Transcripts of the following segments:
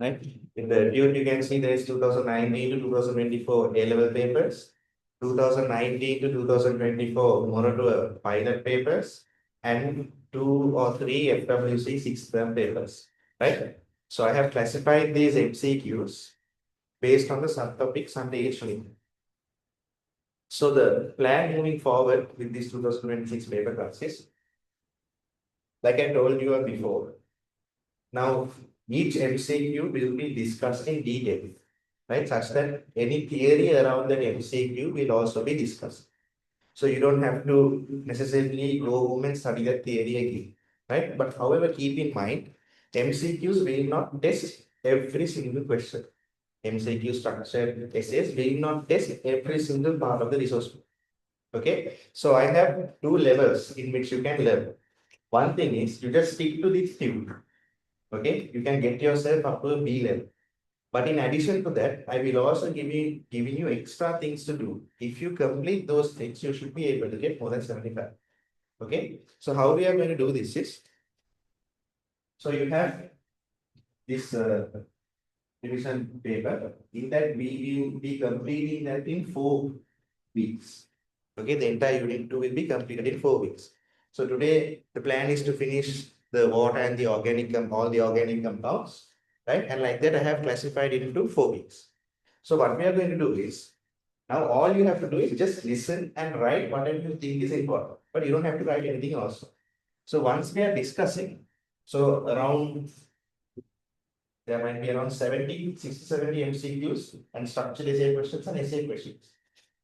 right? In the tute, you can see there is 2019 to 2024 A-level papers, 2019 to 2024 more to pilot papers, and 2 or 3 FWC 6-term papers, right? So I have classified these MCQs based on the subtopics under each link. So the plan moving forward with this 2026 paper classes, like I told you before, now each MCQ will be discussed in detail, right? Such that any theory around that MCQ will also be discussed. So you don't have to necessarily go home and study that theory again, right? But however, keep in mind, MCQs will not test every single question. MCQ structured essays will not test every single part of the resource book. Okay, so I have 2 levels in which you can learn. One thing is you just stick to this tube. Okay, you can get yourself up to a B level. But in addition to that, I will also giving you extra things to do. If you complete those things, you should be able to get more than 75. Okay, so how we are going to do this is, so you have this revision paper. In that we will be completing that in 4 weeks. Okay, the entire unit 2 will be completed in 4 weeks. So today the plan is to finish the water and the organic all the organic compounds, right? And like that I have classified it into 4 weeks. So what we are going to do is, now all you have to do is just listen and write whatever you think is important, but you don't have to write anything also. So once we are discussing, so around there might be around 70, 60, 70 MCQs and structured essay questions and essay questions.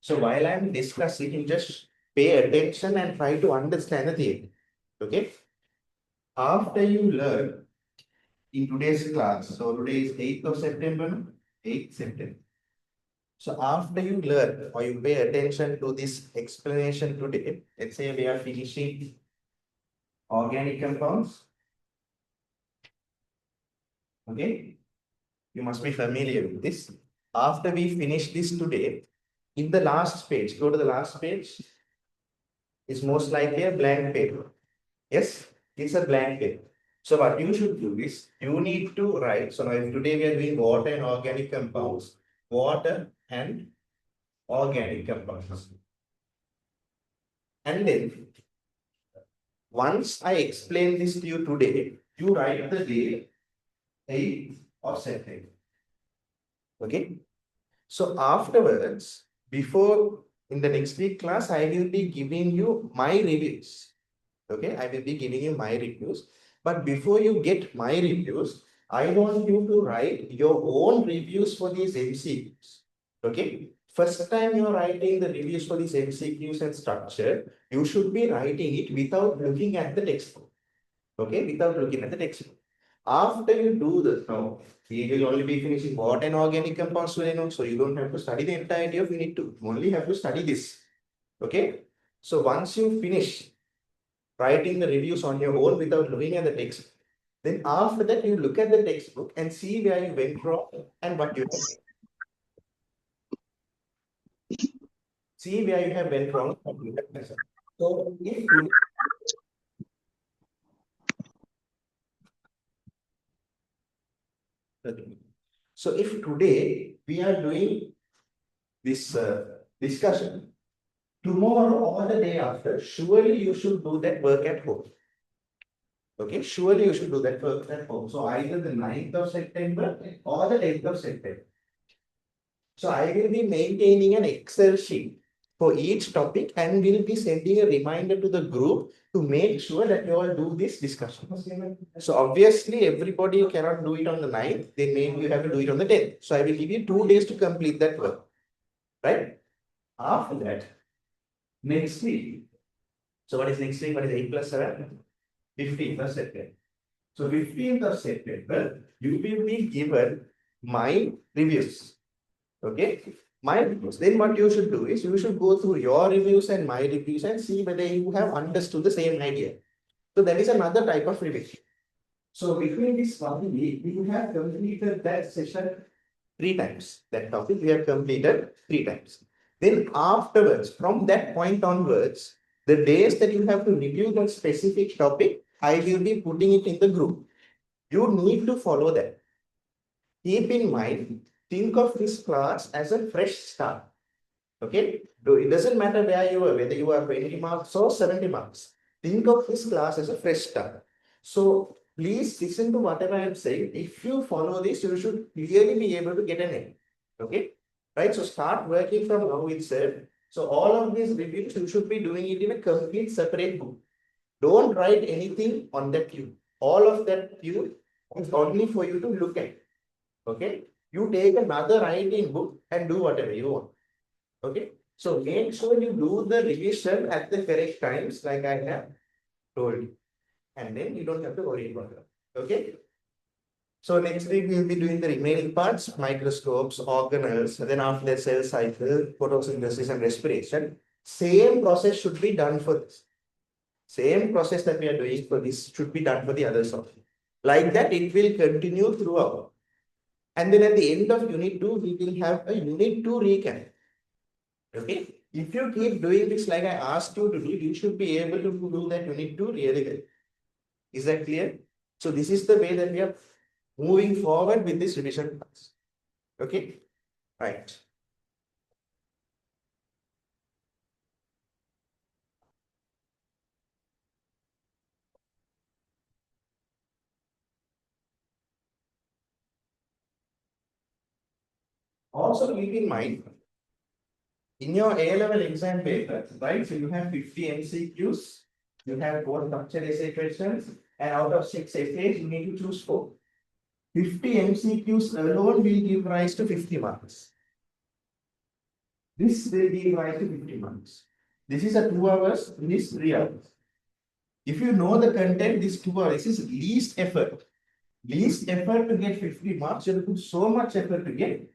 So while I'm discussing, you just pay attention and try to understand the theory. Okay. After you learn in today's class, so today is 8th of September, 8th September. So after you learn or you pay attention to this explanation today, let's say we are finishing organic compounds. Okay. You must be familiar with this. After we finish this today, in the last page, go to the last page, is most likely a blank paper. Yes, it's a blank paper. So what you should do is, you need to write, so now today we are doing water and organic compounds, water and organic compounds. And then, once I explain this to you today, you write the day 8th of September. Okay. So afterwards, before in the next week class, I will be giving you my reviews. Okay, I will be giving you my reviews. But before you get my reviews, I want you to write your own reviews for these MCQs. Okay, first time you're writing the reviews for these MCQs and structure, you should be writing it without looking at the textbook. Okay, without looking at the textbook. After you do this, now we will only be finishing water and organic compounds today, so you don't have to study the entirety of unit 2. You only have to study this. Okay, so once you finish writing the reviews on your own without looking at the text, then after that you look at the textbook and see where you went wrong and what you have. See where you have went wrong and what you have messed up. So if you so if today we are doing this discussion, tomorrow or the day after, surely you should do that work at home. Okay, surely you should do that work at home. So either the 9th of September or the 10th of September. So I will be maintaining an Excel sheet for each topic and will be sending a reminder to the group to make sure that you all do this discussion. So obviously everybody cannot do it on the 9th, then maybe you have to do it on the 10th. So I will give you 2 days to complete that work, right? After that, next week. So what is next week? What is 8 plus 7? 15th of September. So 15th of September, you will be given my reviews. Okay, my reviews. Then what you should do is, you should go through your reviews and my reviews and see whether you have understood the same idea. So that is another type of revision. So between this 1 week, we have completed that session 3 times. That topic we have completed 3 times. Then afterwards, from that point onwards, the days that you have to review that specific topic, I will be putting it in the group. You need to follow that. keep in mind, think of this class as a fresh start. Okay, so it doesn't matter where you are, whether you are 20 marks or 70 marks. Think of this class as a fresh start. So please listen to whatever I am saying. If you follow this, you should clearly be able to get an A. Okay, right? So start working from now itself. So all of these reviews, you should be doing it in a complete separate book. Don't write anything on that queue. All of that queue is only for you to look at. Okay, you take another writing book and do whatever you want. Okay, so make sure you do the revision at the correct times, like I have told you, and then you don't have to worry about it. Okay. So next week we'll be doing the remaining parts, microscopes, organelles, and then after that cell cycle, photosynthesis and respiration. Same process should be done for this. Same process that we are doing for this should be done for the others also. Like that, it will continue throughout. And then at the end of Unit 2, we will have a Unit 2 recap. Okay. If you keep doing this like I asked you to do, you should be able to do that Unit 2 really well. Is that clear? So this is the way that we are moving forward with this revision class. Okay. Right. Also keep in mind, in your A-level exam paper, right? So you have 50 MCQs, you have 4 structured essay questions, and out of 6 essays, you need to choose 4. 50 MCQs alone will give rise to 50 marks. This will give rise to 50 marks. This is a 2 hours, this is 3 hours. If you know the content, this 2 hours is least effort. Least effort to get 50 marks, you have to put so much effort to get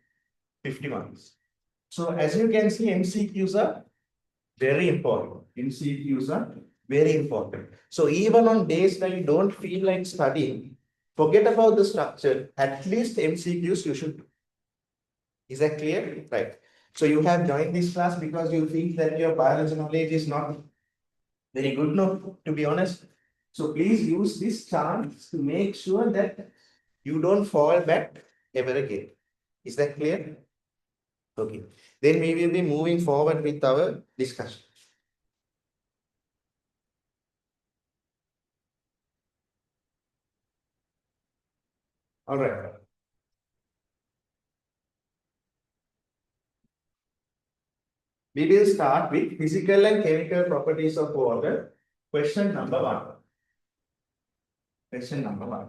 50 marks. So as you can see, MCQs are very important. MCQs are very important. So even on days when you don't feel like studying, forget about the structure. At least MCQs you should do. Is that clear? Right. So you have joined this class because you think that your biology knowledge is not very good, no, to be honest. So please use this chance to make sure that you don't fall back ever again. Is that clear? Okay. Then we will be moving forward with our discussion. All right. We will start with physical and chemical properties of water. Question number 1. Question number 1.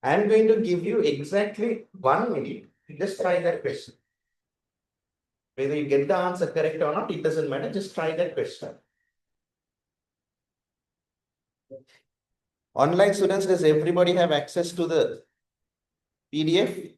I am going to give you exactly 1 minute to just try that question. Whether you get the answer correct or not, it doesn't matter. Just try that question. Online students, does everybody have access to the PDF?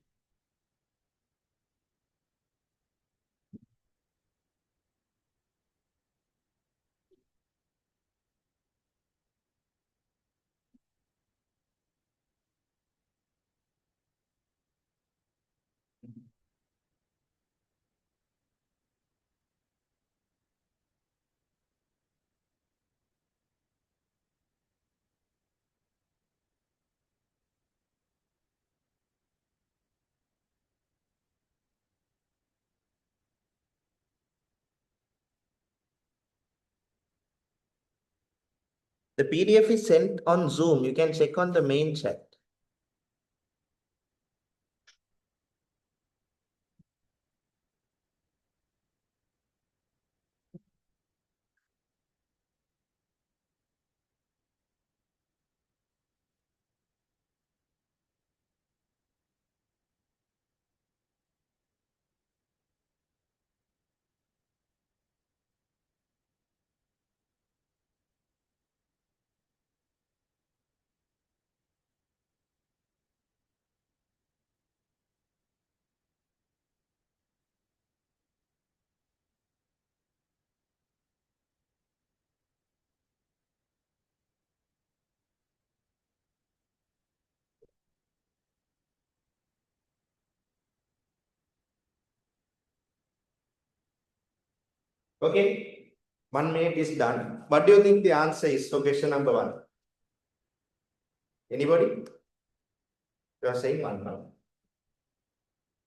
The PDF is sent on Zoom. You can check on the main chat. Okay. 1 minute is done. What do you think the answer is for question number 1? Anybody? You are saying 1 now.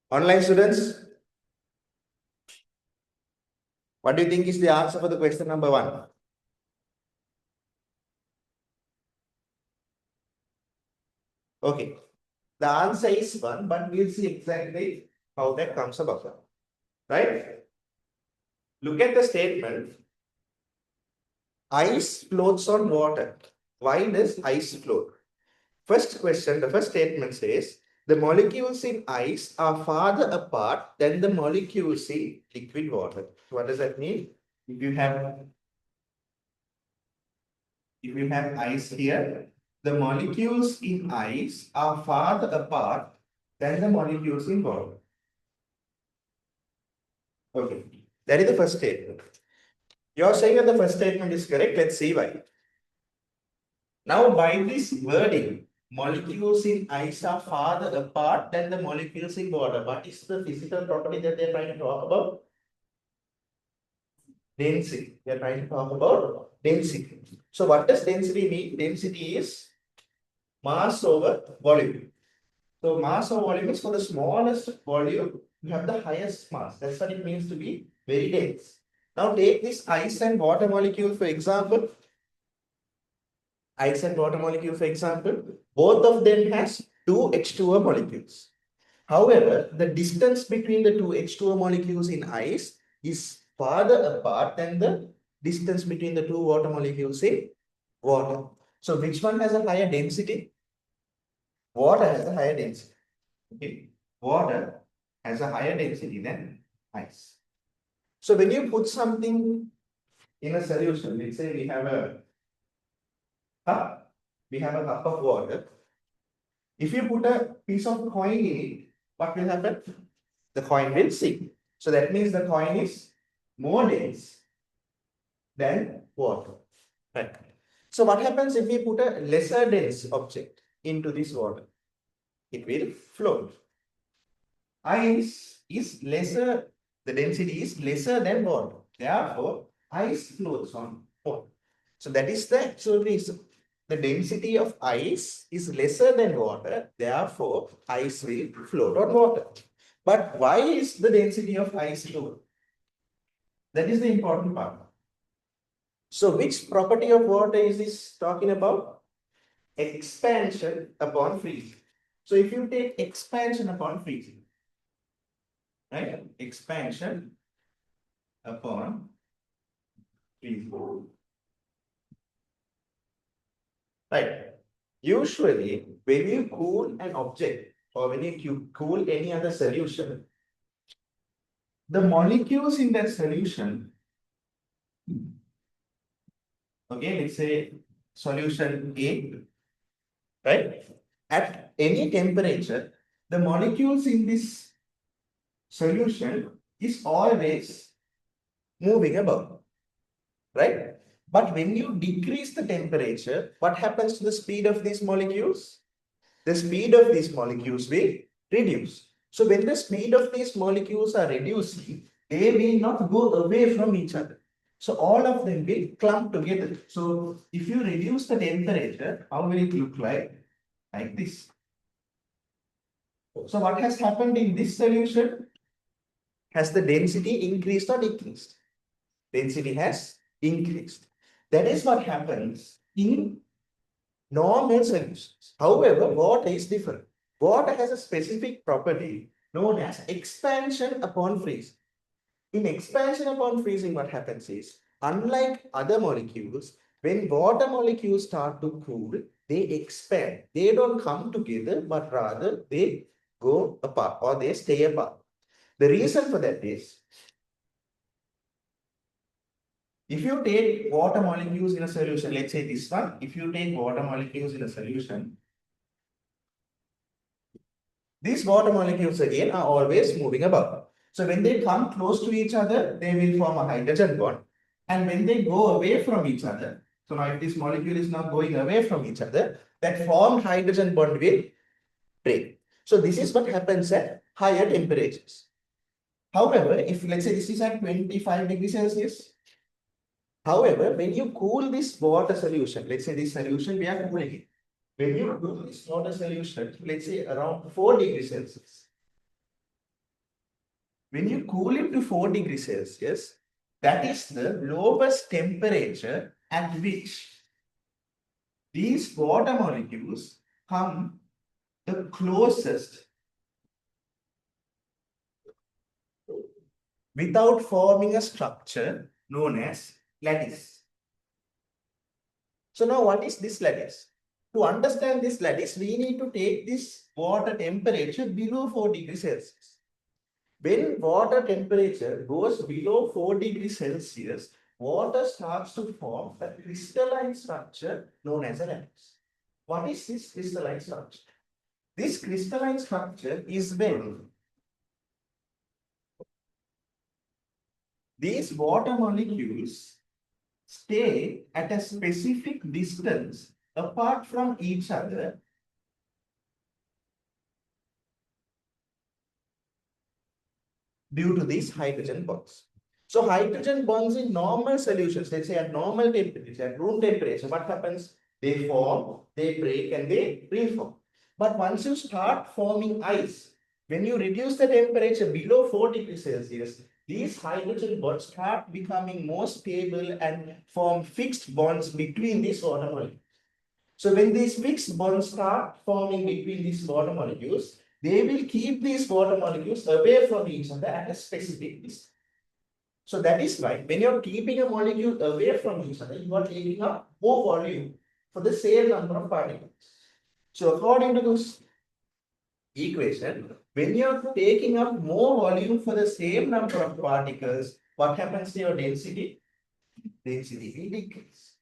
Online students, what do you think is the answer for the question number 1? Okay, the answer is 1, but we'll see exactly how that comes about. Right? Look at the statement. Ice floats on water. Why does ice float? First question, the first statement says, the molecules in ice are farther apart than the molecules in liquid water. What does that mean? If you have ice here, the molecules in ice are farther apart than the molecules in water. Okay, that is the first statement. You're saying that the first statement is correct. Let's see why. Now, by this wording, molecules in ice are farther apart than the molecules in water. What is the physical property that they're trying to talk about? Density. They're trying to talk about density. So, what does density mean? Density is mass over volume. So, mass over volume is for the smallest volume, you have the highest mass. That's what it means to be very dense. Now, take this ice and water molecule, for example. Ice and water molecule, for example, both of them has two H2O molecules. However, the distance between the two H2O molecules in ice is farther apart than the distance between the two water molecules in water. So which one has a higher density? Water has a higher density. Okay. Water has a higher density than ice. So when you put something in a solution, let's say we have a cup, of water. If you put a piece of coin in it, what will happen? The coin will sink. So that means the coin is more dense than water. Right. So what happens if we put a lesser dense object into this water? It will float. Ice is lesser, the density is lesser than water. Therefore, ice floats on water. So that is the actual reason. The density of ice is lesser than water. Therefore, ice will float on water. But why is the density of ice low? That is the important part. So which property of water is this talking about? Expansion upon freezing. So if you take expansion upon freezing, right? Expansion upon freezing. Right. Usually, when you cool an object or when you cool any other solution, the molecules in that solution, okay, let's say solution A, right? At any temperature, the molecules in this solution is always moving about, right? But when you decrease the temperature, what happens to the speed of these molecules? The speed of these molecules will reduce. So when the speed of these molecules are reducing, they will not go away from each other. So all of them will clump together. So if you reduce the temperature, how will it look like? Like this. So what has happened in this solution? Has the density increased or decreased? Density has increased. That is what happens in normal solutions. However, water is different. Water has a specific property known as expansion upon freezing. In expansion upon freezing, what happens is, unlike other molecules, when water molecules start to cool, they expand. They don't come together, but rather they go apart or they stay apart. The reason for that is, if you take water molecules in a solution, let's say this one, if you take water molecules in a solution, these water molecules again are always moving about. So when they come close to each other, they will form a hydrogen bond. And when they go away from each other, so now if this molecule is now going away from each other, that formed hydrogen bond will break. So this is what happens at higher temperatures. However, if let's say this is at 25 degrees Celsius, however, when you cool this water solution, let's say this solution we are cooling it. When you cool this water solution, let's say around 4 degrees Celsius, When you cool it to 4 degrees Celsius, that is the lowest temperature at which these water molecules come the closest without forming a structure known as lattice. So now what is this lattice? To understand this lattice, we need to take this water temperature below 4 degrees Celsius. When water temperature goes below 4 degrees Celsius, water starts to form a crystalline structure known as a lattice. What is this crystalline structure? This crystalline structure is when these water molecules stay at a specific distance apart from each other due to these hydrogen bonds. So hydrogen bonds in normal solutions, let's say at normal temperature, at room temperature, what happens? They form, they break, and they reform. But once you start forming ice, when you reduce the temperature below 4 degrees Celsius, these hydrogen bonds start becoming more stable and form fixed bonds between these water molecules. So when these fixed bonds start forming between these water molecules, they will keep these water molecules away from each other at a specific distance. So that is why when you're keeping a molecule away from each other, you are taking up more volume for the same number of particles. So according to this equation, when you're taking up more volume for the same number of particles, what happens to your density? Density will decrease.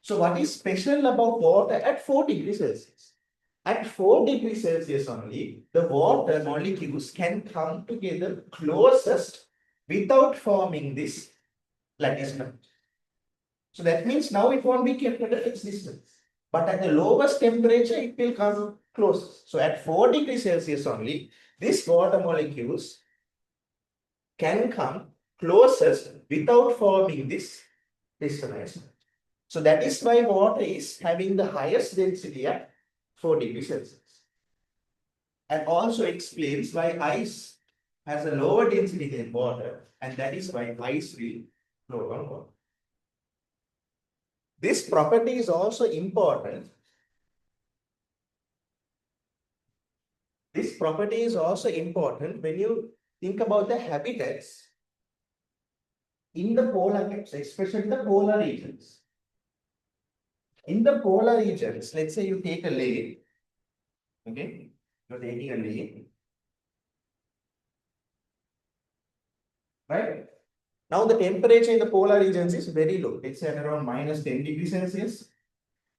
So what is special about water at 4 degrees Celsius? At 4 degrees Celsius only, the water molecules can come together closest without forming this lattice structure. So that means now it won't be kept at a fixed distance. But at the lowest temperature, it will come closest. So at 4 degrees Celsius only, these water molecules can come closest without forming this crystallized. So that is why water is having the highest density at 4 degrees Celsius. And also explains why ice has a lower density than water, and that is why ice will float on water. This property is also important. This property is also important when you think about the habitats in the polar caps, especially the polar regions. In the polar regions, let's say you take a lake, okay? You're taking a lake, right? Now the temperature in the polar regions is very low. It's at around minus 10 degrees Celsius.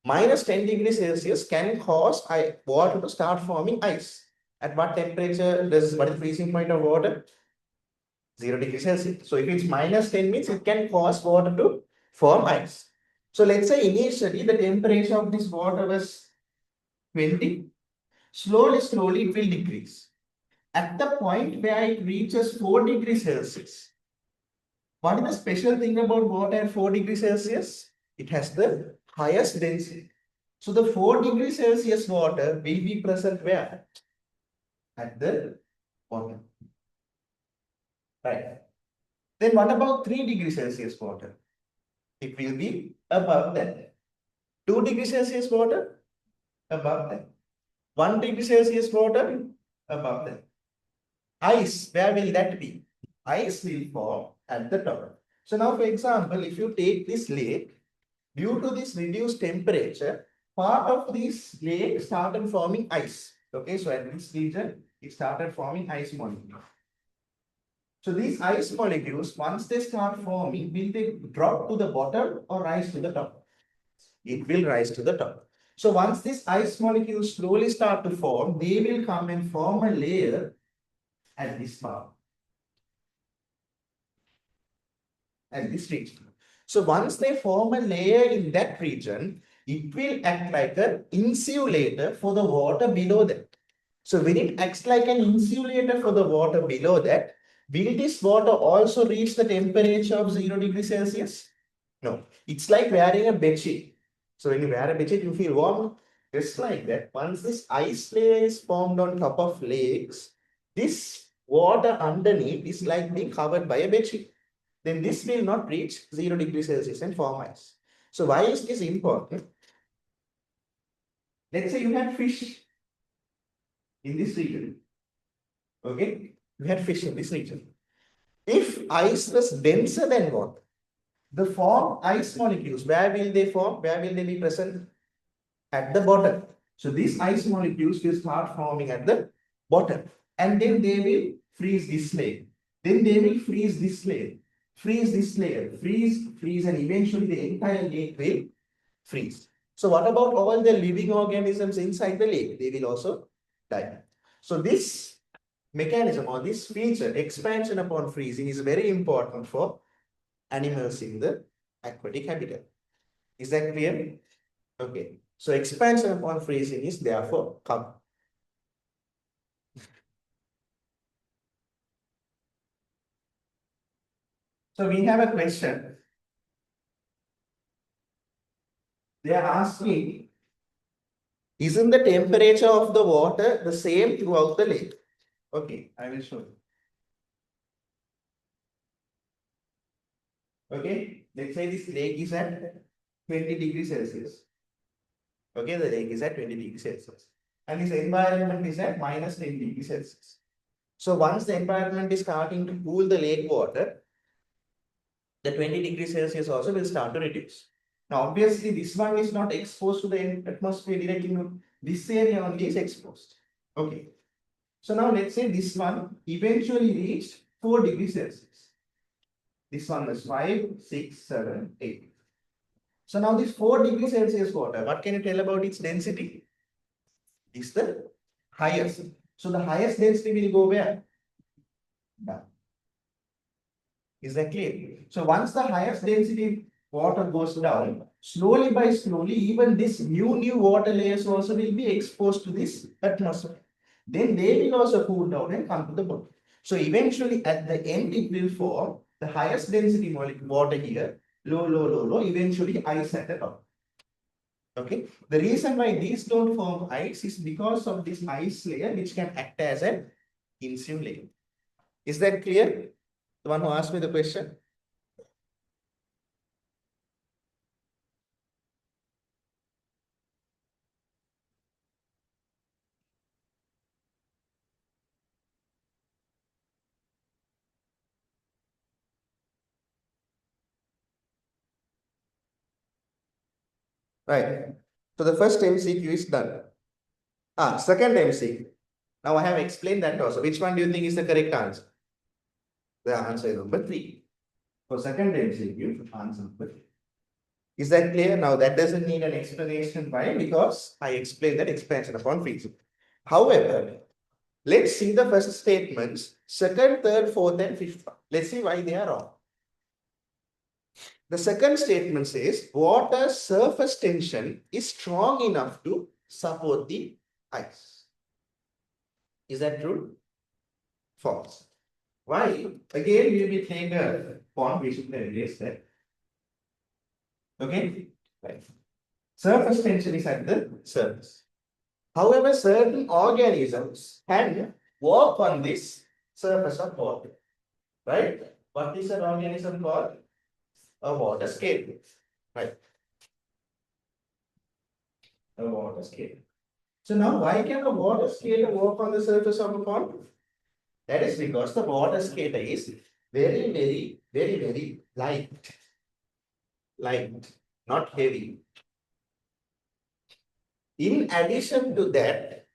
Minus 10 degrees Celsius can cause water to start forming ice. At what temperature what is the freezing point of water? 0 degrees Celsius. So if it's minus 10 means it can cause water to form ice. So let's say initially the temperature of this water was 20. Slowly it will decrease. At the point where it reaches 4 degrees Celsius, what is the special thing about water at 4 degrees Celsius? It has the highest density. So the 4 degrees Celsius water will be present where? At the bottom. Right. Then what about 3 degrees Celsius water? It will be above that. 2 degrees Celsius water? Above that. 1 degree Celsius water? Above that. Ice, where will that be? Ice will form at the top. So now, for example, if you take this lake, due to this reduced temperature, part of this lake started forming ice. Okay, so at this region, it started forming ice molecules. So these ice molecules, once they start forming, will they drop to the bottom or rise to the top? It will rise to the top. So once these ice molecules slowly start to form, they will come and form a layer at this part. At this region. So once they form a layer in that region, it will act like an insulator for the water below that. So when it acts like an insulator for the water below that, will this water also reach the temperature of 0 degrees Celsius? No, it's like wearing a bedsheet. So when you wear a bedsheet, you feel warm. Just like that, once this ice layer is formed on top of lakes, this water underneath is like being covered by a bedsheet. Then this will not reach 0 degrees Celsius and form ice. So why is this important? Let's say you had fish in this region. Okay, you had fish in this region. If ice was denser than water, the form ice molecules, where will they form? Where will they be present? At the bottom. So these ice molecules will start forming at the bottom. And then they will freeze this layer. Then they will freeze this layer. Freeze this layer. Freeze, and eventually the entire lake will freeze. So what about all the living organisms inside the lake? They will also die. So this mechanism or this feature, expansion upon freezing, is very important for animals in the aquatic habitat. Is that clear? Okay. So expansion upon freezing is therefore common. So we have a question. They are asking, isn't the temperature of the water the same throughout the lake? Okay, I will show you. Okay, let's say this lake is at 20 degrees Celsius. Okay, the lake is at 20 degrees Celsius. And this environment is at minus 10 degrees Celsius. So once the environment is starting to cool the lake water, the 20 degrees Celsius also will start to reduce. Now, obviously, this one is not exposed to the atmosphere directly. This area only is exposed. Okay. So now let's say this one eventually reached 4 degrees Celsius. This one was 5, 6, 7, 8. So now this 4 degrees Celsius water, what can you tell about its density? Is the highest. So the highest density will go where? Down. Is that clear? So once the highest density water goes down, slowly by slowly, even this new water layers also will be exposed to this atmosphere. Then they will also cool down and come to the bottom. So eventually at the end it will form the highest density molecule water here, low, eventually ice at the top. Okay. The reason why these don't form ice is because of this ice layer which can act as an insulator. Is that clear? The one who asked me the question? Right. So the first MCQ is done. Second MCQ. Now I have explained that also. Which one do you think is the correct answer? The answer is number 3. For second MCQ, answer number 3. Is that clear? Now that doesn't need an explanation. Why? Because I explained that expansion upon freezing. However, let's see the first statements, second, third, fourth, and fifth one. Let's see why they are wrong. The second statement says water surface tension is strong enough to support the ice. Is that true? False. Why? Again, we will take a point, we should erase that. Okay? Right. Surface tension is at the surface. However, certain organisms can walk on this surface of water. Right? What is an organism called? A water skate. Right. A water skate. So now why can a water skater walk on the surface of a pond? That is because the water skater is very light. Light, not heavy. In addition to that,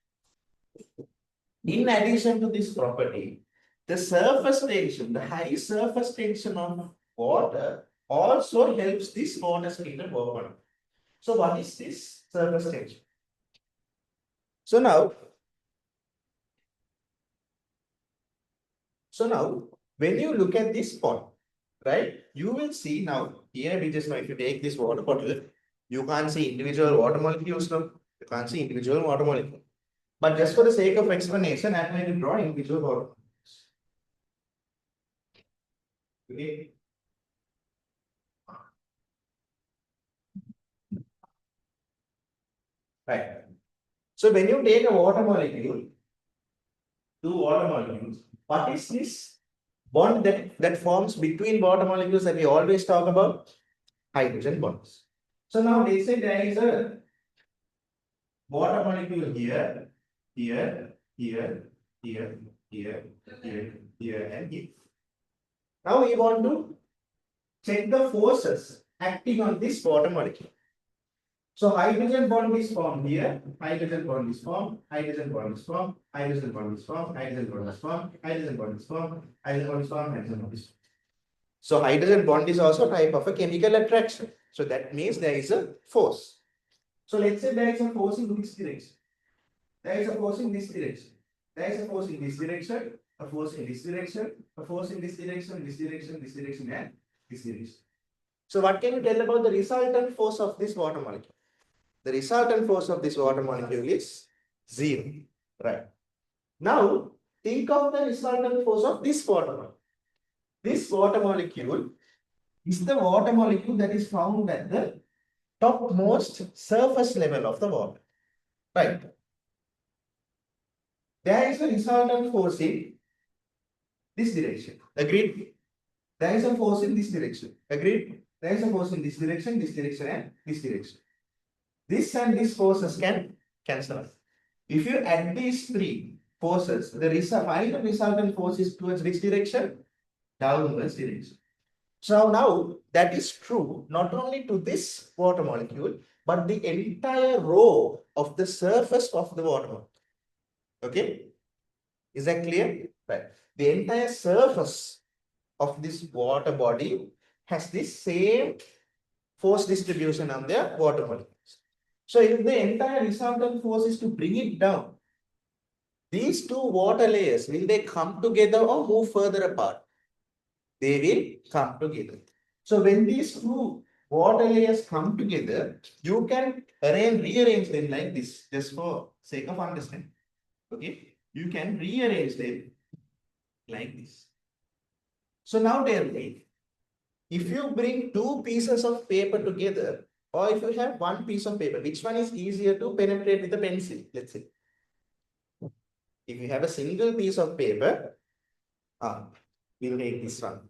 in addition to this property, the surface tension, the high surface tension of water also helps this water skater walk on. So what is this surface tension? So now, when you look at this pond, right, you will see now, here we just know if you take this water bottle, you can't see individual water molecules now. You can't see individual water molecules. But just for the sake of explanation, I'm going to draw individual water molecules. Okay. Right. So when you take a water molecule, two water molecules, What is this bond that forms between water molecules that we always talk about? Hydrogen bonds. So now they say there is a water molecule here, here, here, here, here, here, here, and here. Now we want to check the forces acting on this water molecule. So hydrogen bond is formed here, hydrogen bond is formed, hydrogen bond is formed, hydrogen bond is formed, hydrogen bond is formed, hydrogen bond is formed, hydrogen bond is formed, hydrogen bond is formed. So hydrogen bond is also a type of a chemical attraction. So that means there is a force. So let's say there is a force in this direction. There is a force in this direction. There is a force in this direction, a force in this direction, a force in this direction, this direction, this direction, and this direction. So what can you tell about the resultant force of this water molecule? The resultant force of this water molecule is 0. Right. Now, think of the resultant force of this water molecule. This water molecule is the water molecule that is found at the topmost surface level of the water. Right. There is a resultant force in this direction. Agreed? There is a force in this direction. Agreed? There is a force in this direction, and this direction. This and this forces can cancel out. If you add these three forces, the final resultant force is towards which direction? Downwards direction. So now that is true not only to this water molecule, but the entire row of the surface of the water molecule. Okay? Is that clear? Right. The entire surface of this water body has this same force distribution on the water molecules. So if the entire resultant force is to bring it down, these two water layers, will they come together or move further apart? They will come together. So when these two water layers come together, you can rearrange them like this, just for sake of understanding. Okay, you can rearrange them like this. So now tell me, if you bring two pieces of paper together, or if you have one piece of paper, which one is easier to penetrate with a pencil? Let's say. If you have a single piece of paper, we'll take this one.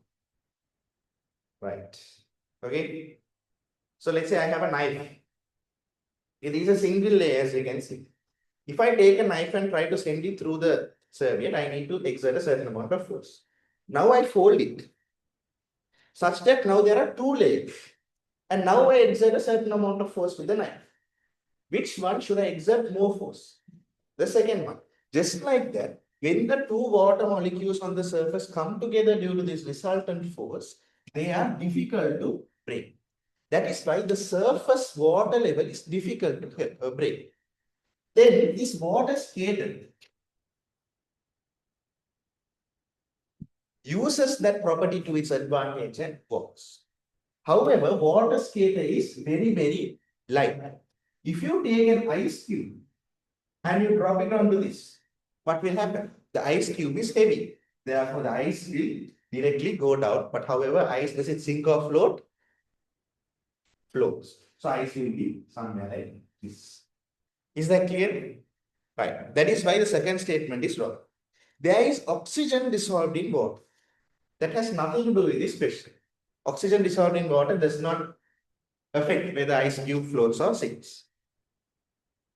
Right. Okay. So let's say I have a knife. It is a single layer, as you can see. If I take a knife and try to send it through the serviette, I need to exert a certain amount of force. Now I fold it, such that now there are two layers. And now I exert a certain amount of force with the knife. Which one should I exert more force? The second one. Just like that, when the two water molecules on the surface come together due to this resultant force, they are difficult to break. That is why the surface water level is difficult to break. Then this water skater uses that property to its advantage and works. However, water skater is very, very light. If you take an ice cube and you drop it onto this, what will happen? The ice cube is heavy. Therefore, the ice will directly go down. But however, ice, does it sink or float? Floats. So ice will be somewhere like this. Is that clear? Right. That is why the second statement is wrong. There is oxygen dissolved in water. That has nothing to do with this question. Oxygen dissolved in water does not affect whether ice cube floats or sinks.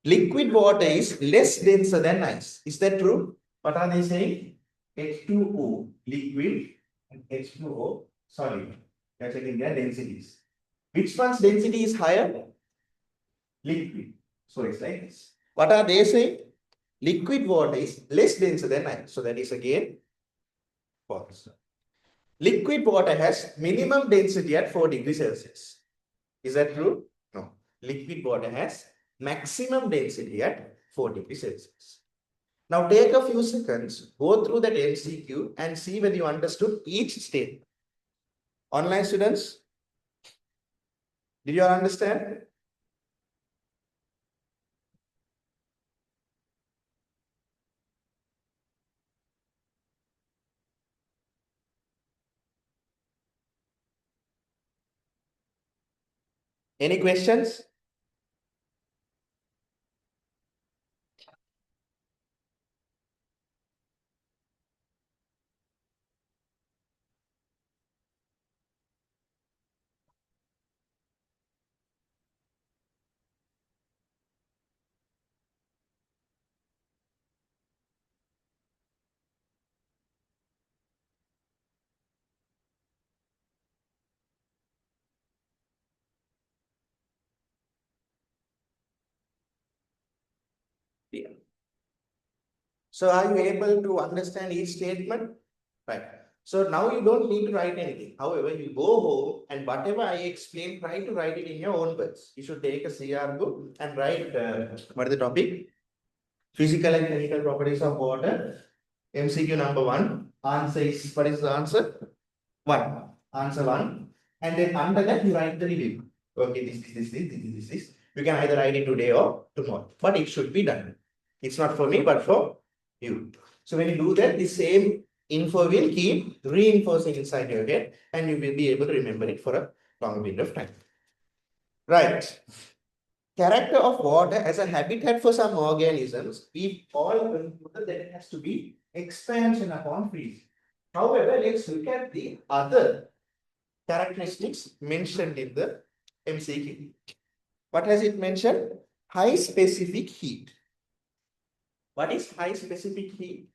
Liquid water is less denser than ice. Is that true? What are they saying? H2O liquid and H2O solid. They are checking their densities. Which one's density is higher? Liquid. So it's like this. What are they saying? Liquid water is less denser than ice. So that is again false. Liquid water has minimum density at 4 degrees Celsius. Is that true? No. Liquid water has maximum density at 4 degrees Celsius. Now take a few seconds, go through that MCQ and see whether you understood each statement. Online students, did you all understand? Any questions? So are you able to understand each statement? Right. So now you don't need to write anything. However, you go home and whatever I explain, try to write it in your own words. You should take a CR book and write what is the topic? Physical and chemical properties of water. MCQ number 1. Answer is, what is the answer? 1. Answer 1. And then under that you write the review. Okay, this. You can either write it today or tomorrow. But it should be done. It's not for me, but for you. So when you do that, the same info will keep reinforcing inside your head and you will be able to remember it for a long period of time. Right. Character of water as a habitat for some organisms, we all concluded that it has to be expansion upon freezing. However, let's look at the other characteristics mentioned in the MCQ. What has it mentioned? High specific heat. What is high specific heat?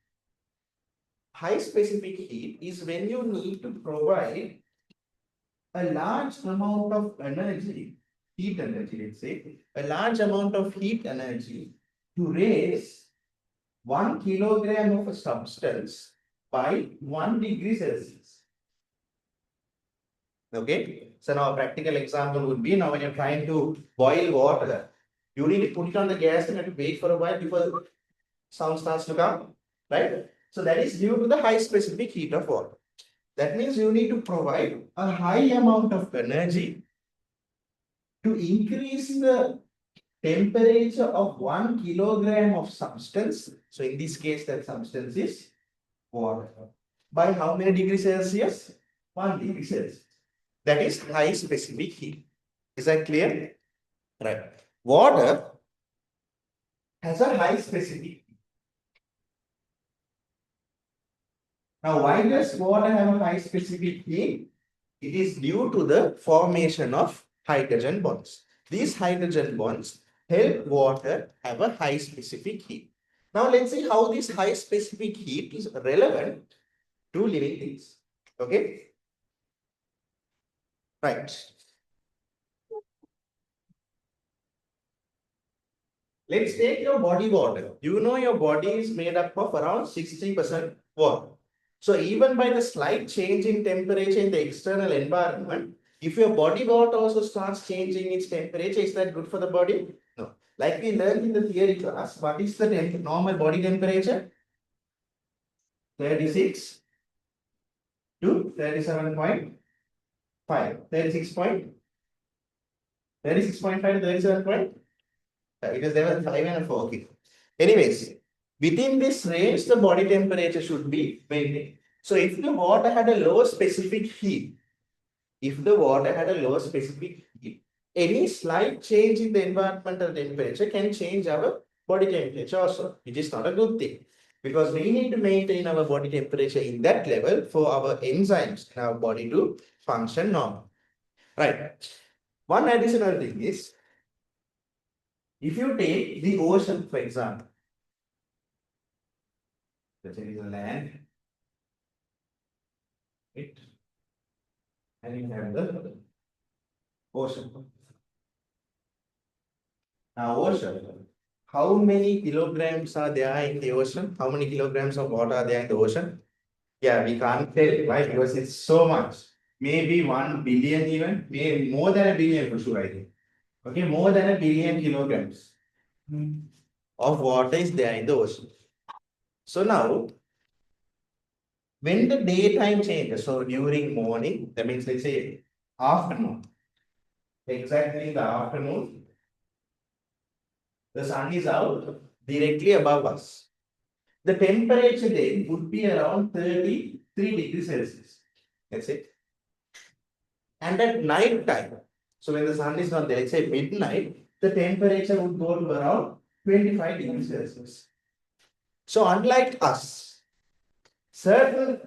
High specific heat is when you need to provide a large amount of energy, heat energy, let's say, a large amount of heat energy to raise 1 kilogram of a substance by 1 degree Celsius. Okay, so now a practical example would be, now when you're trying to boil water, you need to put it on the gas and have to wait for a while before sound starts to come, right? So that is due to the high specific heat of water. That means you need to provide a high amount of energy to increase the temperature of 1 kilogram of substance. So in this case, that substance is water. By how many degrees Celsius? 1 degree Celsius. That is high specific heat. Is that clear? Right. Water has a high specific heat. Now, why does water have a high specific heat? It is due to the formation of hydrogen bonds. These hydrogen bonds help water have a high specific heat. Now, let's see how this high specific heat is relevant to living things. Okay? Right. Let's take your body water. You know your body is made up of around 60% water. So even by the slight change in temperature in the external environment, if your body water also starts changing its temperature, is that good for the body? No. Like we learned in the theory class, what is the normal body temperature? 36 to 37.5. 36.5 to 37. Because there were 5 and a 4. Okay. Anyways, within this range, the body temperature should be maintained. So if the water had a lower specific heat, any slight change in the environmental temperature can change our body temperature also, which is not a good thing. Because we need to maintain our body temperature in that level for our enzymes in our body to function normally. Right. One additional thing is, if you take the ocean, for example, let's say it is a land, and you have the ocean. Now, ocean, how many kilograms are there in the ocean? How many kilograms of water are there in the ocean? Yeah, we can't tell, right? Because it's so much. Maybe 1 billion even, maybe more than a billion for sure, I think. Okay, more than a billion kilograms of water is there in the ocean. So now, when the daytime changes, so during morning, that means let's say afternoon, exactly in the afternoon, the sun is out directly above us. The temperature then would be around 33 degrees Celsius. That's it. And at night time, so when the sun is not there, let's say midnight, the temperature would go to around 25 degrees Celsius. So unlike us, certain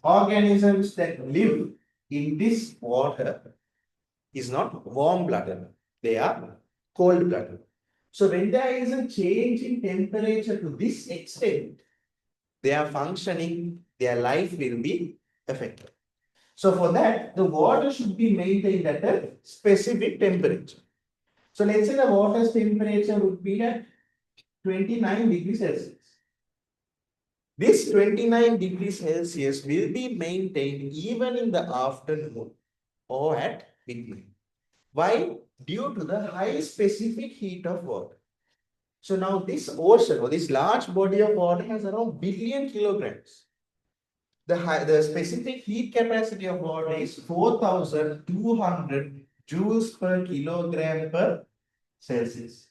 organisms that live in this water is not warm-blooded. They are cold-blooded. So when there is a change in temperature to this extent, their functioning, their life will be affected. So for that, the water should be maintained at a specific temperature. So let's say the water's temperature would be at 29 degrees Celsius. This 29 degrees Celsius will be maintained even in the afternoon or at midnight. Why? Due to the high specific heat of water. So now this ocean or this large body of water has around billion kilograms. The specific heat capacity of water is 4,200 joules per kilogram per Celsius.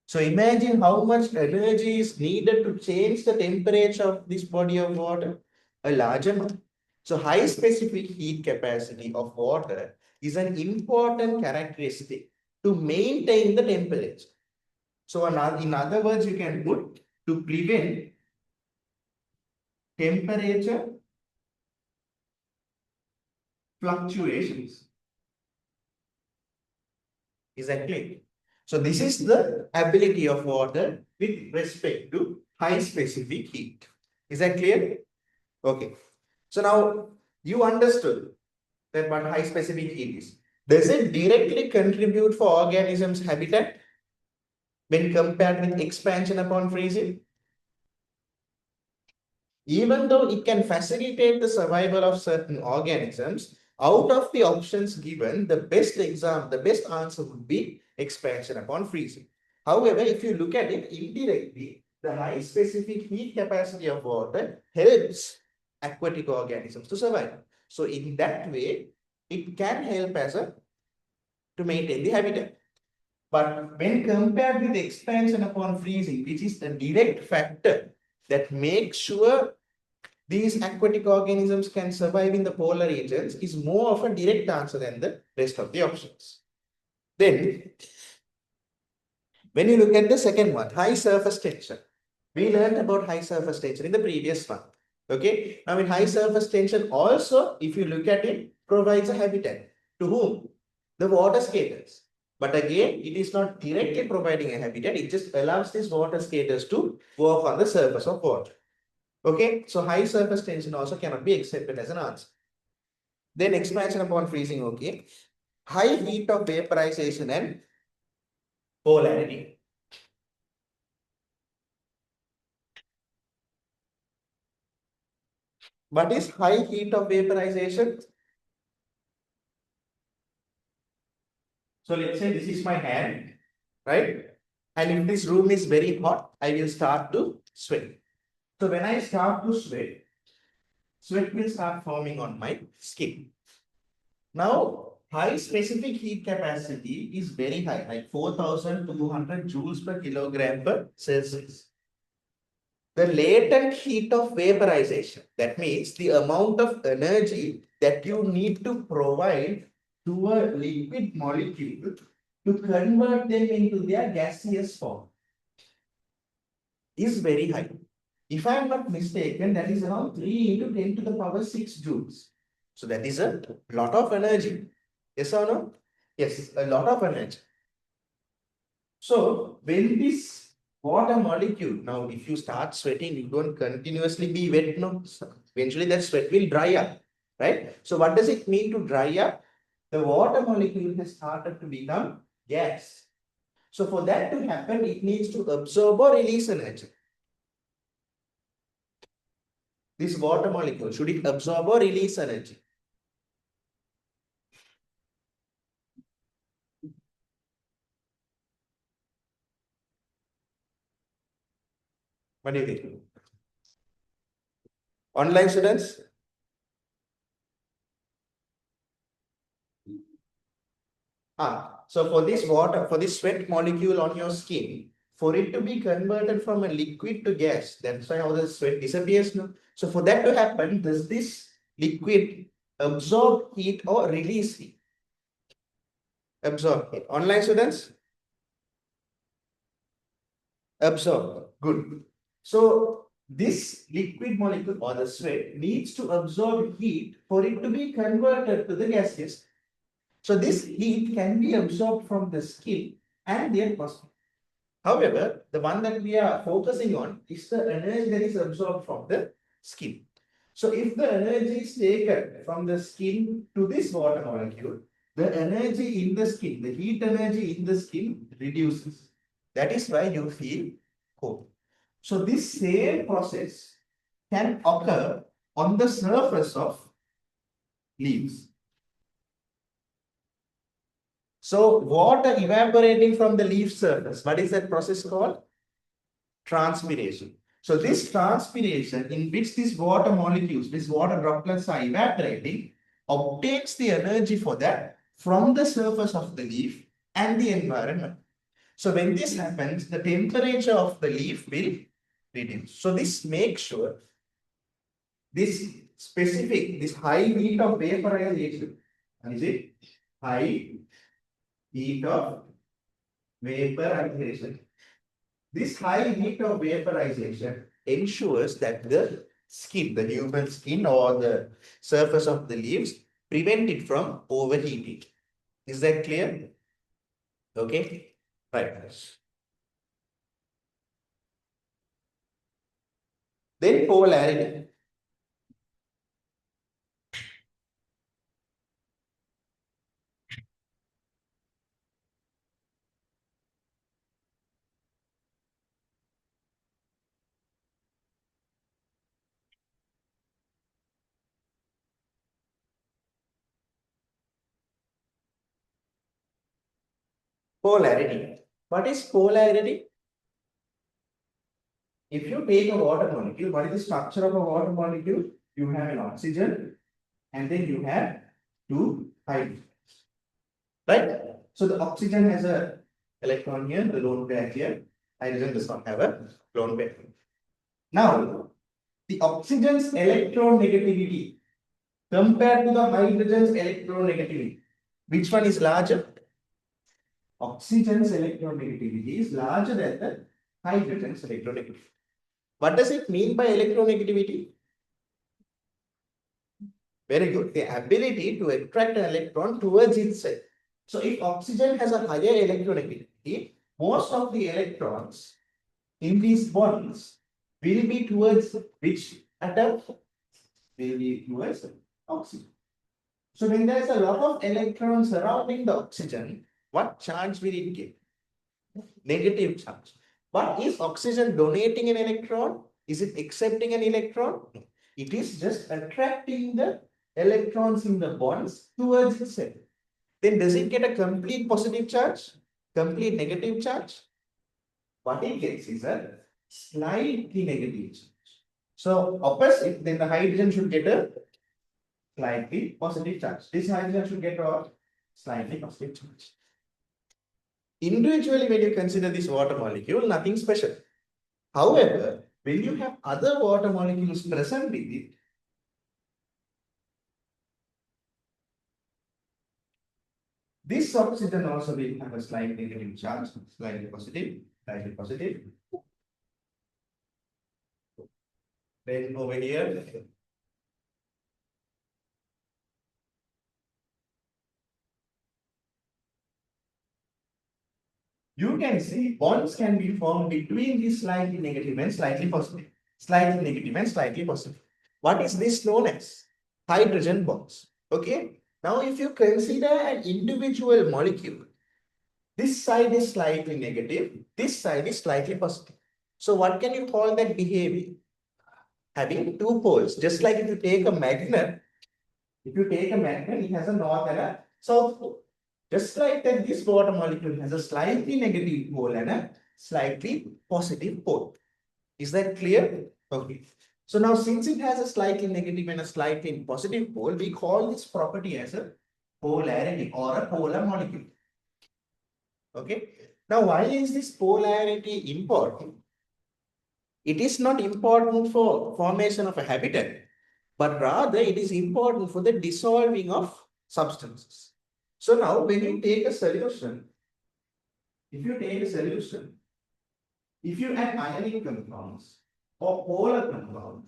So imagine how much energy is needed to change the temperature of this body of water. A large amount. So high specific heat capacity of water is an important characteristic to maintain the temperature. So in other words, you can put to prevent temperature fluctuations. Is that clear? So this is the ability of water with respect to high specific heat. Is that clear? Okay. So now you understood that what high specific heat is. Does it directly contribute for organisms' habitat when compared with expansion upon freezing? Even though it can facilitate the survival of certain organisms, out of the options given, the best answer would be expansion upon freezing. However, if you look at it indirectly, the high specific heat capacity of water helps aquatic organisms to survive. So in that way, it can help to maintain the habitat. But when compared with expansion upon freezing, which is the direct factor that makes sure these aquatic organisms can survive in the polar regions, is more of a direct answer than the rest of the options. Then, when you look at the second one, high surface tension, we learned about high surface tension in the previous one. Okay, now in high surface tension also, if you look at it, provides a habitat to whom? The water skaters. But again, it is not directly providing a habitat, it just allows these water skaters to walk on the surface of water. Okay, so high surface tension also cannot be accepted as an answer. Then expansion upon freezing, okay. High heat of vaporization and polarity. What is high heat of vaporization? So let's say this is my hand, right? And if this room is very hot, I will start to sweat. So when I start to sweat, sweat will start forming on my skin. Now, high specific heat capacity is very high, like 4,200 joules per kilogram per Celsius. The latent heat of vaporization, that means the amount of energy that you need to provide to a liquid molecule to convert them into their gaseous form, is very high. If I am not mistaken, that is around 3 into 10 to the power 6 joules. So that is a lot of energy. Yes or no? Yes, a lot of energy. So when this water molecule, now if you start sweating, you don't continuously be wet, no? Eventually that sweat will dry up, right? So what does it mean to dry up? The water molecule has started to become gas. So for that to happen, it needs to absorb or release energy. This water molecule, should it absorb or release energy? What do you think? Online students? So for this water, for this sweat molecule on your skin, for it to be converted from a liquid to gas, that's why all the sweat disappears now. So for that to happen, does this liquid absorb heat or release heat? Absorb heat. Online students? Absorb. Good. So this liquid molecule or the sweat needs to absorb heat for it to be converted to the gaseous. So this heat can be absorbed from the skin and the atmosphere. However, the one that we are focusing on is the energy that is absorbed from the skin. So if the energy is taken from the skin to this water molecule, the energy in the skin, the heat energy in the skin reduces. That is why you feel cold. So this same process can occur on the surface of leaves. So water evaporating from the leaf surface, what is that process called? Transpiration. So this transpiration in which these water molecules, these water droplets are evaporating, obtains the energy for that from the surface of the leaf and the environment. So when this happens, the temperature of the leaf will reduce. So this makes sure this this high heat of vaporization, is it high heat of vaporization? This high heat of vaporization ensures that the skin, the human skin or the surface of the leaves, prevent it from overheating. Is that clear? Okay, right. Then polarity. Polarity. What is polarity? If you take a water molecule, what is the structure of a water molecule? You have an oxygen and then you have two hydrogens. Right? So the oxygen has a electron here, the lone pair here. Hydrogen does not have a lone pair. Now, the oxygen's electronegativity compared to the hydrogen's electronegativity, which one is larger? Oxygen's electronegativity is larger than the hydrogen's electronegativity. What does it mean by electronegativity? Very good. The ability to attract an electron towards itself. So if oxygen has a higher electronegativity, most of the electrons in these bonds will be towards which atom? Will be towards oxygen. So when there is a lot of electrons surrounding the oxygen, what charge will it give? Negative charge. But is oxygen donating an electron? Is it accepting an electron? No. It is just attracting the electrons in the bonds towards itself. Then does it get a complete positive charge? Complete negative charge? What it gets is a slightly negative charge. So opposite, then the hydrogen should get a slightly positive charge. This hydrogen should get a slightly positive charge. Individually, when you consider this water molecule, nothing special. However, when you have other water molecules present with it, this oxygen also will have a slight negative charge, slightly positive, slightly positive. Then over here, you can see bonds can be formed between this slightly negative and slightly positive. Slightly negative and slightly positive. What is this known as? Hydrogen bonds. Okay. Now, if you consider an individual molecule, this side is slightly negative, this side is slightly positive. So what can you call that behavior? Having two poles, just like if you take a magnet, it has a north and a south pole. Just like that, this water molecule has a slightly negative pole and a slightly positive pole. Is that clear? Okay. So now, since it has a slightly negative and a slightly positive pole, we call this property as a polarity or a polar molecule. Okay. Now, why is this polarity important? It is not important for formation of a habitat, but rather it is important for the dissolving of substances. So now, when you take a solution, if you add ionic compounds or polar compounds,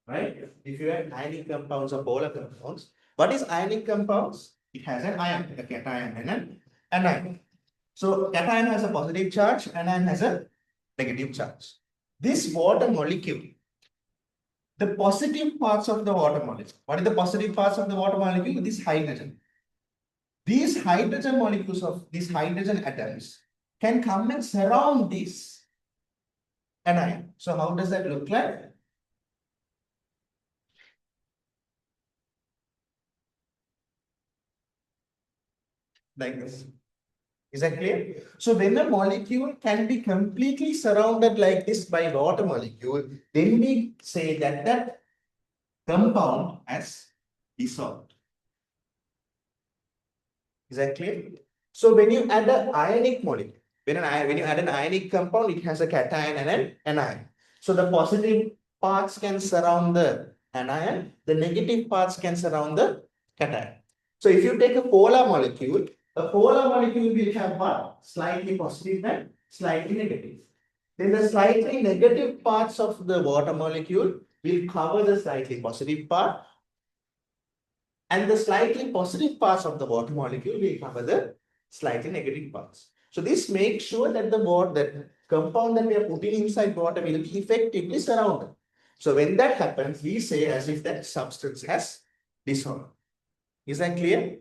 right? If you add ionic compounds or polar compounds, what is ionic compounds? It has an ion, a cation and an anion. So cation has a positive charge, anion has a negative charge. This water molecule, the positive parts of the water molecule. What is the positive parts of the water molecule? This hydrogen. These hydrogen molecules of these hydrogen atoms can come and surround this anion. So how does that look like? Like this. Is that clear? So when a molecule can be completely surrounded like this by water molecule, then we say that that compound has dissolved. Is that clear? So when you add an ionic molecule, when you add an ionic compound, it has a cation and an anion. So the positive parts can surround the anion, the negative parts can surround the cation. So if you take a polar molecule will have what? Slightly positive and slightly negative. Then the slightly negative parts of the water molecule will cover the slightly positive part, and the slightly positive parts of the water molecule will cover the slightly negative parts. So this makes sure that the water, that compound that we are putting inside water will be effectively surrounded. So when that happens, we say as if that substance has dissolved. Is that clear?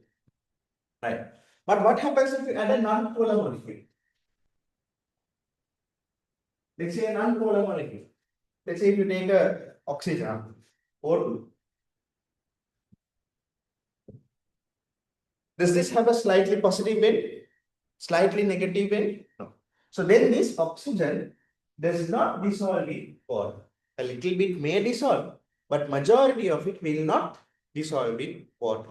Right. But what happens if you add a non-polar molecule? Let's say a non-polar molecule. Let's say if you take a oxygen, O2. Does this have a slightly positive end? Slightly negative end? No. So then this oxygen does not dissolve in water. A little bit may dissolve, but majority of it will not dissolve in water.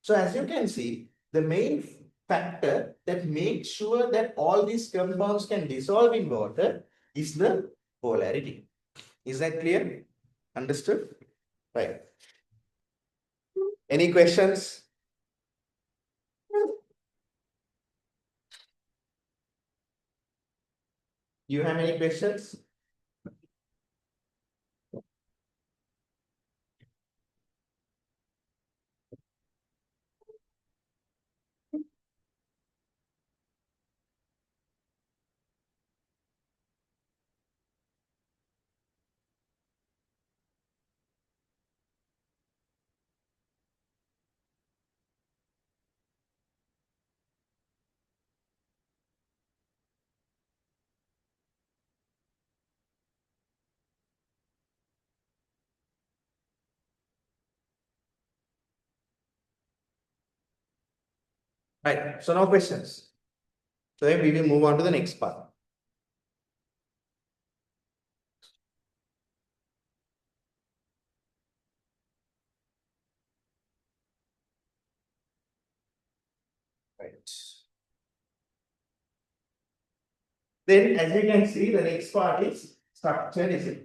So as you can see, the main factor that makes sure that all these compounds can dissolve in water is the polarity. Is that clear? Understood? Right. Any questions? You have any questions? Right. So no questions. So then we will move on to the next part. Right. Then as you can see, the next part is structurism.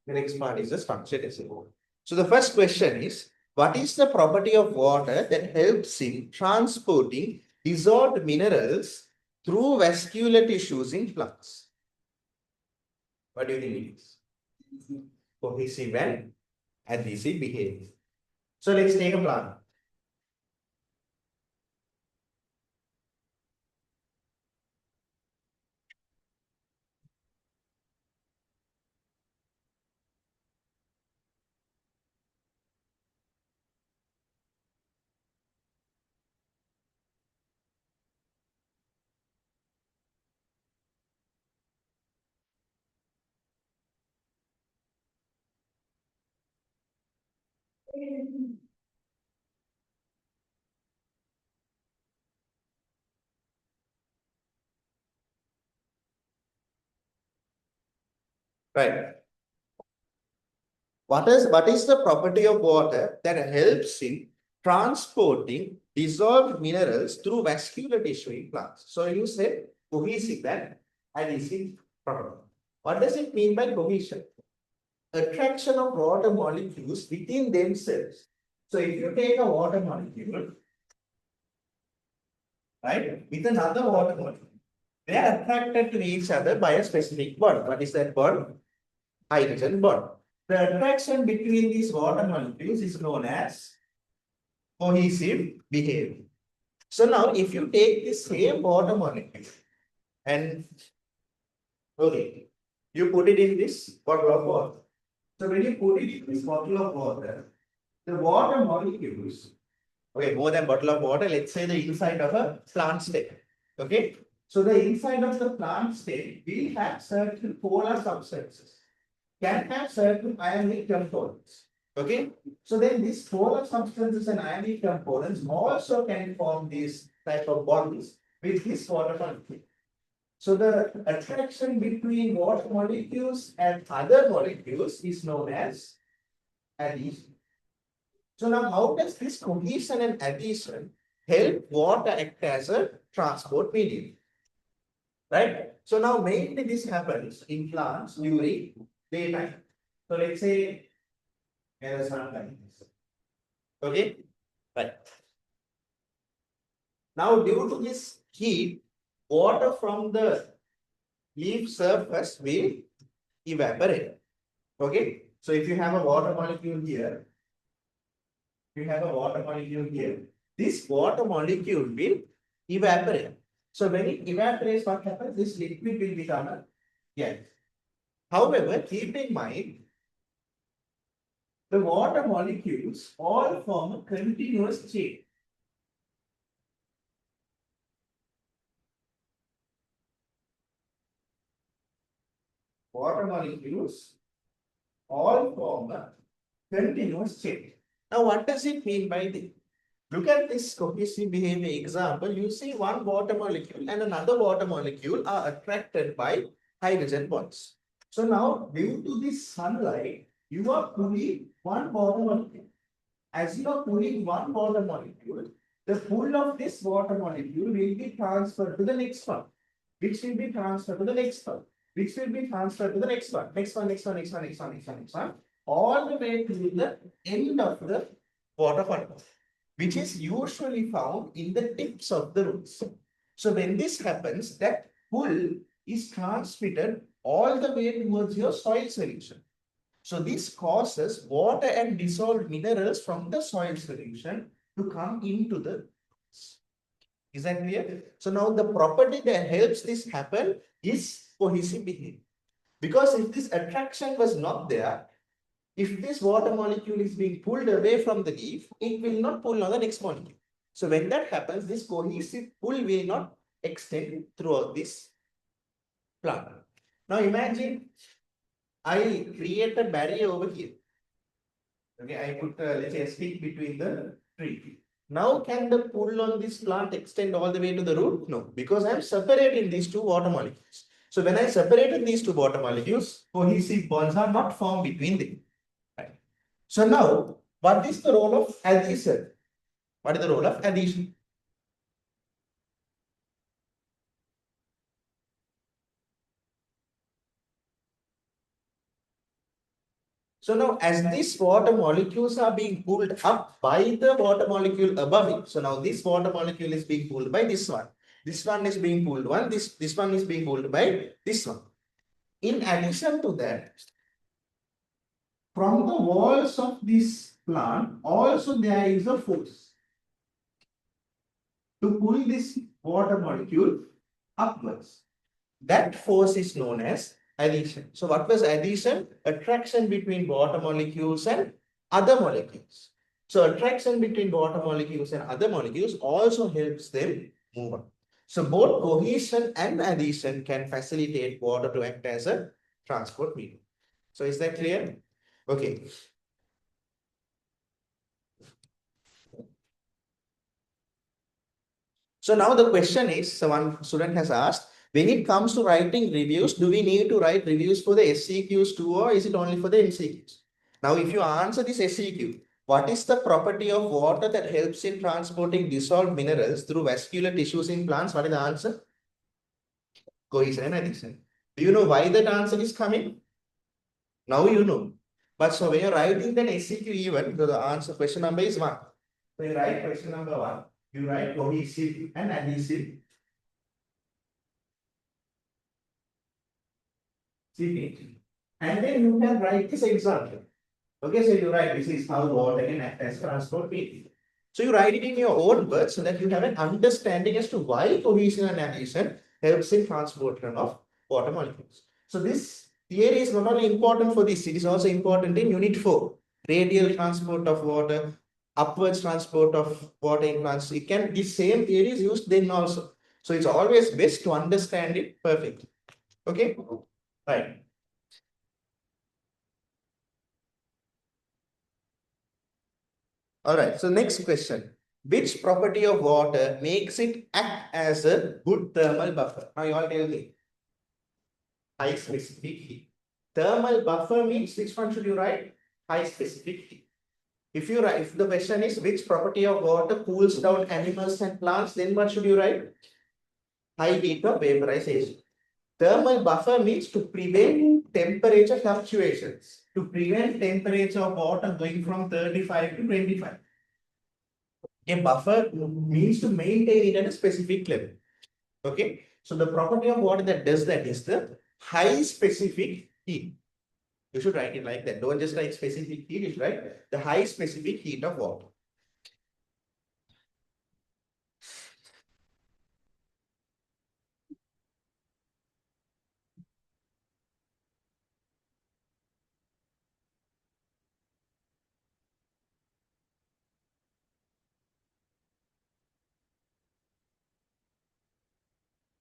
The next part is the structurism. So the first question is, what is the property of water that helps in transporting dissolved minerals through vascular tissues in plants? What do you think it is? Cohesive and adhesive behavior. So let's take a plant. Right. What is the property of water that helps in transporting dissolved minerals through vascular tissue in plants? So you said cohesive and adhesive property. What does it mean by cohesion? Attraction of water molecules within themselves. So if you take a water molecule, right, with another water molecule, they are attracted to each other by a specific bond. What is that bond? Hydrogen bond. The attraction between these water molecules is known as cohesive behavior. So now if you take the same water molecule and okay, you put it in this bottle of water. So when you put it in this bottle of water, the water molecules Okay, more than bottle of water. Let's say the inside of a plant stem. Okay, so the inside of the plant stem will have certain polar substances, can have certain ionic components. Okay, so then these polar substances and ionic components also can form these type of bonds with this water molecule. So the attraction between water molecules and other molecules is known as adhesion. So now how does this cohesion and adhesion help water act as a transport medium? Right? So now mainly this happens in plants during daytime. So let's say there is sun like this. Okay? Right. Now due to this heat, water from the leaf surface will evaporate. Okay? So if you have a water molecule here, you have a water molecule here. This water molecule will evaporate. So when it evaporates, what happens? This liquid will become a gas. However, keep in mind, the water molecules all form a continuous chain. Water molecules all form a continuous chain. Now, what does it mean by this? Look at this cohesive behavior example. You see one water molecule and another water molecule are attracted by hydrogen bonds. So now, due to this sunlight, you are pulling one water molecule. As you are pulling one water molecule, the pull of this water molecule will be transferred to the next one, which will be transferred to the next one, which will be transferred to the next one, next one, next one, next one, next one, next one, next one, all the way to the end of the water funnel, which is usually found in the tips of the roots. So when this happens, that pull is transmitted all the way towards your soil solution. So this causes water and dissolved minerals from the soil solution to come into the roots. Is that clear? So now the property that helps this happen is cohesive behavior. Because if this attraction was not there, if this water molecule is being pulled away from the leaf, it will not pull on the next molecule. So when that happens, this cohesive pull will not extend throughout this plant. Now imagine I create a barrier over here. Okay, I put let's say a stick between the tree. Now can the pull on this plant extend all the way to the root? No, because I'm separating these two water molecules. So when I separated these two water molecules, cohesive bonds are not formed between them. Right. So now, what is the role of adhesion? What is the role of adhesion? So now as these water molecules are being pulled up by the water molecule above it. So now this water molecule is being pulled by this one. This one is being pulled this one is being pulled by this one. In addition to that, from the walls of this plant, also there is a force to pull this water molecule upwards. That force is known as adhesion. So what was adhesion? Attraction between water molecules and other molecules. So attraction between water molecules and other molecules also helps them move on. So both cohesion and adhesion can facilitate water to act as a transport medium. So is that clear? Okay. So now the question is, so one student has asked, when it comes to writing reviews, do we need to write reviews for the SCQs too, or is it only for the MCQs? Now, if you answer this SCQ, what is the property of water that helps in transporting dissolved minerals through vascular tissues in plants? What is the answer? Cohesion and adhesion. Do you know why that answer is coming? Now you know. But so when you're writing that SCQ even, the answer question number is 1. So you write question number 1. You write cohesive and adhesive. See, and then you can write this example. Okay, so you write this is how water can act as transport medium. So you write it in your own words so that you have an understanding as to why cohesion and adhesion helps in transportation of water molecules. So this theory is not only important for this, it is also important in unit 4, radial transport of water, upwards transport of water in plants. It can, the same theory is used then also. So it's always best to understand it perfectly. Okay, right. All right. So next question. Which property of water makes it act as a good thermal buffer? Now you all tell me. High specific heat. Thermal buffer means which one should you write? High specific heat. If you write, if the question is which property of water cools down animals and plants, then what should you write? High heat of vaporization. Thermal buffer means to prevent temperature fluctuations, to prevent temperature of water going from 35 to 25. A buffer means to maintain it at a specific level. Okay. So the property of water that does that is the high specific heat. You should write it like that. Don't just write specific heat, you should write the high specific heat of water.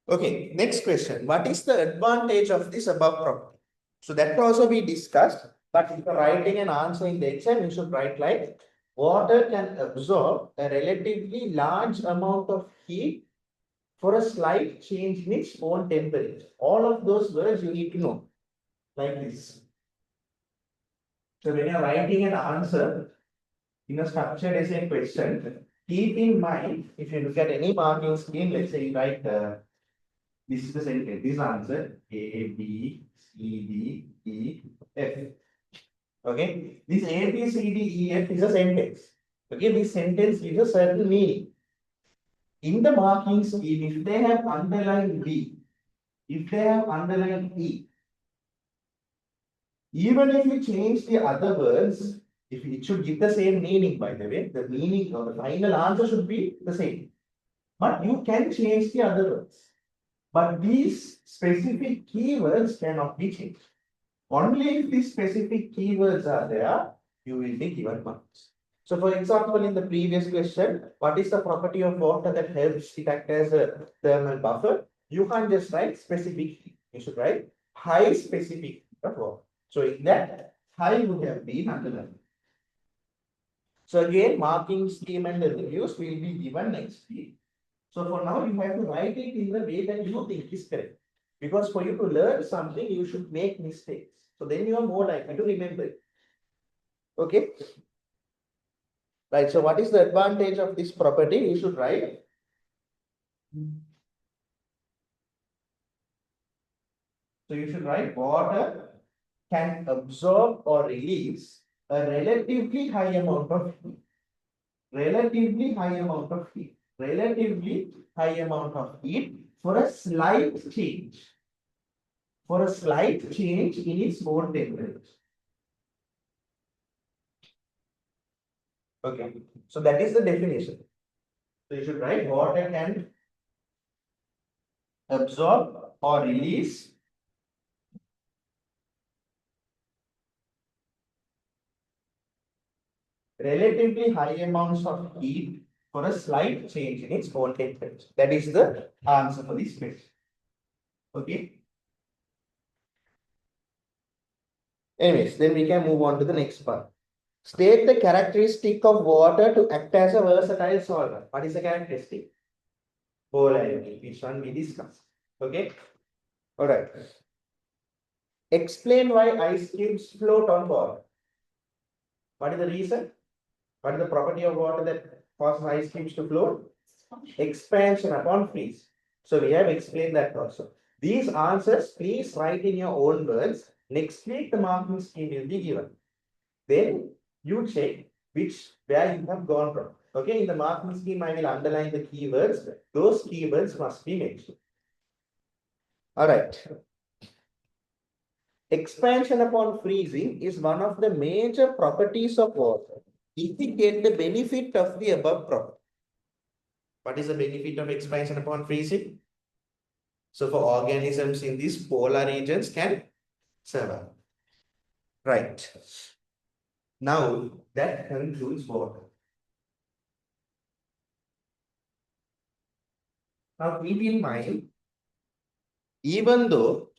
Okay, next question. What is the advantage of this above property? So that can also be discussed, but if you're writing an answer in the exam, you should write like water can absorb a relatively large amount of heat for a slight change in its own temperature. All of those words you need to know like this. So when you're writing an answer in a structured essay question, keep in mind, if you look at any marking scheme, let's say you write this is the sentence, this answer A, B, C, D, E, F. Okay, this A, B, C, D, E, F is a sentence. Okay, this sentence gives a certain meaning. In the marking scheme, if they have underlined B, if they have underlined E, even if you change the other words, if it should give the same meaning, by the way, the meaning or the final answer should be the same. But you can change the other words. But these specific keywords cannot be changed. Only if these specific keywords are there, you will be given marks. So for example, in the previous question, what is the property of water that helps it act as a thermal buffer? You can't just write specific heat. You should write high specific heat of water. So in that, high would have been underlined. So again, marking scheme and the reviews will be given next week. So for now, you have to write it in the way that you think is correct. Because for you to learn something, you should make mistakes. So then you are more likely to remember it. Okay. Right. So what is the advantage of this property? You should write. So you should write water can absorb or release a relatively high amount of heat. Relatively high amount of heat. Relatively high amount of heat for a slight change. For a slight change in its own temperature. Okay, so that is the definition. So you should write water can absorb or release relatively high amounts of heat for a slight change in its own temperature. That is the answer for this question. Okay. Anyways, then we can move on to the next part. State the characteristic of water to act as a versatile solvent. What is the characteristic? Polarity, which one we discussed. Okay. All right. Explain why ice cubes float on water. What is the reason? What is the property of water that causes ice cubes to float? Expansion upon freeze. So we have explained that also. These answers, please write in your own words. Next week, the marking scheme will be given. Then you check where you have gone from. Okay, in the marking scheme, I will underline the keywords. Those keywords must be mentioned. All right. Expansion upon freezing is one of the major properties of water. If we get the benefit of the above property. What is the benefit of expansion upon freezing? So for organisms in these polar regions can survive. Right. Now that concludes water. Now keep in mind, even though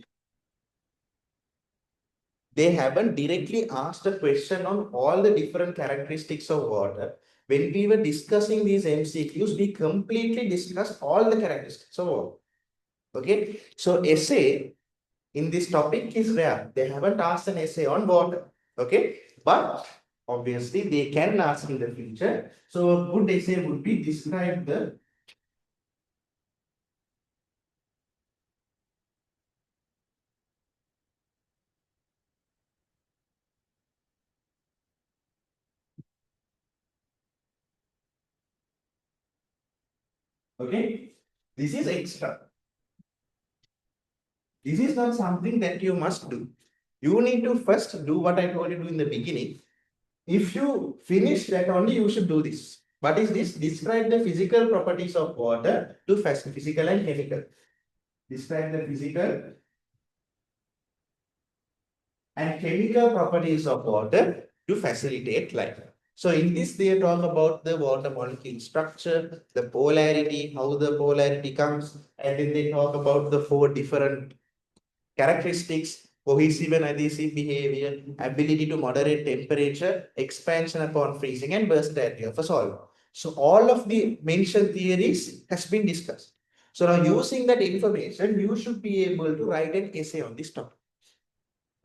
they haven't directly asked a question on all the different characteristics of water, when we were discussing these MCQs, we completely discussed all the characteristics of water. Okay, so essay in this topic is rare. They haven't asked an essay on water. Okay, but obviously they can ask in the future. So a good essay would be describe the. Okay, this is extra. This is not something that you must do. You need to first do what I told you to do in the beginning. If you finish that only, you should do this. What is this? Describe the physical properties of water to physical and chemical. Describe the physical and chemical properties of water to facilitate life. So in this, they talk about the water molecule structure, the polarity, how the polarity comes, and then they talk about the four different characteristics: cohesive and adhesive behavior, ability to moderate temperature, expansion upon freezing, and versatility of a solid. So all of the mentioned theories has been discussed. So now using that information, you should be able to write an essay on this topic.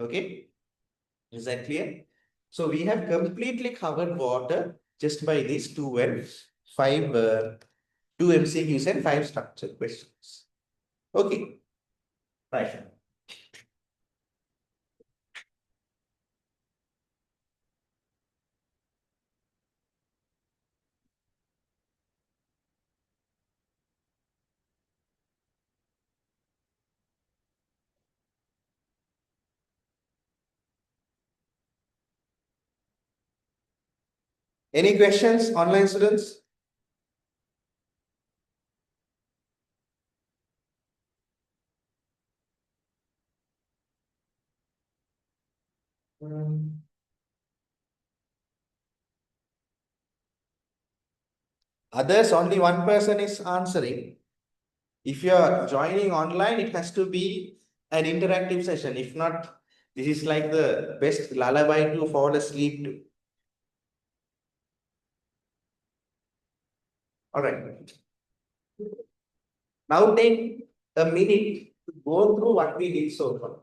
Okay, is that clear? So we have completely covered water just by these two and five, two MCQs and five structured questions. Okay, right. Any questions, online students? Others, only one person is answering. If you are joining online, it has to be an interactive session. If not, this is like the best lullaby to fall asleep to. All right. Now take a minute to go through what we did so far.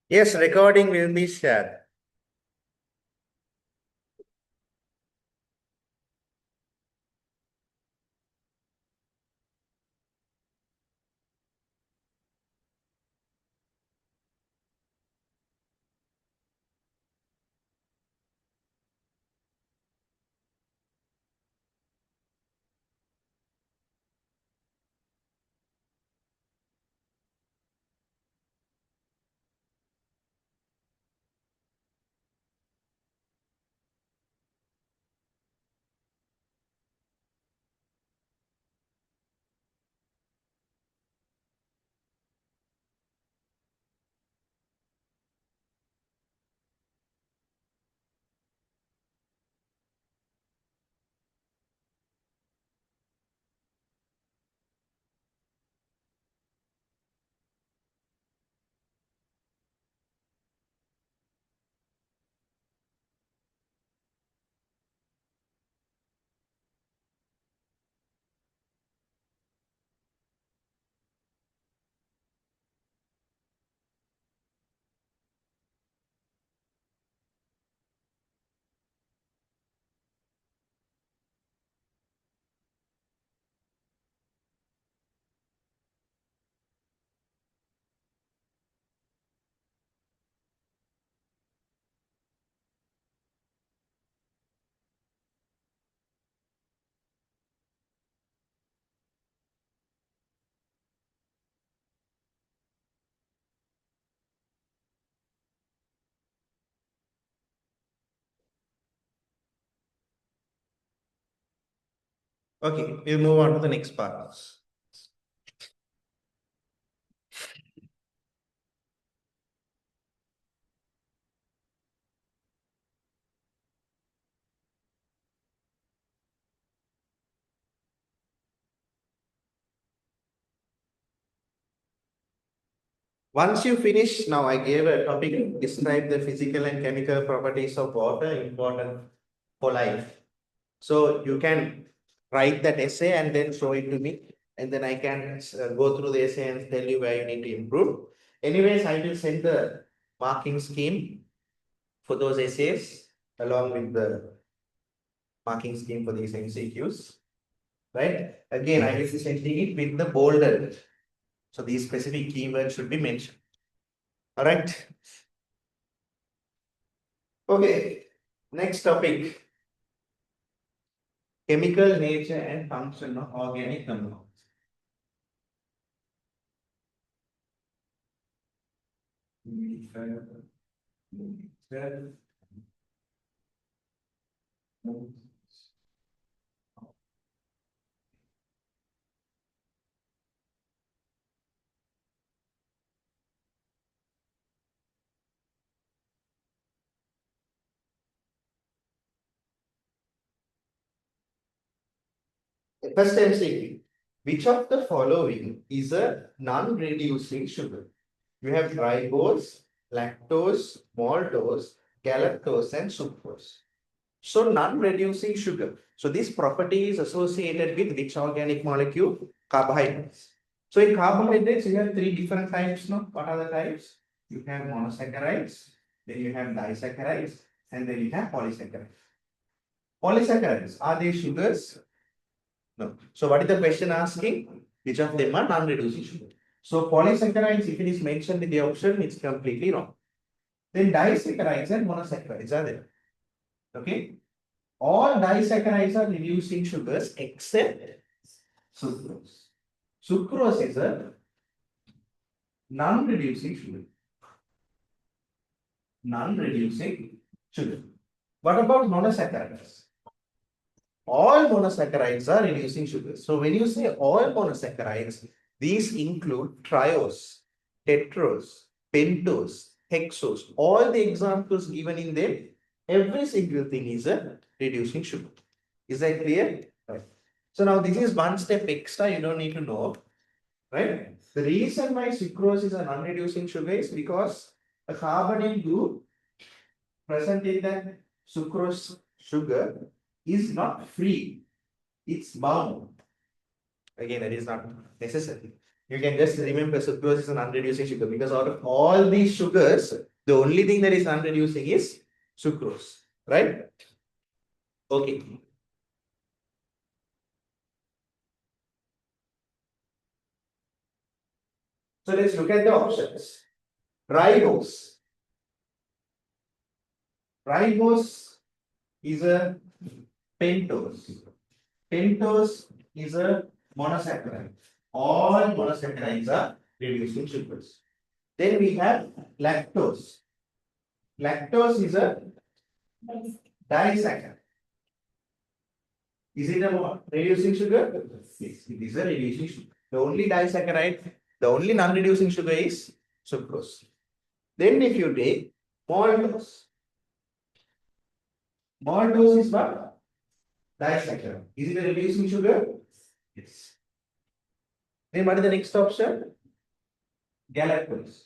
Yes, recording will be shared. Okay, we'll move on to the next part. Once you finish, now I gave a topic, describe the physical and chemical properties of water important for life. So you can write that essay and then show it to me. And then I can go through the essay and tell you where you need to improve. Anyways, I will send the marking scheme for those essays along with the marking scheme for these MCQs. Right? Again, I will be sending it with the bolded. So these specific keywords should be mentioned. All right. Okay. Next topic. Chemical nature and function of organic compounds. First MCQ. Which of the following is a non-reducing sugar? You have ribose, lactose, maltose, galactose, and sucrose. So non-reducing sugar. So this property is associated with which organic molecule? Carbohydrates. So in carbohydrates, you have three different types. No? What are the types? You have monosaccharides, then you have disaccharides, and then you have polysaccharides. Polysaccharides, are they sugars? No. So what is the question asking? Which of them are non-reducing sugar? So polysaccharides, if it is mentioned in the option, it's completely wrong. Then disaccharides and monosaccharides are there. Okay. All disaccharides are reducing sugars except sucrose. Sucrose is a non-reducing sugar. Non-reducing sugar. What about monosaccharides? All monosaccharides are reducing sugars. So when you say all monosaccharides, these include triose, tetrose, pentose, hexose. All the examples given in them, every single thing is a reducing sugar. Is that clear? Right. So now this is one step extra you don't need to know. Right? The reason why sucrose is a non-reducing sugar is because a carbonyl group present in that sucrose sugar is not free, it's bound. Again, that is not necessary. You can just remember sucrose is an unreducing sugar because out of all these sugars, the only thing that is unreducing is sucrose, right? Okay. So let's look at the options. Ribose. Ribose is a pentose. Pentose is a monosaccharide. All monosaccharides are reducing sugars. Then we have lactose. Lactose is a disaccharide. Is it a reducing sugar? Yes, it is a reducing sugar. The only disaccharide, the only non-reducing sugar is sucrose. Then if you take maltose. Maltose is what? Disaccharide. Is it a reducing sugar? Yes. Then what is the next option? Galactose.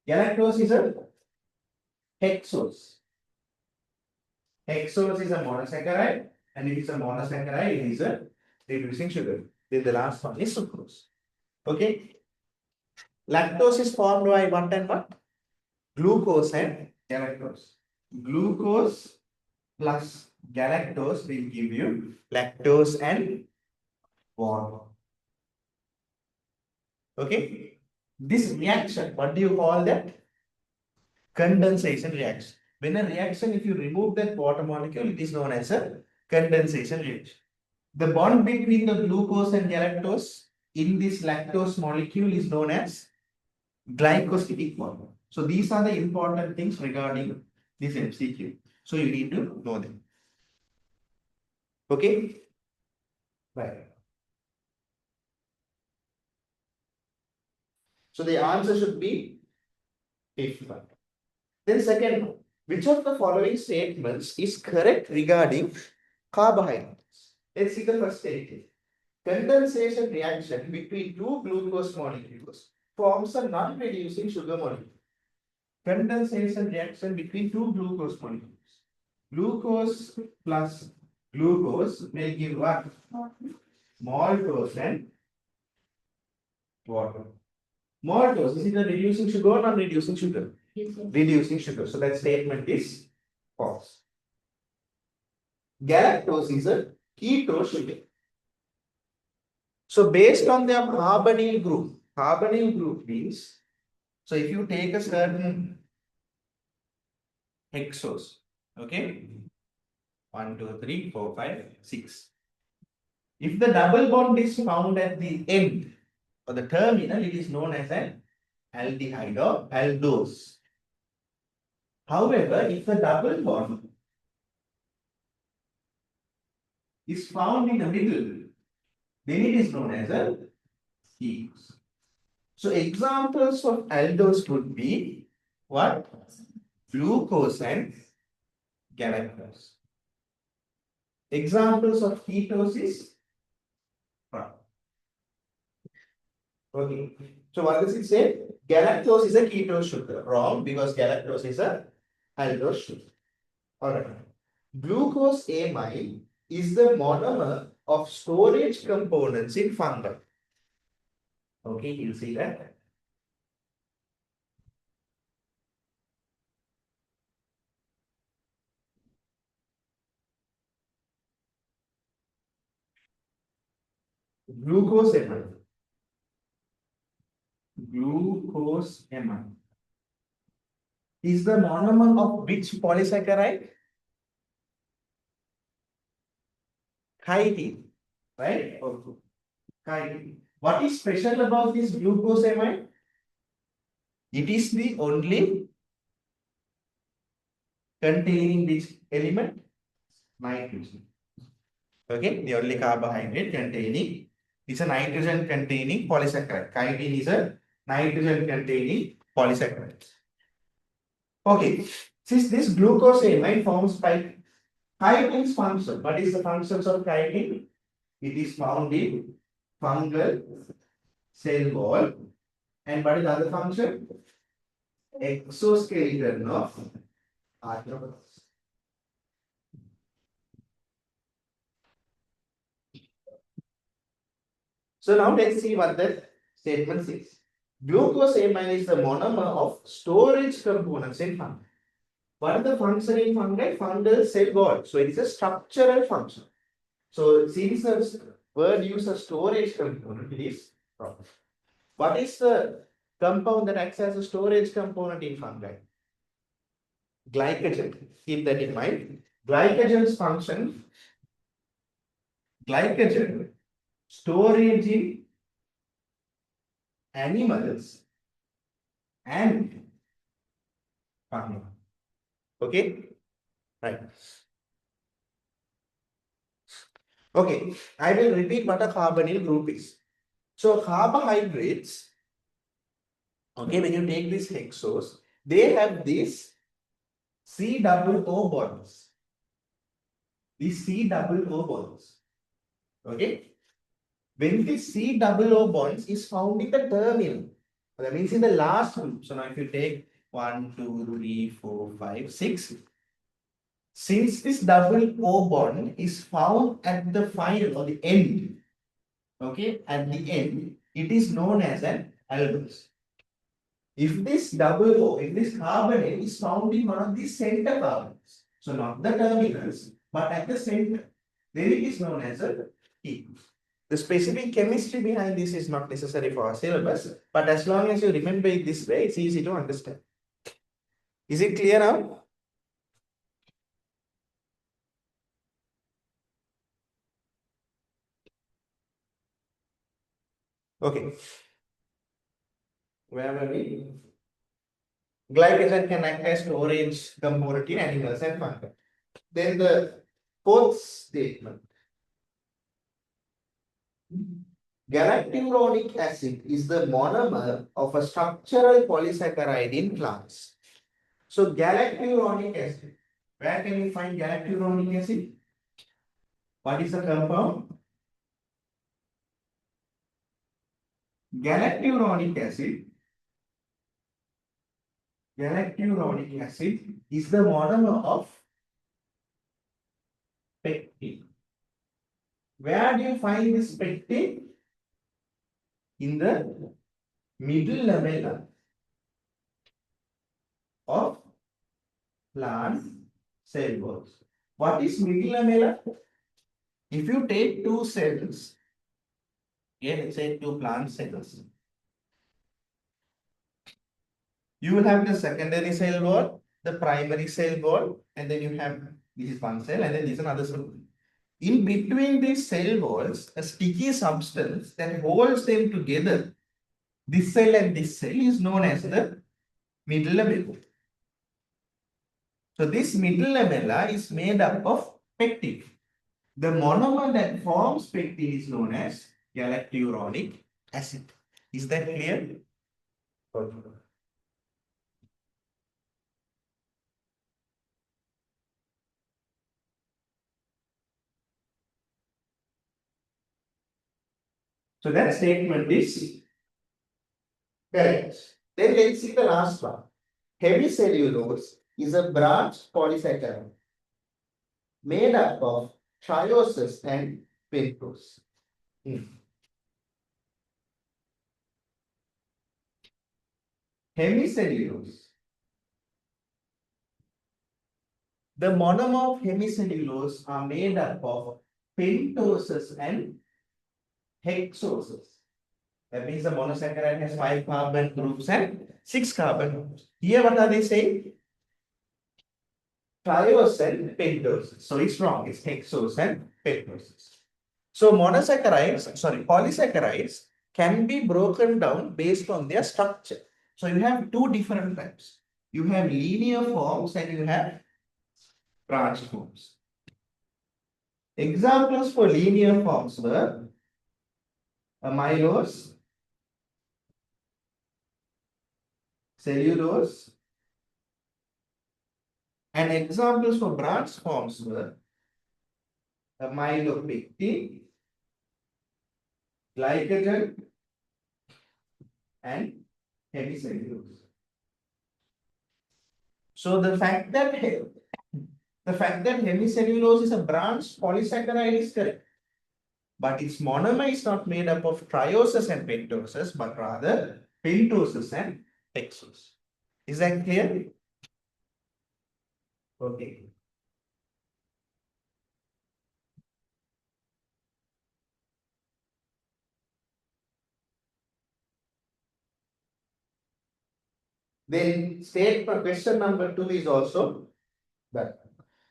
Galactose is a hexose. Hexose is a monosaccharide, and if it's a monosaccharide, it is a reducing sugar. Then the last one is sucrose. Okay. Lactose is formed by what and what? Glucose and galactose. Glucose plus galactose will give you lactose and water. Okay. This reaction, what do you call that? Condensation reaction. When a reaction, if you remove that water molecule, it is known as a condensation reaction. The bond between the glucose and galactose in this lactose molecule is known as glycosidic bond. So these are the important things regarding this MCQ. So you need to know them. Okay? Right. So the answer should be fifth one. Then second one, which of the following statements is correct regarding carbohydrates? Let's see the first statement. Condensation reaction between two glucose molecules forms a non-reducing sugar molecule. Condensation reaction between two glucose molecules. Glucose plus glucose will give what? Maltose and water. Maltose, is it a reducing sugar or non-reducing sugar? Yes, sir. Reducing sugar. So that statement is false. Galactose is a ketose sugar. So based on their carbonyl group means, so if you take a certain hexose, okay, 1, 2, 3, 4, 5, 6. If the double bond is found at the end or the terminal, it is known as an aldehyde or aldose. However, if the double bond is found in the middle, then it is known as a ketose. So examples of aldose would be what? Glucose and galactose. Examples of ketose is what? Okay. So what does it say? Galactose is a ketose sugar. Wrong, because galactose is a aldose sugar. Alright. Glucose amide is the monomer of storage components in fungi. Okay, you see that? Glucose amide. Glucose amide is the monomer of which polysaccharide? Chitin, right? Okay. Chitin. What is special about this glucose amide? It is the only containing which element? Nitrogen. Okay, the only carbohydrate containing is a nitrogen containing polysaccharide. Chitin is a nitrogen containing polysaccharide. Okay, since this glucose amide forms by chitin's function, what is the functions of chitin? It is found in fungal cell wall. And what is the other function? Exoskeleton of arthropods. So now let's see what the statement says. Glucose amide is the monomer of storage components in fungi. What is the function in fungi? Fungal cell wall. So it is a structural function. So since the word uses storage component, it is wrong. What is the compound that acts as a storage component in fungi? Glycogen. Keep that in mind. Glycogen's function, glycogen storage in animals and fungi. Okay, right. Okay, I will repeat what a carbonyl group is. So carbohydrates, okay, when you take this hexose, they have these C double O bonds. These C double O bonds. Okay. When this C double O bonds is found in the terminal, that means in the last group. So now if you take 1, 2, 3, 4, 5, 6. Since this double O bond is found at the final or the end, okay, at the end, it is known as an aldose. If this double O, if this carbonate is found in one of these center carbons, so not the terminals, but at the center, then it is known as a ketone. The specific chemistry behind this is not necessary for our syllabus, but as long as you remember it this way, it's easy to understand. Is it clear now? Okay. Where were we? Glycogen can act as storage component in animals and fungi. Then the fourth statement. Galacturonic acid is the monomer of a structural polysaccharide in plants. So galacturonic acid. Where can you find galacturonic acid? What is the compound? Galacturonic acid. Galacturonic acid is the monomer of pectin. Where do you find this pectin? In the middle lamella of plant cell walls. What is middle lamella? If you take two cells, okay, let's say two plant cells, you will have the secondary cell wall, the primary cell wall, and then you have this is one cell, and then this is another cell. In between these cell walls, a sticky substance that holds them together, this cell and this cell, is known as the middle lamella. So this middle lamella is made up of pectin. The monomer that forms pectin is known as galacturonic acid. Is that clear? Okay. So that statement is correct. Then let's see the last one. Hemicellulose is a branched polysaccharide made up of trioses and pentose. Hemicellulose. The monomer of hemicellulose are made up of pentoses and hexoses. That means the monosaccharide has 5 carbon groups and 6 carbon groups. Here, what are they saying? Triose and pentoses. So it's wrong. It's hexose and pentoses. So polysaccharides can be broken down based on their structure. So you have two different types. You have linear forms and you have branched forms. Examples for linear forms were amylose, cellulose, and examples for branched forms were amylopectin, glycogen, and hemicellulose. So the fact that hemicellulose is a branched polysaccharide is correct, but its monomer is not made up of trioses and pentoses, but rather pentoses and hexoses. Is that clear? Okay. Then statement question number 2 is also done.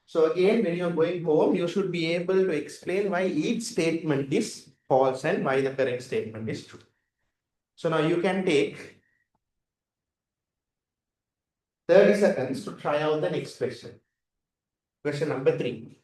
So again, when you're going home, you should be able to explain why each statement is false and why the correct statement is true. So now you can take 30 seconds to try out the next question. Question number 3.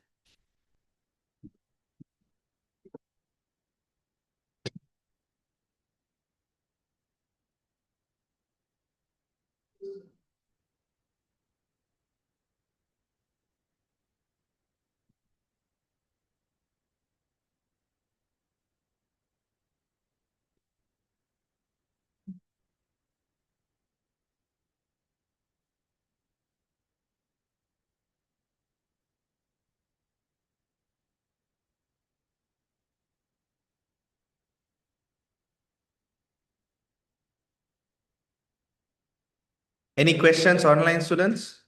Any questions, online students?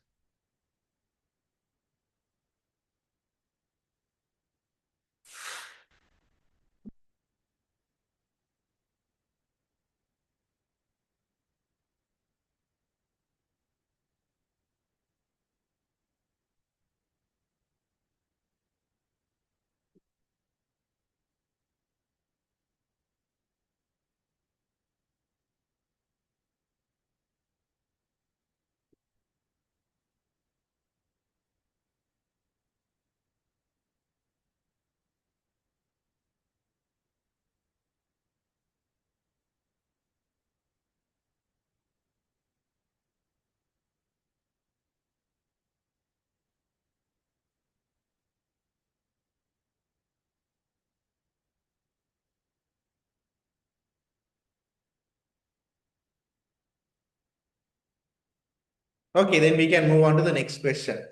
Okay, then we can move on to the next question.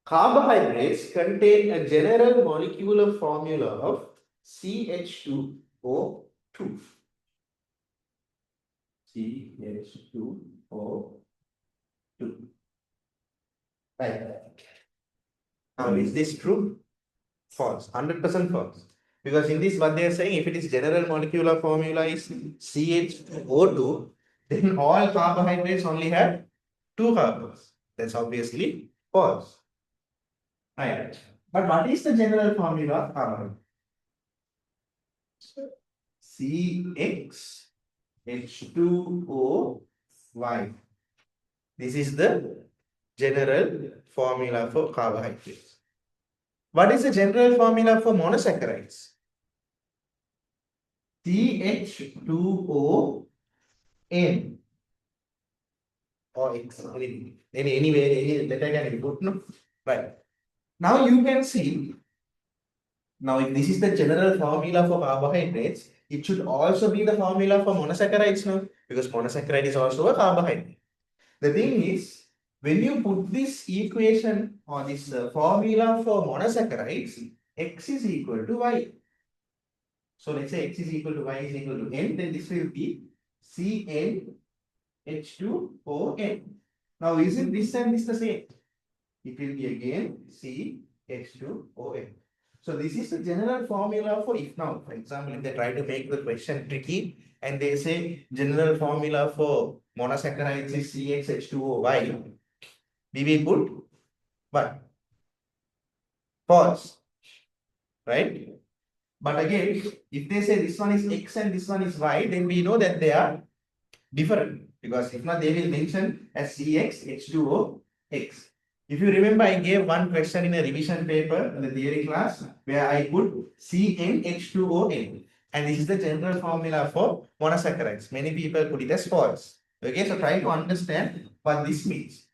Carbohydrates contain a general molecular formula of CH2O2. CH2O2. Right. Now, is this true? False. 100% false. Because in this, what they are saying, if it is general molecular formula is CH2O2, then all carbohydrates only have two carbons. That's obviously false. Right. But what is the general formula of carbohydrate? CXH2OY. This is the general formula for carbohydrates. What is the general formula for monosaccharides? CH2ON or X. Any letter can be put, no? Right. Now you can see, now if this is the general formula for carbohydrates, it should also be the formula for monosaccharides, no? Because monosaccharide is also a carbohydrate. The thing is, when you put this equation or this formula for monosaccharides, X is equal to Y. So let's say X is equal to Y is equal to N, then this will be CnH2ON. Now isn't this and this the same? It will be again CH2ON. So this is the general formula for if now, for example, if they try to make the question tricky and they say general formula for monosaccharides is CXH2OY, we will put what? False, right? But again, if they say this one is X and this one is Y, then we know that they are different because if not, they will mention as CXH2OX. If you remember, I gave one question in a revision paper in the theory class where I put CnH2ON, and this is the general formula for monosaccharides. Many people put it as false. Okay, so try to understand what this means.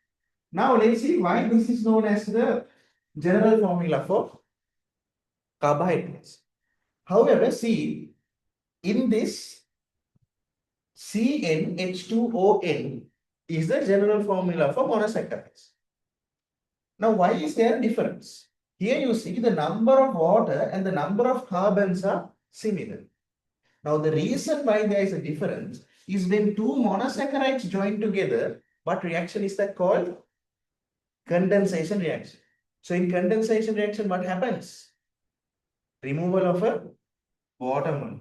Now let's see why this is known as the general formula for carbohydrates. However, see, in this CnH2ON is the general formula for monosaccharides. Now, why is there a difference? Here you see the number of water and the number of carbons are similar. Now, the reason why there is a difference is when two monosaccharides join together, what reaction is that called? Condensation reaction. So, in condensation reaction, what happens? Removal of a water molecule.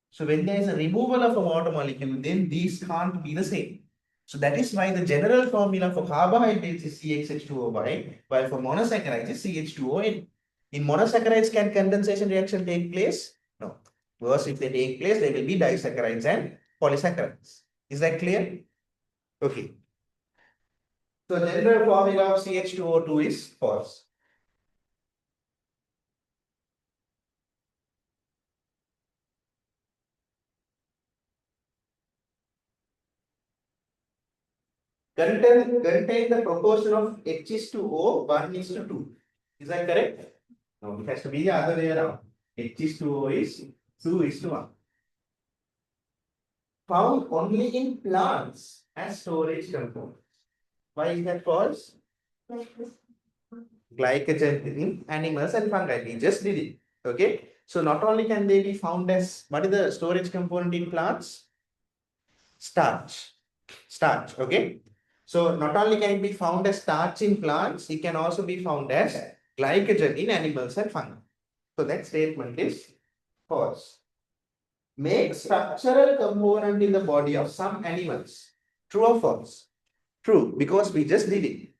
So, when there is a removal of a water molecule, then these can't be the same. So that is why the general formula for carbohydrates is CXH2OY, while for monosaccharides is CH2ON. In monosaccharides, can condensation reaction take place? No. Because if they take place, there will be disaccharides and polysaccharides. Is that clear? Okay. So general formula of CH2O2 is false. Contain the proportion of H is to O 1 is to 2. Is that correct? No, it has to be the other way around. H is to O is 2 is to 1. Found only in plants as storage components. Why is that false? Glycogen in animals and fungi. We just did it. Okay. So not only can they be found as, what is the storage component in plants? Starch. Starch. Okay. So not only can it be found as starch in plants, it can also be found as glycogen in animals and fungi. So that statement is false. Make structural component in the body of some animals. True or false? True, because we just did it.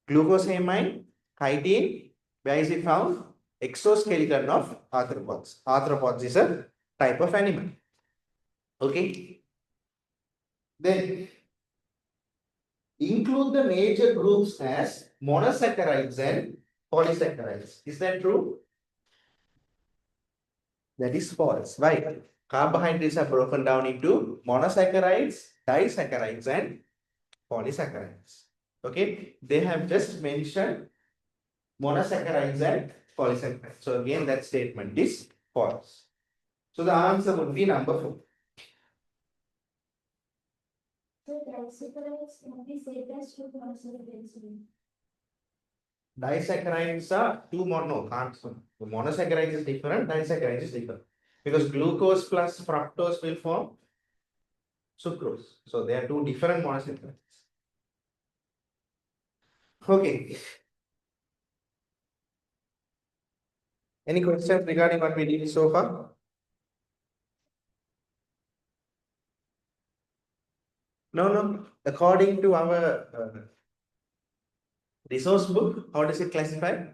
Glucosamine, chitin, where is it found? Exoskeleton of arthropods. Arthropods is a type of animal. Okay. Then include the major groups as monosaccharides and polysaccharides. Is that true? That is false. Why? Carbohydrates are broken down into monosaccharides, disaccharides, and polysaccharides. Okay, they have just mentioned monosaccharides and polysaccharides. So again, that statement is false. So the answer would be number 4. Disaccharides are two mono, can't. Monosaccharides is different, disaccharides is different. Because glucose plus fructose will form sucrose. So they are two different monosaccharides. Okay. Any questions regarding what we did so far? No. According to our resource book, how does it classify?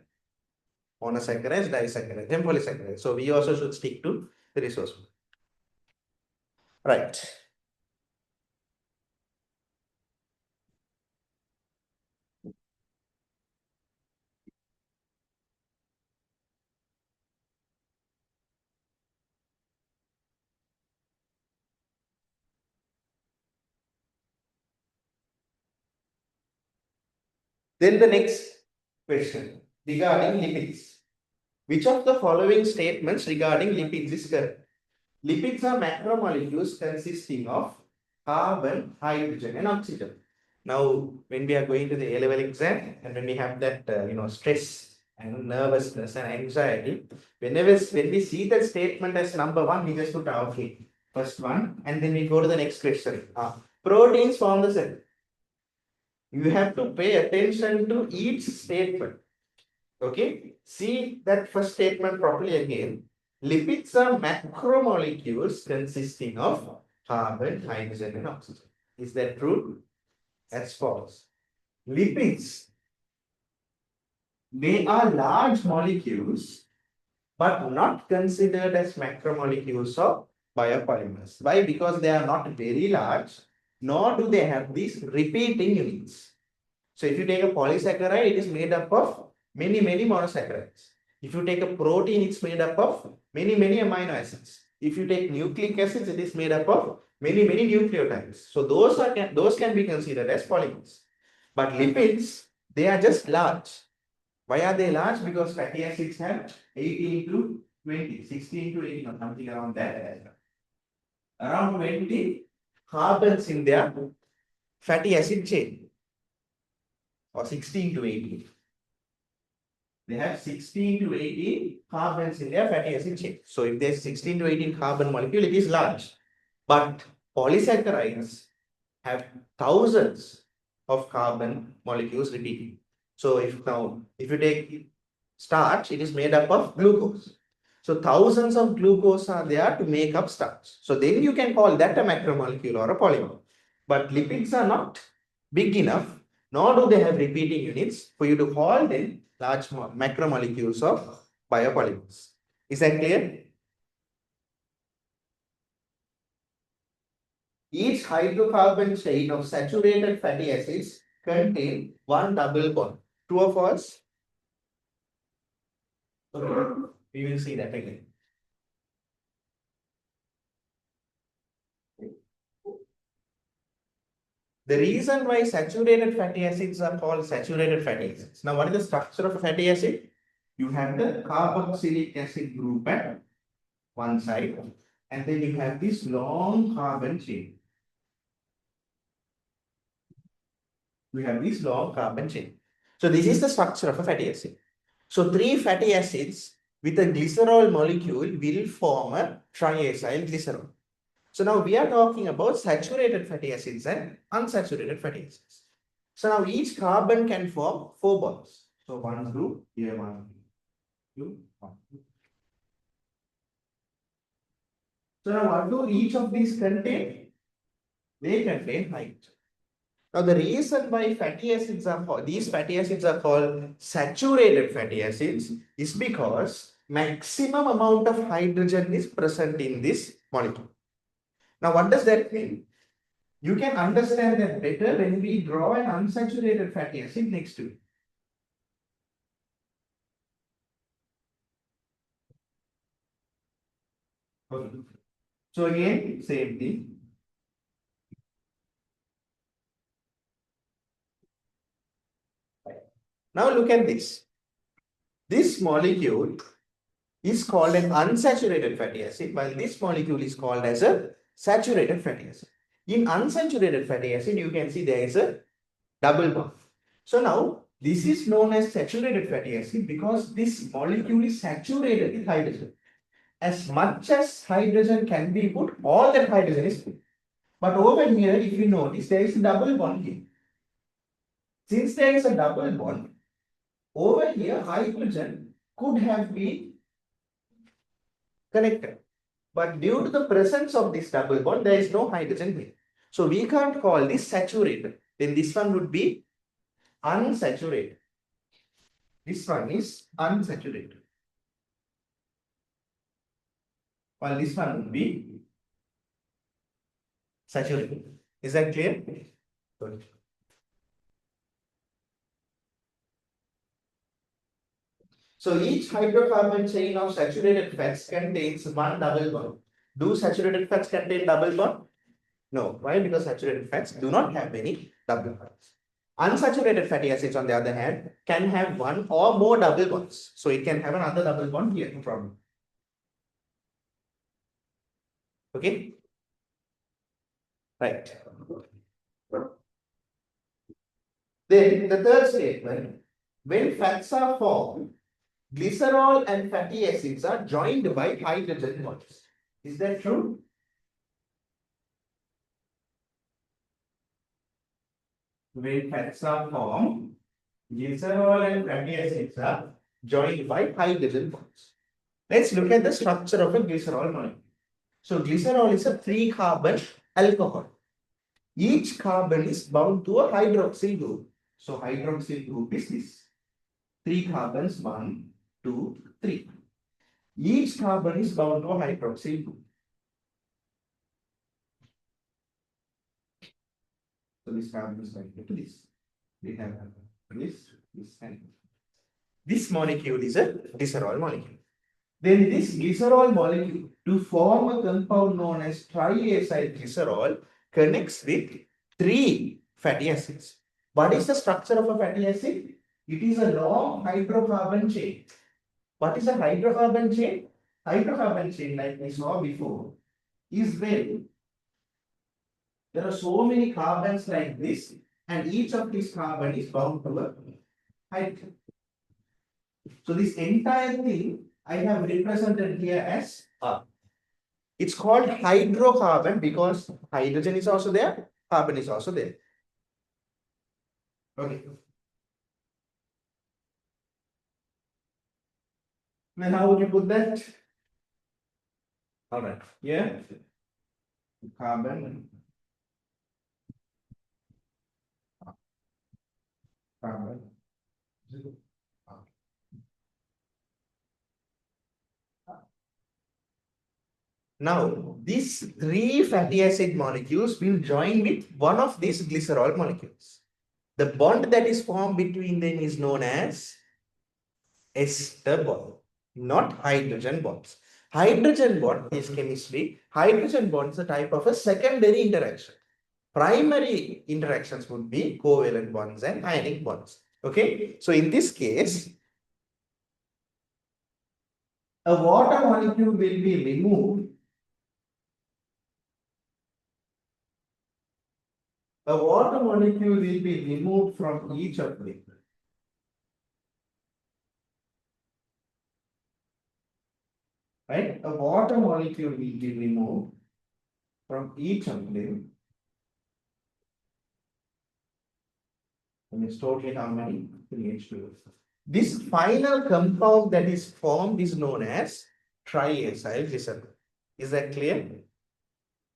Monosaccharides, disaccharides, and polysaccharides. So we also should stick to the resource book. Right. Then the next question regarding lipids. Which of the following statements regarding lipids is correct? Lipids are macromolecules consisting of carbon, hydrogen, and oxygen. Now, when we are going to the A-level exam and when we have that, stress and nervousness and anxiety, when we see that statement as number one, we just put okay, first one, and then we go to the next question. Proteins form the cell. You have to pay attention to each statement. Okay, see that first statement properly again. Lipids are macromolecules consisting of carbon, hydrogen, and oxygen. Is that true? That's false. Lipids, they are large molecules, but not considered as macromolecules of biopolymers. Why? Because they are not very large, nor do they have these repeating units. So if you take a polysaccharide, it is made up of many monosaccharides. If you take a protein, it's made up of many amino acids. If you take nucleic acids, it is made up of many nucleotides. So those can be considered as polymers. But lipids, they are just large. Why are they large? Because fatty acids have 18 to 20, 16 to 18 or something around that. Around 20 carbons in their fatty acid chain, or 16 to 18. They have 16 to 18 carbons in their fatty acid chain. So if there's 16 to 18 carbon molecule, it is large. But polysaccharides have thousands of carbon molecules repeating. So if you take starch, it is made up of glucose. So thousands of glucose are there to make up starch. So then you can call that a macromolecule or a polymer. But lipids are not big enough, nor do they have repeating units for you to call them large macromolecules of biopolymers. Is that clear? Each hydrocarbon chain of saturated fatty acids contain one double bond. True or false? Okay. We will see that again. The reason why saturated fatty acids are called saturated fatty acids. Now, what is the structure of a fatty acid? You have the carboxylic acid group at one side, and then you have this long carbon chain. We have this long carbon chain. So this is the structure of a fatty acid. So three fatty acids with a glycerol molecule will form a triacyl glycerol. So now we are talking about saturated fatty acids and unsaturated fatty acids. So now each carbon can form four bonds. So one group, here one, two, one. So now what do each of these contain? They contain hydrogen. Now the reason why these fatty acids are called saturated fatty acids is because maximum amount of hydrogen is present in this molecule. Now what does that mean? You can understand that better when we draw an unsaturated fatty acid next to it. Okay. So again, same thing. Now look at this. This molecule is called an unsaturated fatty acid, while this molecule is called as a saturated fatty acid. In unsaturated fatty acid, you can see there is a double bond. So now this is known as saturated fatty acid because this molecule is saturated with hydrogen. As much as hydrogen can be put, all that hydrogen is put. But over here, if you notice, there is a double bond here. Since there is a double bond, over here, hydrogen could have been connected. But due to the presence of this double bond, there is no hydrogen here. So we can't call this saturated. Then this one would be unsaturated. This one is unsaturated. While this one would be saturated. Is that clear? Good. So each hydrocarbon chain of saturated fats contains one double bond. Do saturated fats contain double bond? No. Why? Because saturated fats do not have any double bonds. Unsaturated fatty acids, on the other hand, can have one or more double bonds. So it can have another double bond here, no problem. Okay? Right. Then the third statement, when fats are formed, glycerol and fatty acids are joined by hydrogen bonds. Is that true? When fats are formed, glycerol and fatty acids are joined by hydrogen bonds. Let's look at the structure of a glycerol molecule. So glycerol is a 3-carbon alcohol. Each carbon is bound to a hydroxyl group. So hydroxyl group is this. 3 carbons, 1, 2, 3. Each carbon is bound to a hydroxyl group. So this carbon is connected to this. We have this, and this molecule is a glycerol molecule. Then this glycerol molecule, to form a compound known as triacyl glycerol, connects with 3 fatty acids. What is the structure of a fatty acid? It is a long hydrocarbon chain. What is a hydrocarbon chain? Hydrocarbon chain, like we saw before, is when there are so many carbons like this, and each of these carbon is bound to a hydrogen. So this entire thing I have represented here as R. It's called hydrocarbon because hydrogen is also there, carbon is also there. Okay. Then how would you put that? All right. Yeah. Carbon. Carbon. Now, these 3 fatty acid molecules will join with one of these glycerol molecules. The bond that is formed between them is known as ester bond, not hydrogen bonds. Hydrogen bond is chemistry. Hydrogen bond is a type of a secondary interaction. Primary interactions would be covalent bonds and ionic bonds. Okay, so in this case, a water molecule will be removed. A water molecule will be removed from each of them. Right? A water molecule will be removed from each of them. And it's totally how many? 3H2O. This final compound that is formed is known as triacyl glycerol. Is that clear?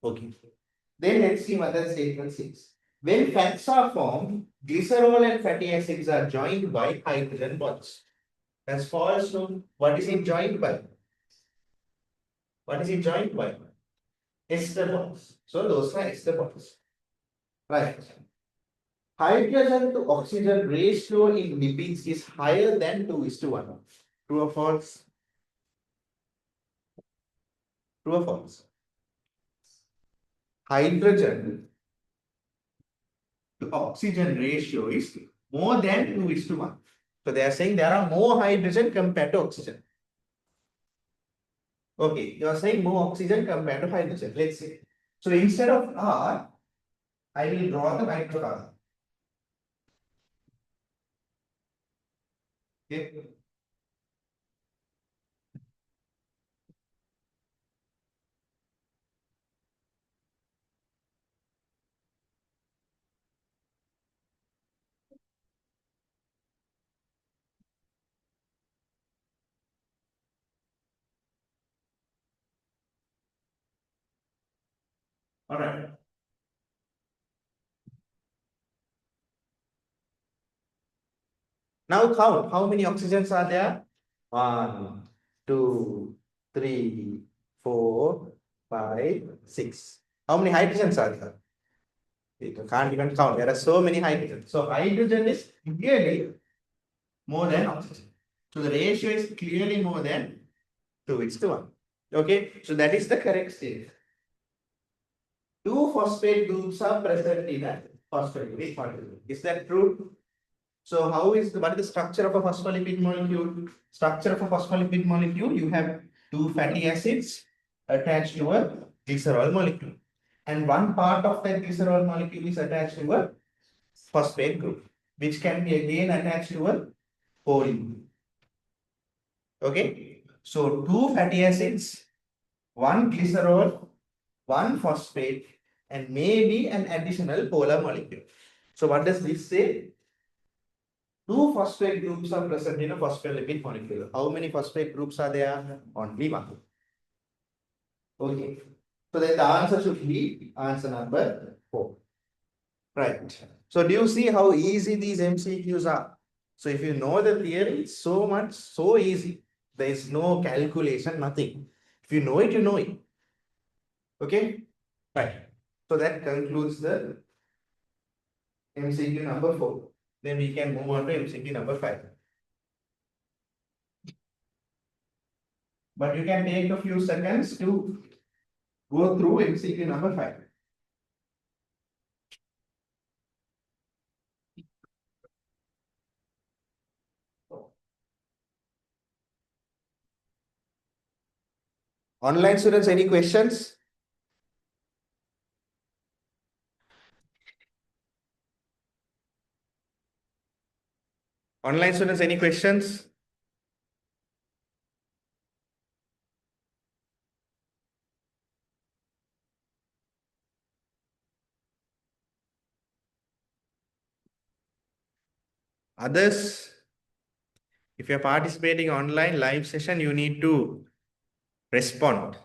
Okay. Then let's see what the statement says. When fats are formed, glycerol and fatty acids are joined by hydrogen bonds. As far as known, what is it joined by? What is it joined by? Ester bonds. So those are ester bonds. Right. Hydrogen to oxygen ratio in lipids is higher than 2:1. True or false? True or false? Hydrogen to oxygen ratio is more than 2:1. So they are saying there are more hydrogen compared to oxygen. Okay, you are saying more oxygen compared to hydrogen. Let's see. So instead of R, I will draw the hydrocarbon. Okay. All right. Now count how many oxygens are there? 1, 2, 3, 4, 5, 6. How many hydrogens are there? You can't even count. There are so many hydrogens. So hydrogen is clearly more than oxygen. So the ratio is clearly more than 2:1. Okay, so that is the correct state. Two phosphate groups are present in a phospholipid molecule. Is that true? So what is the structure of a phospholipid molecule? Structure of a phospholipid molecule, you have two fatty acids attached to a glycerol molecule. And one part of that glycerol molecule is attached to a phosphate group, which can be again attached to a choline. Okay, so two fatty acids, one glycerol, one phosphate, and maybe an additional polar molecule. So what does this say? Two phosphate groups are present in a phospholipid molecule. How many phosphate groups are there? Only one. Okay. So then the answer should be answer number 4. Right. So do you see how easy these MCQs are? So if you know the theory, it's so easy. There is no calculation, nothing. If you know it, you know it. Okay? Right. So that concludes the MCQ number 4. Then we can move on to MCQ number 5. But you can take a few seconds to go through MCQ number 5. Online students, any questions? Online students, any questions? Others, if you're participating online live session, you need to respond.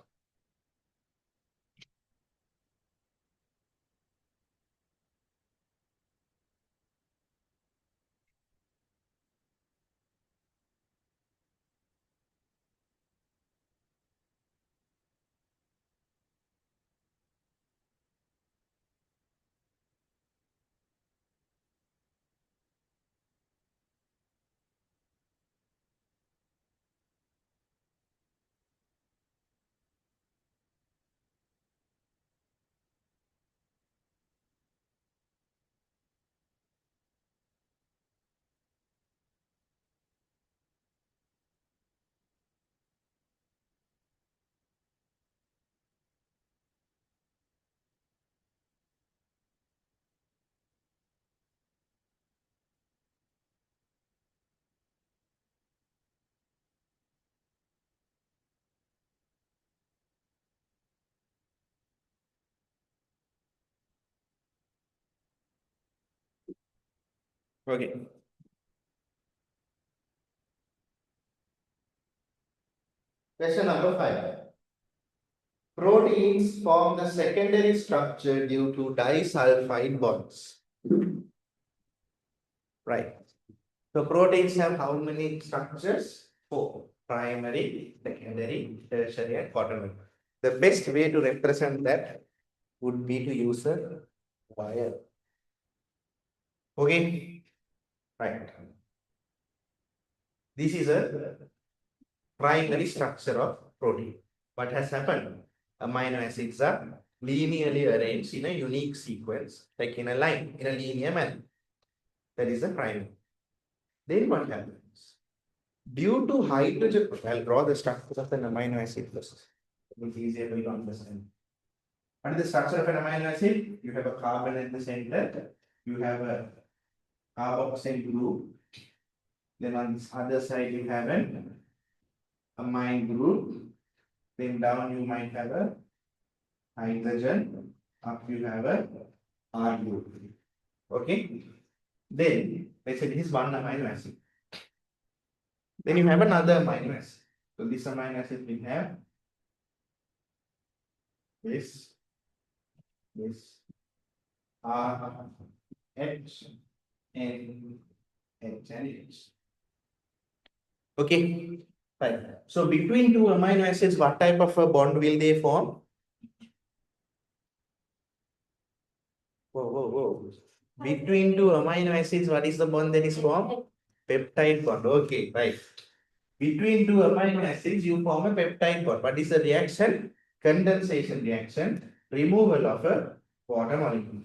Okay. Question number 5. Proteins form the secondary structure due to disulfide bonds. Right. So proteins have how many structures? 4. Primary, secondary, tertiary, and quaternary. The best way to represent that would be to use a wire. Okay. Right. This is a primary structure of protein. What has happened? Amino acids are linearly arranged in a unique sequence, like in a line, in a linear manner. That is the primary. Then what happens? Due to hydrogen, I'll draw the structure of an amino acid first. It's easier to understand. What is the structure of an amino acid? You have a carbon at the center. You have a carboxyl group. Then on this other side, you have an amine group. Then down you might have a hydrogen. Up you have a R group. Okay. Then let's say this is one amino acid. Then you have another amino acid. So this amino acid will have this R, H, N, H, and H. Okay. Right. So between two amino acids, what type of a bond will they form? Whoa. Between two amino acids, what is the bond that is formed? Peptide bond. Okay, right. Between two amino acids, you form a peptide bond. What is the reaction? Condensation reaction, removal of a water molecule.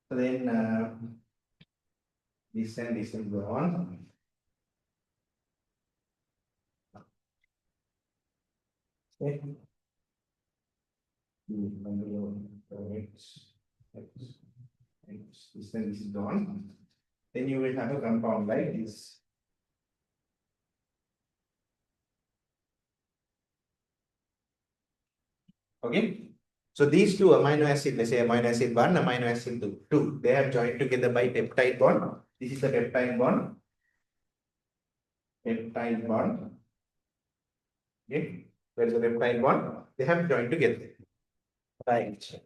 So then this and this will go on. Okay. This and this is gone. Then you will have a compound like this. Okay. So these two amino acids, let's say amino acid 1, amino acid 2, they have joined together by peptide bond. This is the peptide bond. Peptide bond. Okay. Where is the peptide bond? They have joined together. Right.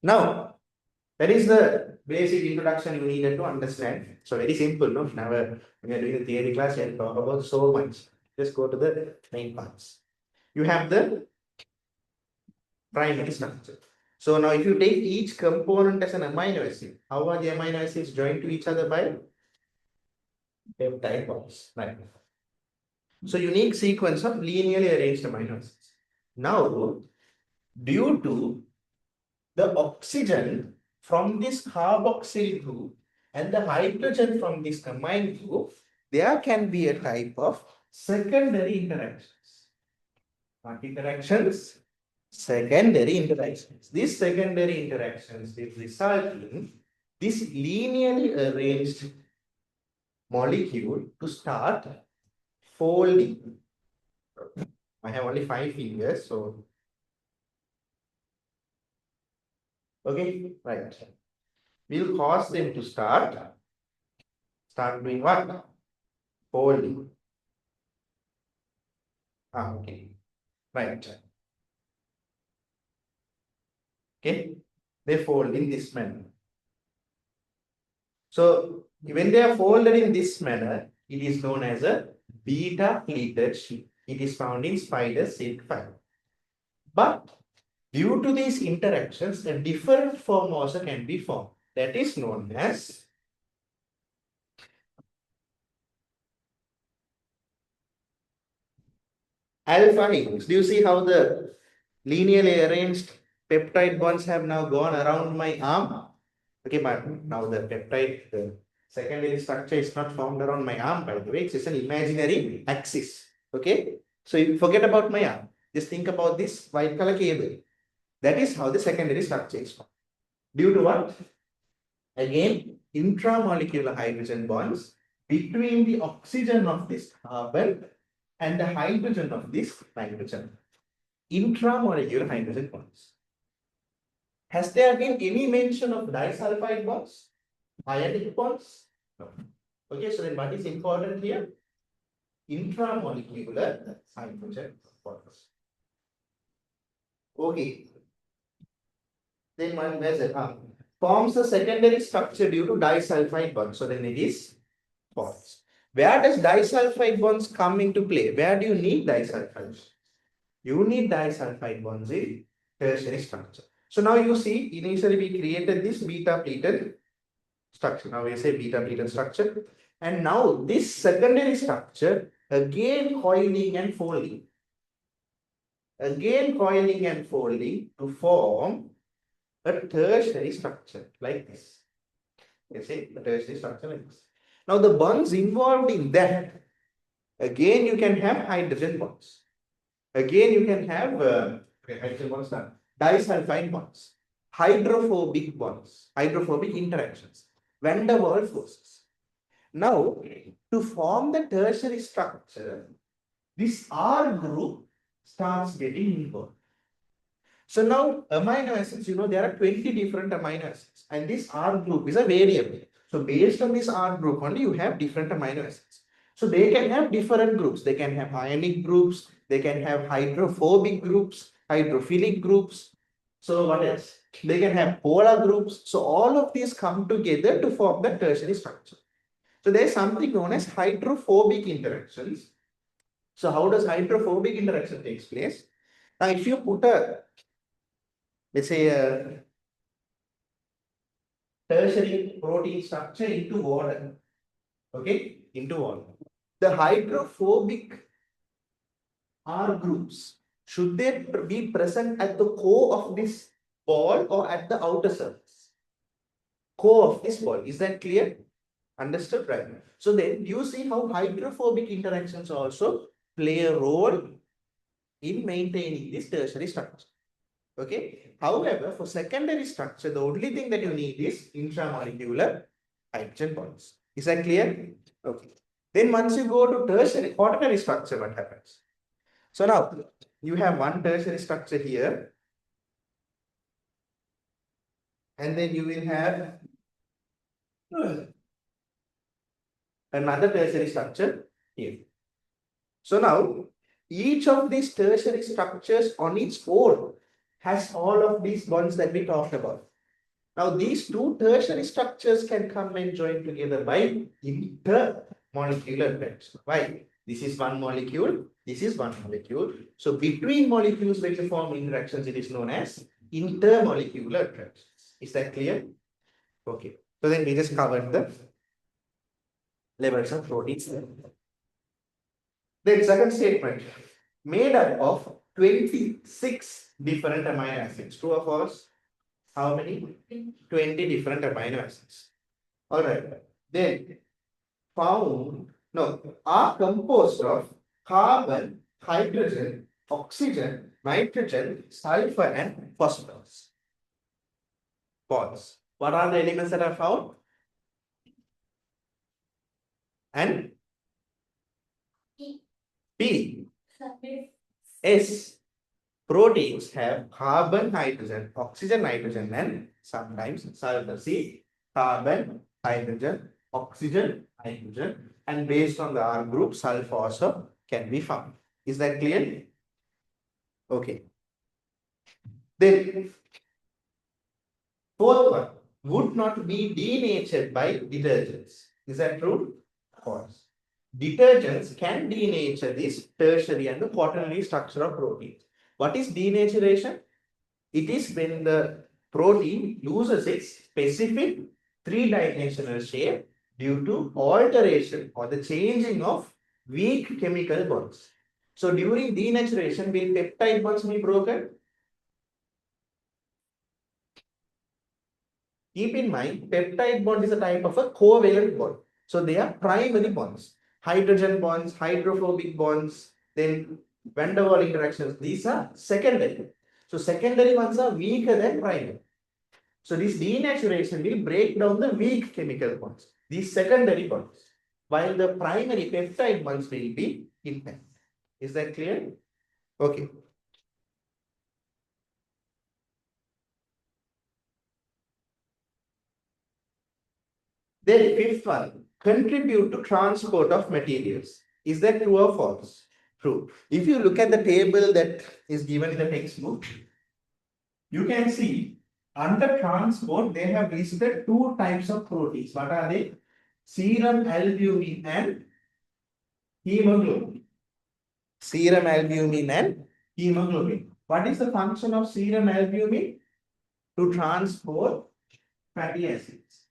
Now, that is the basic introduction you needed to understand. So very simple, no? Now, when you are doing the theory class, you have to talk about so much. Just go to the main parts. You have the primary structure. So now if you take each component as an amino acid, how are the amino acids joined to each other by peptide bonds? Right. So unique sequence of linearly arranged amino acids. Now, due to the oxygen from this carboxyl group and the hydrogen from this amine group, there can be a type of secondary interactions. What interactions? Secondary interactions. These secondary interactions will result in this linearly arranged molecule to start folding. I have only 5 fingers, so okay, right. We'll cause them to start doing what? Folding. Okay, right. Okay, they fold in this manner. So when they are folded in this manner, it is known as a beta pleated sheet. It is found in spider silk fiber. But due to these interactions, a different form also can be formed. That is known as alpha helix. Do you see how the linearly arranged peptide bonds have now gone around my arm? Okay, but now the peptide, the secondary structure is not formed around my arm, by the way. It's just an imaginary axis. Okay, so you forget about my arm. Just think about this white color cable. That is how the secondary structure is formed. Due to what? Again, intramolecular hydrogen bonds between the oxygen of this carbon and the hydrogen of this nitrogen. Intramolecular hydrogen bonds. Has there been any mention of disulfide bonds? Ionic bonds? No. Okay, so then what is important here? Intramolecular hydrogen bonds. Okay. Then one measure forms a secondary structure due to disulfide bonds. So then it is false. Where does disulfide bonds come into play? Where do you need disulfide? You need disulfide bonds in tertiary structure. So now you see, initially we created this beta pleated structure. Now we say beta pleated structure. And now this secondary structure, again coiling and folding. Again coiling and folding to form a tertiary structure like this. You see, a tertiary structure like this. Now the bonds involved in that, again you can have hydrogen bonds. Again, you can have disulfide bonds, hydrophobic interactions, van der Waals forces. Now, to form the tertiary structure, this R group starts getting involved. So now amino acids, there are 20 different amino acids, and this R group is a variable. So based on this R group only, you have different amino acids. So they can have different groups. They can have ionic groups, they can have hydrophobic groups, hydrophilic groups. So what else? They can have polar groups. So all of these come together to form the tertiary structure. So there is something known as hydrophobic interactions. So how does hydrophobic interaction takes place? Now, if you put let's say a tertiary protein structure into water, okay, into water, the hydrophobic R groups, should they be present at the core of this ball or at the outer surface? Core of this ball, is that clear? Understood, right? So then you see how hydrophobic interactions also play a role in maintaining this tertiary structure. Okay. However, for secondary structure, the only thing that you need is intramolecular hydrogen bonds. Is that clear? Okay. Then once you go to tertiary, quaternary structure, what happens? So now you have one tertiary structure here, and then you will have another tertiary structure here. So now each of these tertiary structures on its own has all of these bonds that we talked about. Now these two tertiary structures can come and join together by intermolecular bonds. Why? This is one molecule, this is one molecule. So between molecules when you form interactions, it is known as intermolecular interactions. Is that clear? Okay. So then we just covered the levels of proteins. Then second statement, made up of 26 different amino acids. True or false? How many? 20 different amino acids. All right. Then are composed of carbon, hydrogen, oxygen, nitrogen, sulfur, and phosphorus. Bonds. What are the elements that are found? And P. S. Proteins have carbon, hydrogen, oxygen, nitrogen, and sometimes sulfur. See, carbon, hydrogen, oxygen, nitrogen, and based on the R group, sulfur also can be found. Is that clear? Okay. Then, fourth one, would not be denatured by detergents. Is that true? False. Detergents can denature this tertiary and the quaternary structure of proteins. What is denaturation? It is when the protein loses its specific three-dimensional shape due to alteration or the changing of weak chemical bonds. So during denaturation, will peptide bonds be broken? Keep in mind, peptide bond is a type of a covalent bond. So they are primary bonds. Hydrogen bonds, hydrophobic bonds, then van der Waals interactions. These are secondary. So secondary ones are weaker than primary. So this denaturation will break down the weak chemical bonds, these secondary bonds, while the primary peptide bonds will be intact. Is that clear? Okay. Then fifth one, contribute to transport of materials. Is that true or false? True. If you look at the table that is given in the textbook, you can see under transport, they have listed two types of proteins. What are they? Serum albumin and hemoglobin. Serum albumin and hemoglobin. What is the function of serum albumin? To transport fatty acids.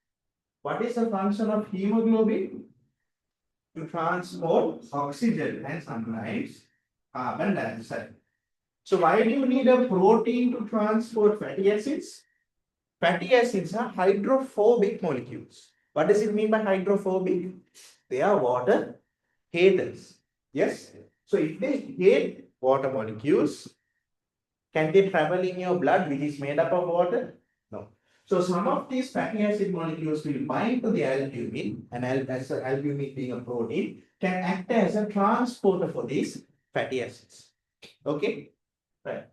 What is the function of hemoglobin? To transport oxygen and sometimes carbon dioxide. So why do you need a protein to transport fatty acids? Fatty acids are hydrophobic molecules. What does it mean by hydrophobic? They are water haters. Yes? So if they hit water molecules, can they travel in your blood, which is made up of water? No. So some of these fatty acid molecules will bind to the albumin, and as albumin being a protein, can act as a transporter for these fatty acids. Okay? Right.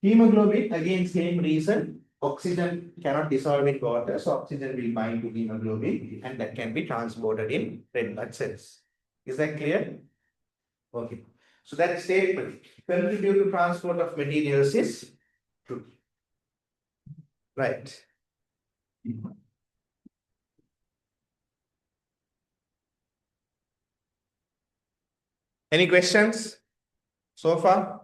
Hemoglobin, again, same reason. Oxygen cannot dissolve in water, so oxygen will bind to hemoglobin, and that can be transported in red blood cells. Is that clear? Okay. So that statement, contribute to transport of materials is true. Right. Any questions so far?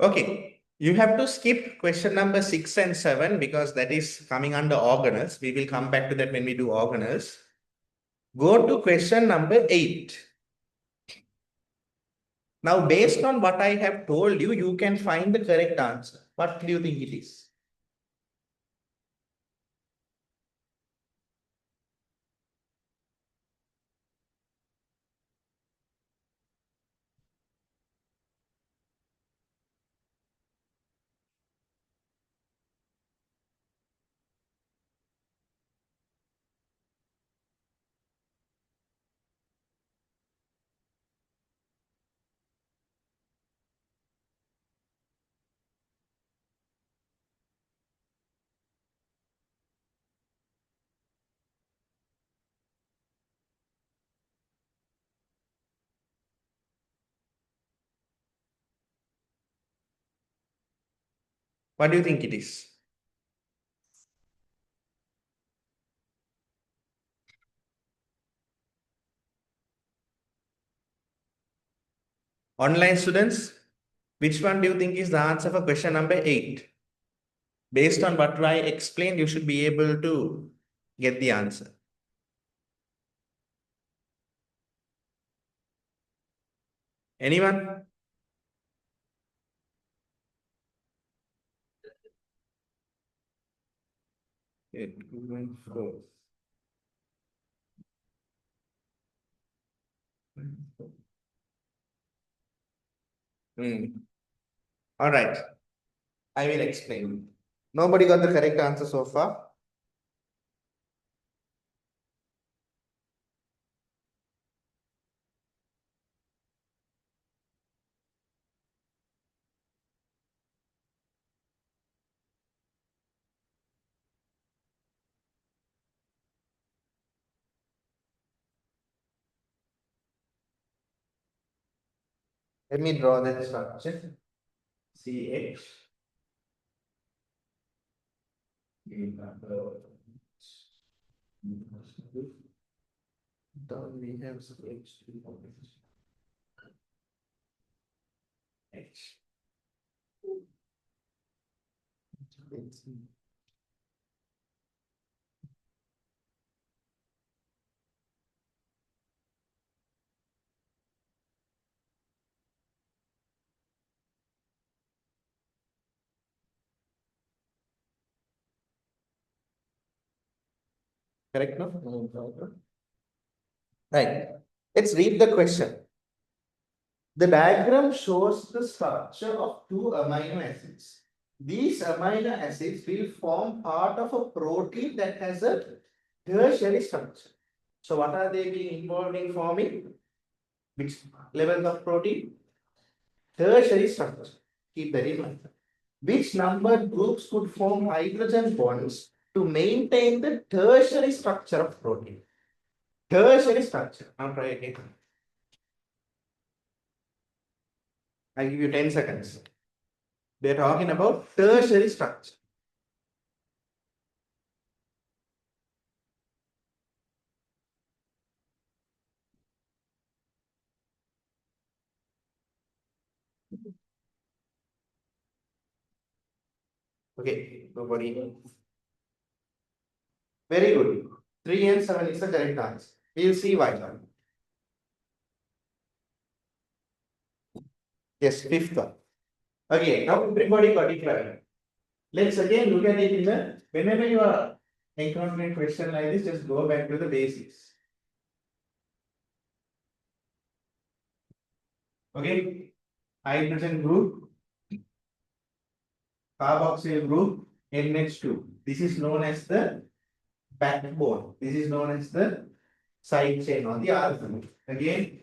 Okay. You have to skip question number 6 and 7 because that is coming under organelles. We will come back to that when we do organelles. Go to question number 8. Now, based on what I have told you, you can find the correct answer. What do you think it is? What do you think it is? Online students, which one do you think is the answer for question number 8? Based on what I explained, you should be able to get the answer. Anyone? All right. I will explain. Nobody got the correct answer so far. Let me draw the structure. CH. Down we have CH. H. Correct, no? Right. Let's read the question. The diagram shows the structure of two amino acids. These amino acids will form part of a protein that has a tertiary structure. So what are they being involved in forming? Which level of protein? Tertiary structure. Keep that in mind. Which numbered groups could form hydrogen bonds to maintain the tertiary structure of protein? Tertiary structure. Now try again. I'll give you 10 seconds. They're talking about tertiary structure. Okay, nobody. Very good. 3 and 7 is the correct answer. We'll see why. Yes, fifth one. Okay, now everybody got it right. Let's again look at it in the whenever you are encountering a question like this, just go back to the basics. Okay, hydrogen group, carboxyl group, NH2. This is known as the backbone. This is known as the side chain on the alpha. Again,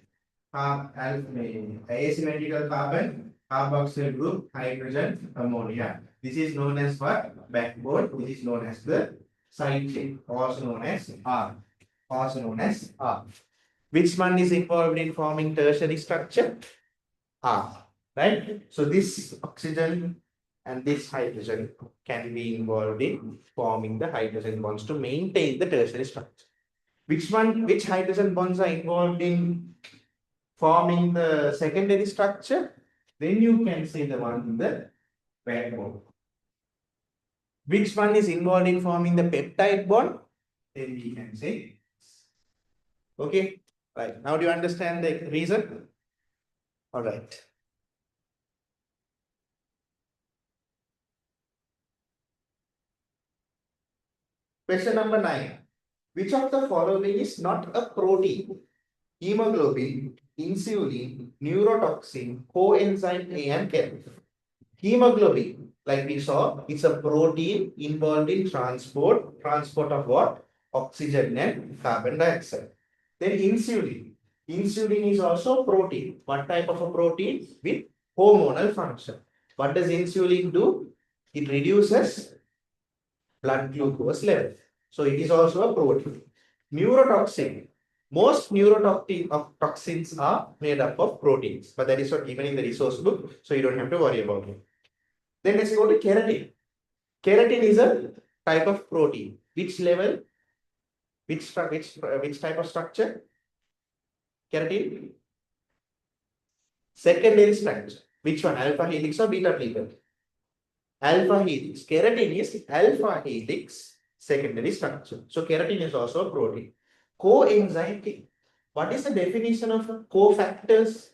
asymmetrical carbon, carboxyl group, hydrogen, ammonia. This is known as what? Backbone. This is known as the side chain, also known as R. Also known as R. Which one is involved in forming tertiary structure? R. Right? So this oxygen and this hydrogen can be involved in forming the hydrogen bonds to maintain the tertiary structure. Which hydrogen bonds are involved in forming the secondary structure? Then you can say the one in the backbone. Which one is involved in forming the peptide bond? Then we can say, okay, right. Now do you understand the reason? All right. Question number 9. Which of the following is not a protein? Hemoglobin, insulin, neurotoxin, coenzyme A and K. Hemoglobin, like we saw, it's a protein involved in transport of what? Oxygen and carbon dioxide. Then insulin. Insulin is also protein. What type of a protein? With hormonal function. What does insulin do? It reduces blood glucose level. So it is also a protein. Neurotoxin. Most neurotoxins are made up of proteins, but that is not given in the resource book, so you don't have to worry about it. Then let's go to keratin. Keratin is a type of protein. Which level? Which type of structure? Keratin? Secondary structure. Which one? Alpha helix or beta pleated? Alpha helix. Keratin is alpha helix secondary structure. So keratin is also a protein. Coenzyme. What is the definition of cofactors?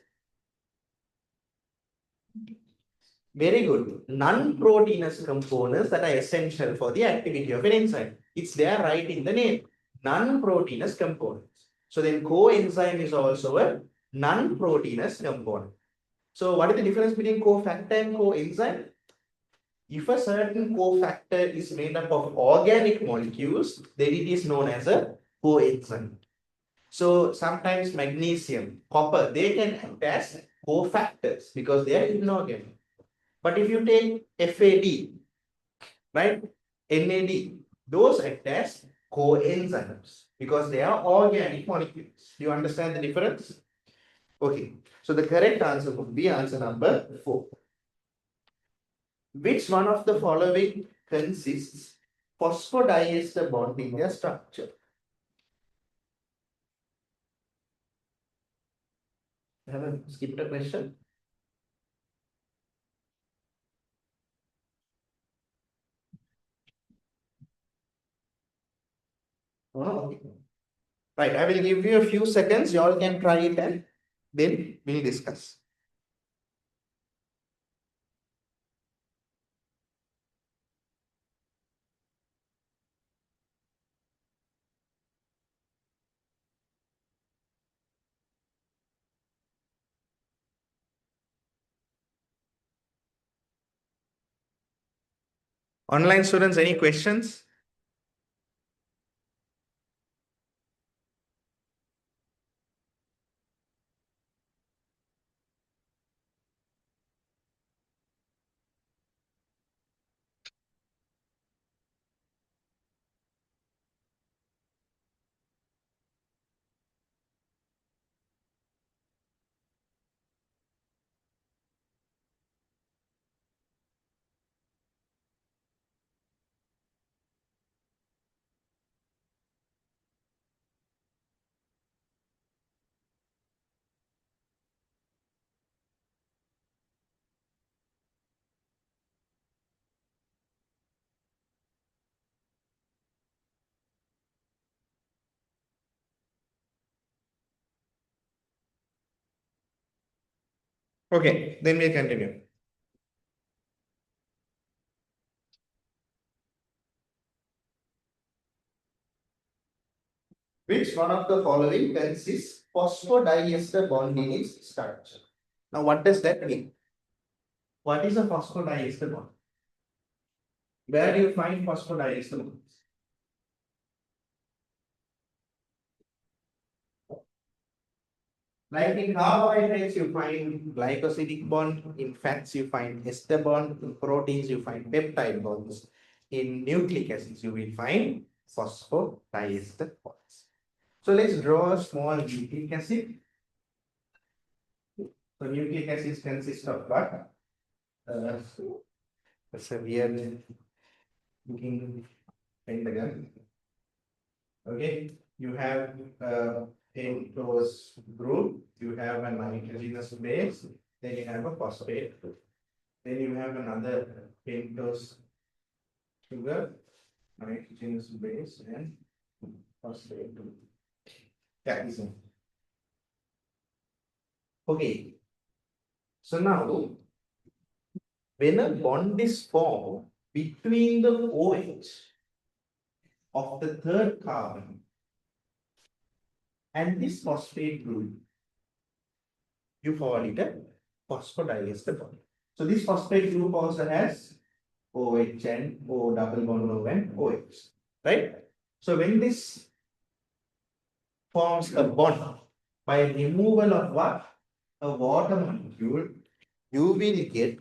Very good. Non-proteinous components that are essential for the activity of an enzyme. It's there right in the name. Non-proteinous components. So then coenzyme is also a non-proteinous component. So what is the difference between cofactor and coenzyme? If a certain cofactor is made up of organic molecules, then it is known as a coenzyme. So sometimes magnesium, copper, they can act as cofactors because they are inorganic. But if you take FAD, right, NAD, those act as coenzymes because they are organic molecules. Do you understand the difference? Okay, so the correct answer would be answer number 4. Which one of the following consists phosphodiester bond in their structure? I haven't skipped a question. Oh, okay. Right, I will give you a few seconds. You all can try it and then we'll discuss. Online students, any questions? Okay, then we'll continue. Which one of the following consists phosphodiester bond in its structure? Now, what does that mean? What is a phosphodiester bond? Where do you find phosphodiester bonds? Like in carbohydrates, you find glycosidic bond. In fats, you find ester bond. In proteins, you find peptide bonds. In nucleic acids, you will find phosphodiester bonds. So let's draw a small nucleic acid. So nucleic acids consist of what? That's a weird looking pentagon. Okay, you have a pentose group, you have a nitrogenous base, then you have a phosphate group. Then you have another pentose sugar, nitrogenous base, and phosphate group. Yeah, this one. Okay, so now when a bond is formed between the OH of the third carbon and this phosphate group, you call it a phosphodiester bond. So this phosphate group also has OH and O double bond O and OH, right? So when this forms a bond by removal of what? A water molecule, you will get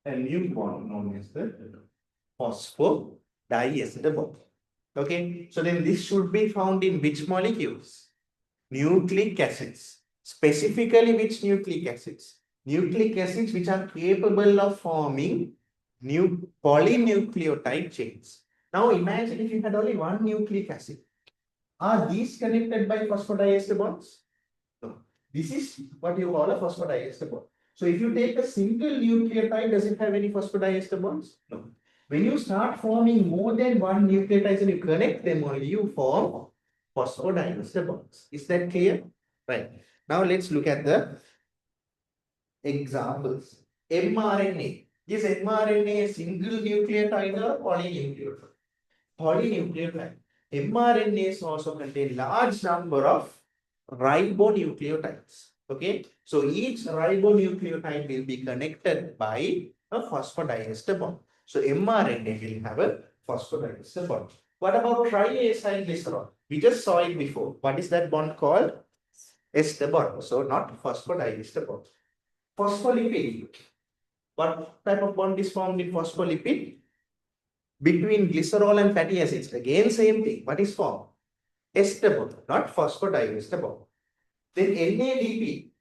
a new bond known as the phosphodiester bond. Okay, so then this should be found in which molecules? Nucleic acids. Specifically, which nucleic acids? Nucleic acids which are capable of forming new polynucleotide chains. Now imagine if you had only one nucleic acid. Are these connected by phosphodiester bonds? No. This is what you call a phosphodiester bond. So if you take a single nucleotide, does it have any phosphodiester bonds? No. When you start forming more than one nucleotide and you connect them only, you form phosphodiester bonds. Is that clear? Right. Now let's look at the examples. mRNA. Is mRNA a single nucleotide or polynucleotide? Polynucleotide. mRNAs also contain large number of ribonucleotides. Okay, so each ribonucleotide will be connected by a phosphodiester bond. So mRNA will have a phosphodiester bond. What about triacyl glycerol? We just saw it before. What is that bond called? Ester bond. So not phosphodiester bond. Phospholipid. What type of bond is formed in phospholipid? Between glycerol and fatty acids. Again, same thing. What is formed? Ester bond, not phosphodiester bond. Then NADP.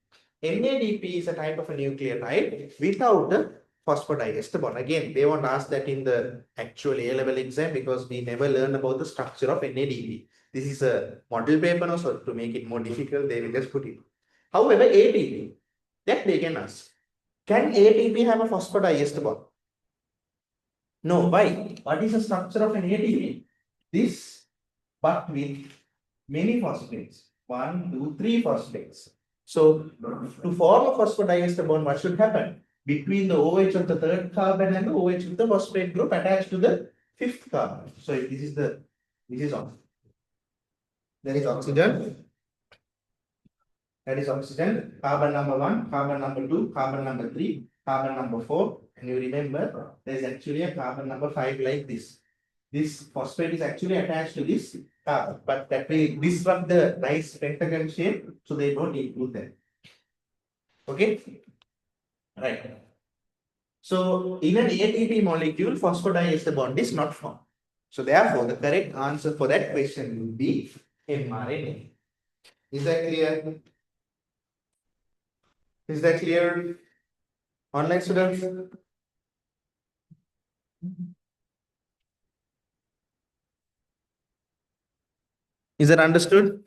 NADP is a type of a nucleotide without a phosphodiester bond. Again, they won't ask that in the actual A-level exam because we never learn about the structure of NADP. This is a model paper now, so to make it more difficult, they will just put it. However, ATP, that they can ask. Can ATP have a phosphodiester bond? No. Why? What is the structure of an ATP? This, but with many phosphates. 1, 2, 3 phosphates. So, to form a phosphodiester bond, what should happen? Between the OH of the third carbon and the OH of the phosphate group attached to the fifth carbon. So, this is oxygen. There is oxygen. That is oxygen. Carbon number 1, carbon number 2, carbon number 3, carbon number 4. And you remember, there is actually a carbon number 5 like this. This phosphate is actually attached to this carbon, but that will disrupt the nice pentagon shape, so they don't include that. Okay? Right. So, in an ATP molecule, phosphodiester bond is not formed. So, therefore, the correct answer for that question will be mRNA. Is that clear? Is that clear? Online students? Is that understood?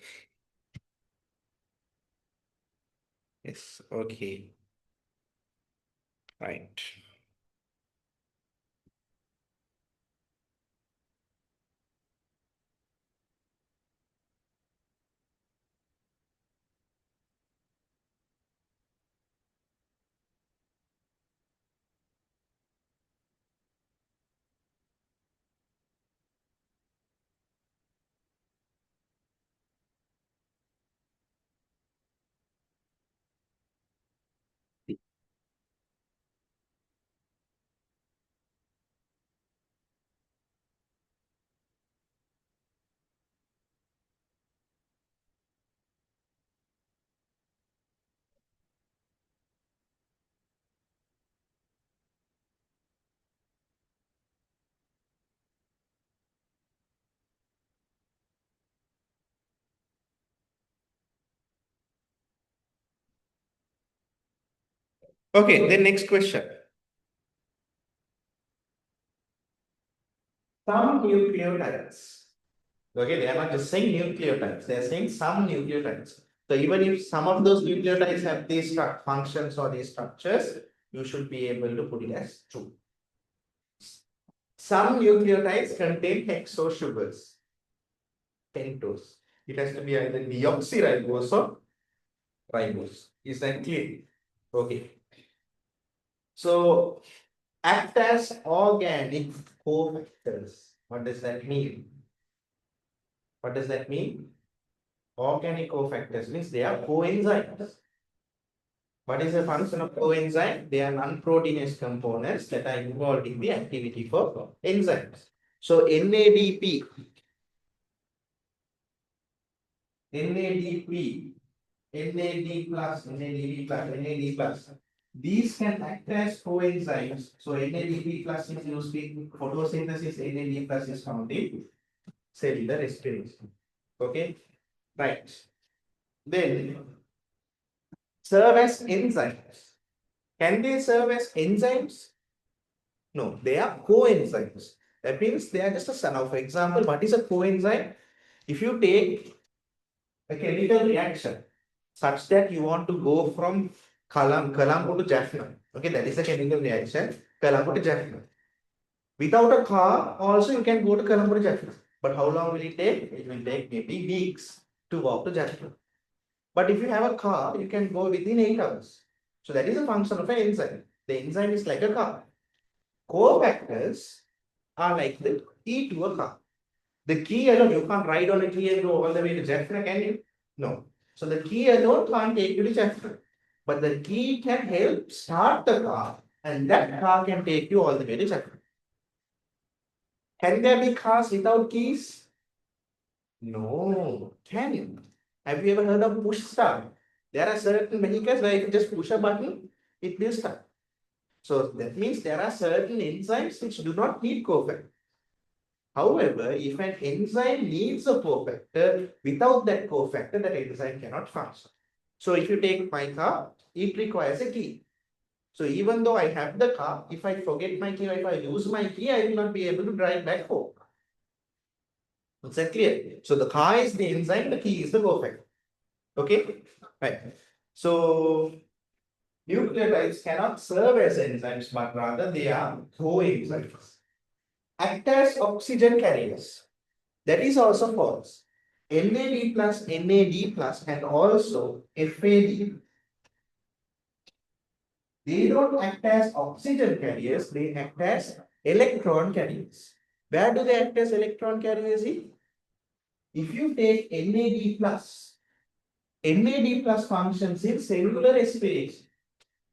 Yes, okay. Right. Okay, then next question. Some nucleotides. Okay, they are not just saying nucleotides, they are saying some nucleotides. So even if some of those nucleotides have these functions or these structures, you should be able to put it as true. Some nucleotides contain hexosugars, pentose. It has to be either deoxyribose or ribose. Is that clear? Okay. So act as organic cofactors. What does that mean? What does that mean? Organic cofactors means they are coenzymes. What is the function of coenzyme? They are non-proteinous components that are involved in the activity for enzymes. So NADP, NADP, NAD plus, NADP plus, NAD plus. These can act as coenzymes. So NADP plus is used in photosynthesis, NAD plus is found in cellular respiration. Okay, right. Then serve as enzymes. Can they serve as enzymes? No, they are coenzymes. That means they are just a son of. For example, what is a coenzyme? If you take a chemical reaction such that you want to go from Colombo to Jaffna. Okay, that is a chemical reaction, Colombo to Jaffna. Without a car, also you can go to Colombo to Jaffna. But how long will it take? It will take maybe weeks to walk to Jaffna. But if you have a car, you can go within 8 hours. So that is a function of an enzyme. The enzyme is like a car. Cofactors are like the key to a car. The key alone, you can't ride on a key and go all the way to Jaffna, can you? No. So the key alone can't take you to Jaffna. But the key can help start the car, and that car can take you all the way to Jaffna. Can there be cars without keys? No. Can you? Have you ever heard of push start? There are certain vehicles where if you just push a button, it will start. So that means there are certain enzymes which do not need cofactors. However, if an enzyme needs a cofactor, without that cofactor, that enzyme cannot function. So if you take my car, it requires a key. So even though I have the car, if I forget my key or if I lose my key, I will not be able to drive back home. Is that clear? So the car is the enzyme, the key is the cofactor. Okay? Right. So nucleotides cannot serve as enzymes, but rather they are coenzymes. Act as oxygen carriers. That is also false. NAD plus, NAD plus, and also FAD. They don't act as oxygen carriers, they act as electron carriers. Where do they act as electron carriers in? If you take NAD plus functions in cellular respiration.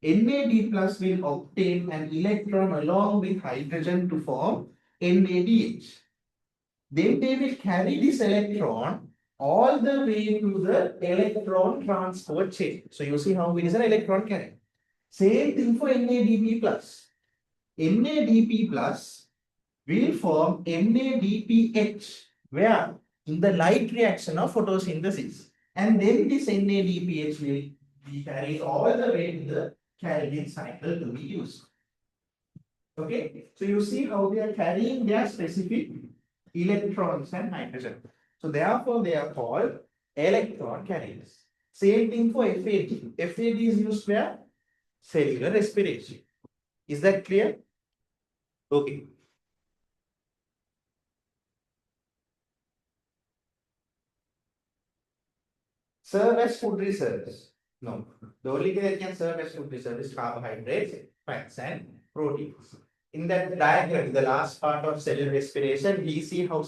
NAD plus will obtain an electron along with hydrogen to form NADH. Then they will carry this electron all the way to the electron transport chain. So you see how it is an electron carrier. Same thing for NADP plus. NADP plus will form NADPH. Where? In the light reaction of photosynthesis. And then this NADPH will be carried all the way to the Calvin cycle to be used. Okay, so you see how they are carrying their specific electrons and hydrogen. So therefore, they are called electron carriers. Same thing for FAD. FAD is used where? Cellular respiration. Is that clear? Okay. Serve as food reserves. No. The only thing that can serve as food reserve is carbohydrates, fats, and proteins. In that diagram, the last part of cellular respiration, we see how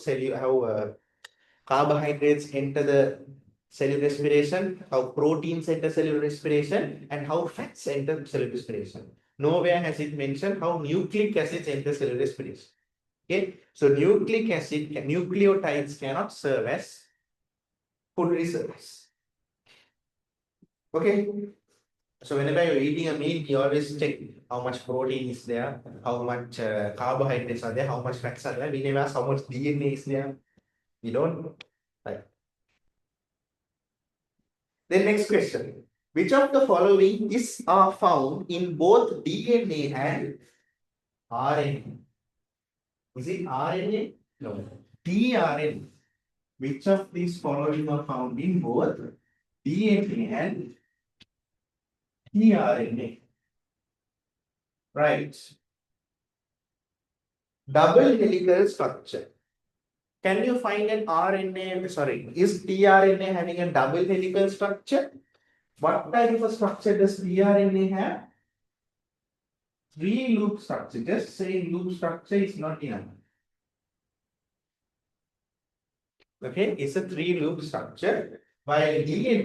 carbohydrates enter the cellular respiration, how proteins enter cellular respiration, and how fats enter cellular respiration. Nowhere has it mentioned how nucleic acids enter cellular respiration. Okay, so nucleotides cannot serve as food reserves. Okay, so whenever you're eating a meal, you always check how much protein is there, how much carbohydrates are there, how much fats are there. We never ask how much DNA is there. We don't. Right. Then next question. Which of the following is found in both DNA and RNA? Is it RNA? No. tRNA. Which of these following are found in both DNA and tRNA? Right. Double helical structure. Can you find an RNA? Sorry, is tRNA having a double helical structure? What type of a structure does tRNA have? Three loop structure. Just saying loop structure is not enough. Okay, it's a three loop structure. While DNA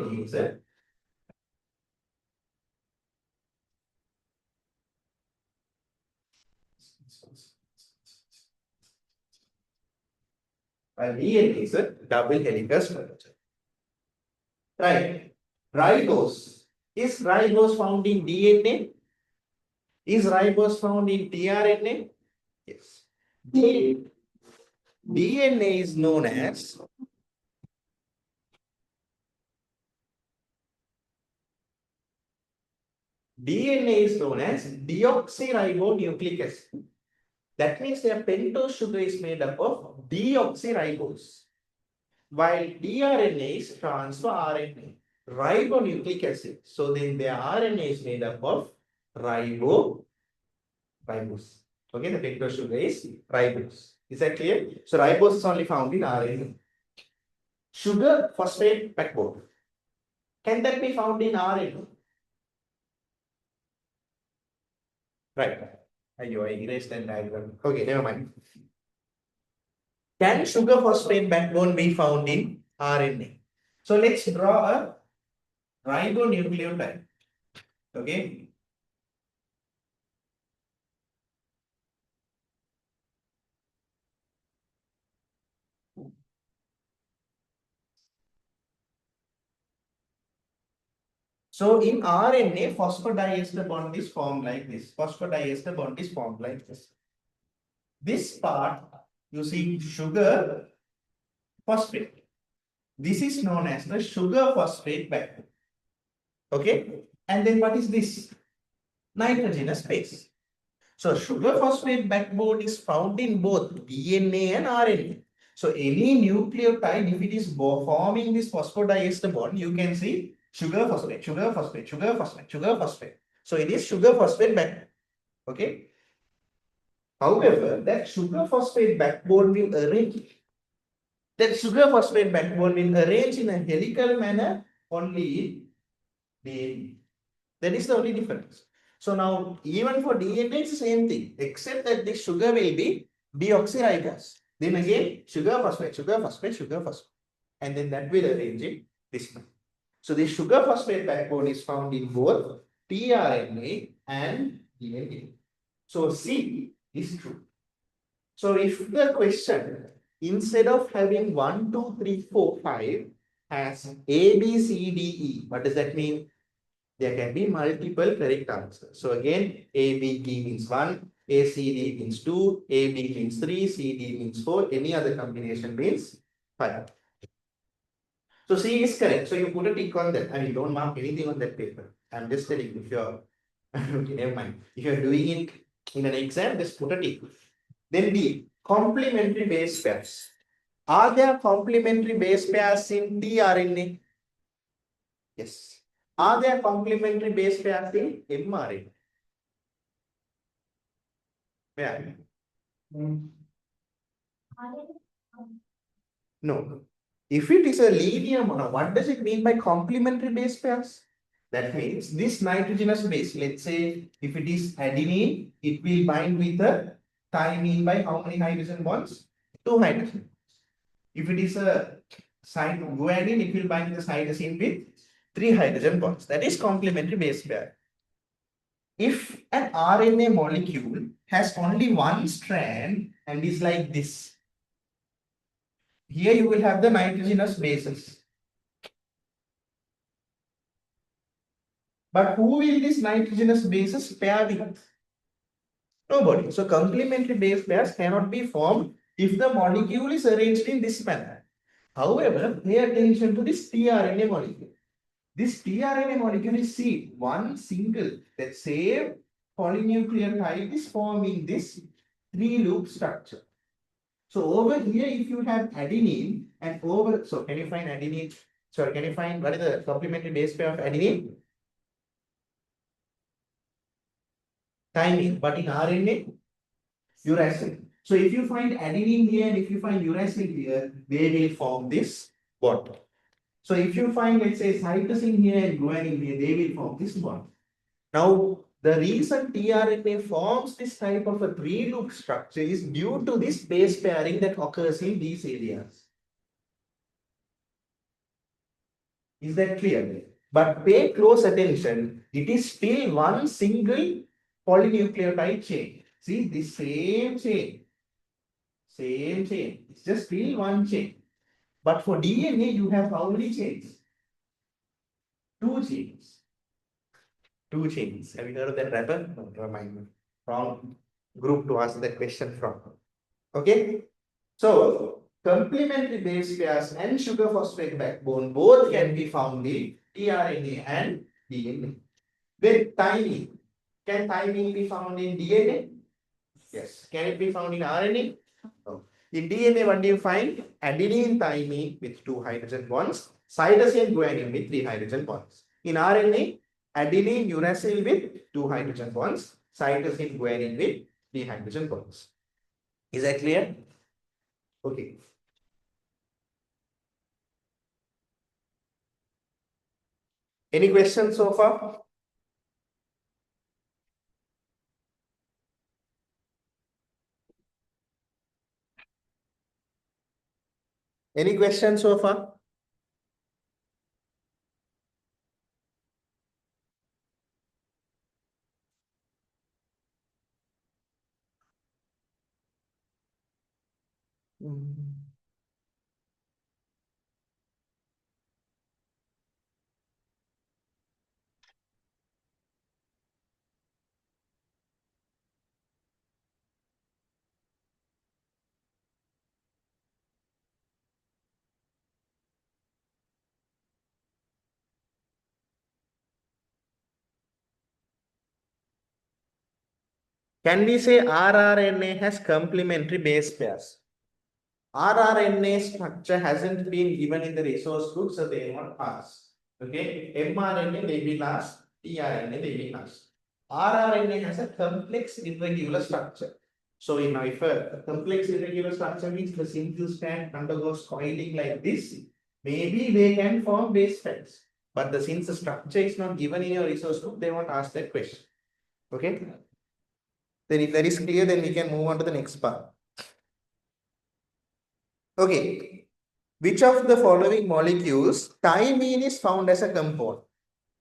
is a double helical structure. Right. Ribose. Is ribose found in DNA? Is ribose found in tRNA? Yes. DNA is known as deoxyribonucleic acid. That means their pentose sugar is made up of deoxyribose, while tRNA is transfer RNA, ribonucleic acid. So then their RNA is made up of ribose. Okay, the pentose sugar is ribose. Is that clear? So ribose is only found in RNA. Sugar phosphate backbone. Can that be found in RNA? Right. I erased that diagram. Okay, never mind. Can sugar phosphate backbone be found in RNA? So let's draw a ribonucleotide. Okay. So in RNA, phosphodiester bond is formed like this. Phosphodiester bond is formed like this. This part, you see sugar phosphate. This is known as the sugar phosphate backbone. Okay. And then what is this? Nitrogenous base. So sugar phosphate backbone is found in both DNA and RNA. So any nucleotide, if it is forming this phosphodiester bond, you can see sugar phosphate, sugar phosphate, sugar phosphate, sugar phosphate. So it is sugar phosphate backbone. Okay. However, that sugar phosphate backbone will arrange. That sugar phosphate backbone will arrange in a helical manner only in DNA. That is the only difference. So now, even for DNA, it's the same thing, except that the sugar will be deoxyribose. Then again, sugar phosphate, sugar phosphate, sugar phosphate. And then that will arrange in this manner. So the sugar phosphate backbone is found in both tRNA and DNA. So C is true. So if the question, instead of having 1, 2, 3, 4, 5, has A, B, C, D, E, what does that mean? There can be multiple correct answers. So again, A, B, D means 1, A, C, D means 2, A, B means 3, C, D means 4, any other combination means 5. So C is correct. So you put a tick on that. I mean, don't mark anything on that paper. I'm just telling you, if you're, okay, never mind. If you're doing it in an exam, just put a tick. Then D, complementary base pairs. Are there complementary base pairs in tRNA? Yes. Are there complementary base pairs in mRNA? Where? No. If it is a linear mono, what does it mean by complementary base pairs? That means this nitrogenous base, let's say if it is adenine, it will bind with a thymine by how many hydrogen bonds? 2 hydrogen. If it is a guanine, it will bind this cytosine with 3 hydrogen bonds. That is complementary base pair. If an RNA molecule has only one strand and is like this, here you will have the nitrogenous bases. But who will this nitrogenous bases pair with? Nobody. So complementary base pairs cannot be formed if the molecule is arranged in this manner. However, pay attention to this tRNA molecule. This tRNA molecule is see one single, that same polynucleotide is forming this three loop structure. So over here, if you have adenine and over, so can you find adenine? Sorry, can you find what is the complementary base pair of adenine? Thymine, but in RNA, uracil. So if you find adenine here and if you find uracil here, they will form this bond. So if you find, let's say, cytosine here and guanine here, they will form this bond. Now, the reason tRNA forms this type of a three-loop structure is due to this base pairing that occurs in these areas. Is that clear? But pay close attention. It is still one single polynucleotide chain. See, this same chain. Same chain. It's just still one chain. But for DNA, you have how many chains? Two chains. Two chains. Have you heard of that rapper? No, never mind. Wrong group to ask that question from. Okay? So, complementary base pairs and sugar phosphate backbone both can be found in tRNA and DNA. With thymine, can thymine be found in DNA? Yes. Can it be found in RNA? No. In DNA, what do you find? Adenine thymine with 2 hydrogen bonds, cytosine guanine with 3 hydrogen bonds. In RNA, adenine uracil with 2 hydrogen bonds, cytosine guanine with 3 hydrogen bonds. Is that clear? Okay. Any questions so far? Any questions so far? Can we say rRNA has complementary base pairs? rRNA structure hasn't been given in the resource book, so they won't pass. Okay, mRNA they will ask, tRNA they will ask. rRNA has a complex irregular structure. So if a complex irregular structure means the single strand undergoes coiling like this, maybe they can form base pairs. But since the structure is not given in your resource book, they won't ask that question. Okay. Then if that is clear, then we can move on to the next part. Okay. Which of the following molecules thymine is found as a compound?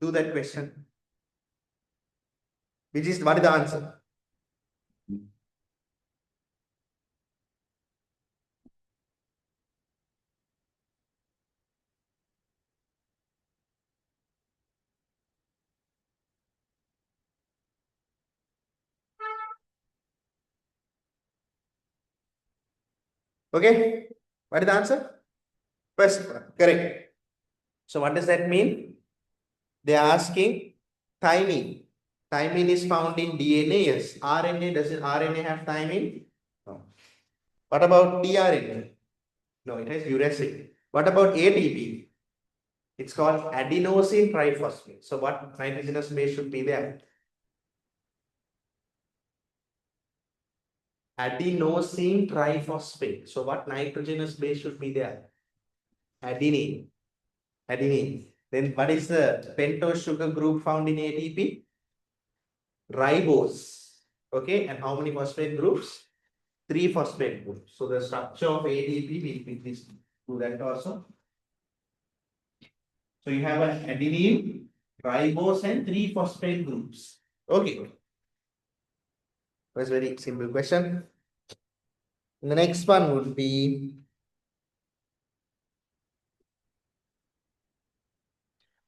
Do that question. What is the answer? Okay. What is the answer? First, correct. So what does that mean? They are asking thymine. Thymine is found in DNA. Yes. RNA, does RNA have thymine? No. What about tRNA? No, it has uracil. What about ATP? It's called adenosine triphosphate. So what nitrogenous base should be there? Adenosine triphosphate. So what nitrogenous base should be there? Adenine. Adenine. Then what is the pentose sugar group found in ATP? Ribose. Okay, and how many phosphate groups? 3 phosphate groups. So the structure of ADP will be this. Do that also. So you have an adenine, ribose, and 3 phosphate groups. Okay. That's a very simple question. The next one would be,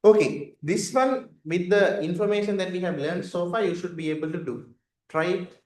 okay, this one with the information that we have learned so far, you should be able to do. Try it.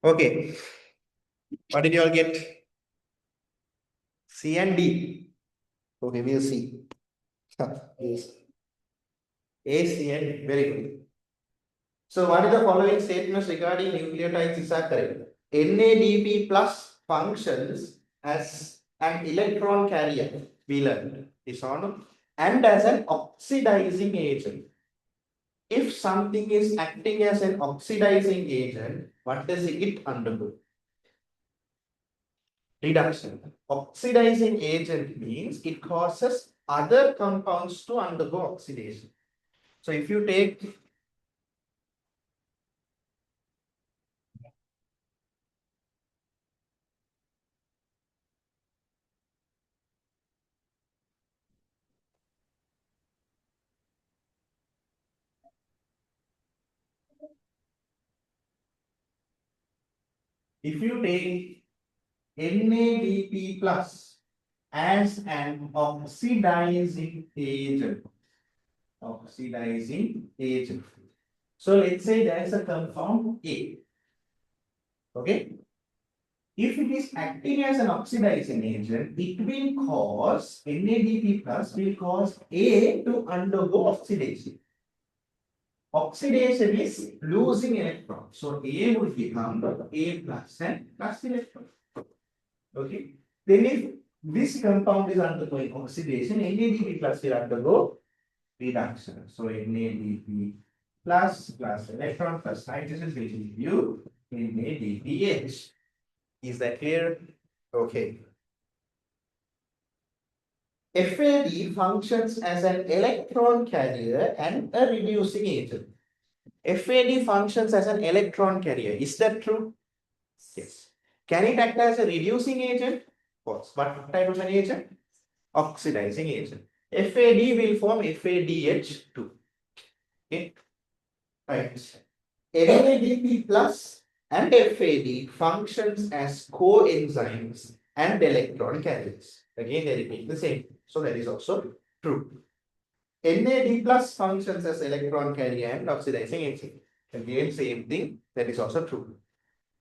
Okay, what did you all get? C and D. Okay, we'll see. Yes. A, C, and D. Very good. So, what are the following statements regarding nucleotides is correct? NADP plus functions as an electron carrier. We learned this on and as an oxidizing agent. If something is acting as an oxidizing agent, what does it undergo? Reduction. Oxidizing agent means it causes other compounds to undergo oxidation. So if you take NADP plus as an oxidizing agent. So let's say there is a compound A. Okay. If it is acting as an oxidizing agent, it will cause NADP plus will cause A to undergo oxidation. Oxidation is losing electrons. So A would become A plus and plus electron. Okay. Then if this compound is undergoing oxidation, NADP plus will undergo reduction. So NADP plus electron plus nitrogen will give you NADPH. Is that clear? Okay. FAD functions as an electron carrier and a reducing agent. FAD functions as an electron carrier. Is that true? Yes. Can it act as a reducing agent? False. What type of an agent? Oxidizing agent. FAD will form FADH2. Okay. Right. NADP plus and FAD functions as coenzymes and electron carriers. Again, they repeat the same. So that is also true. NAD plus functions as electron carrier and oxidizing agent. Again, same thing. That is also true.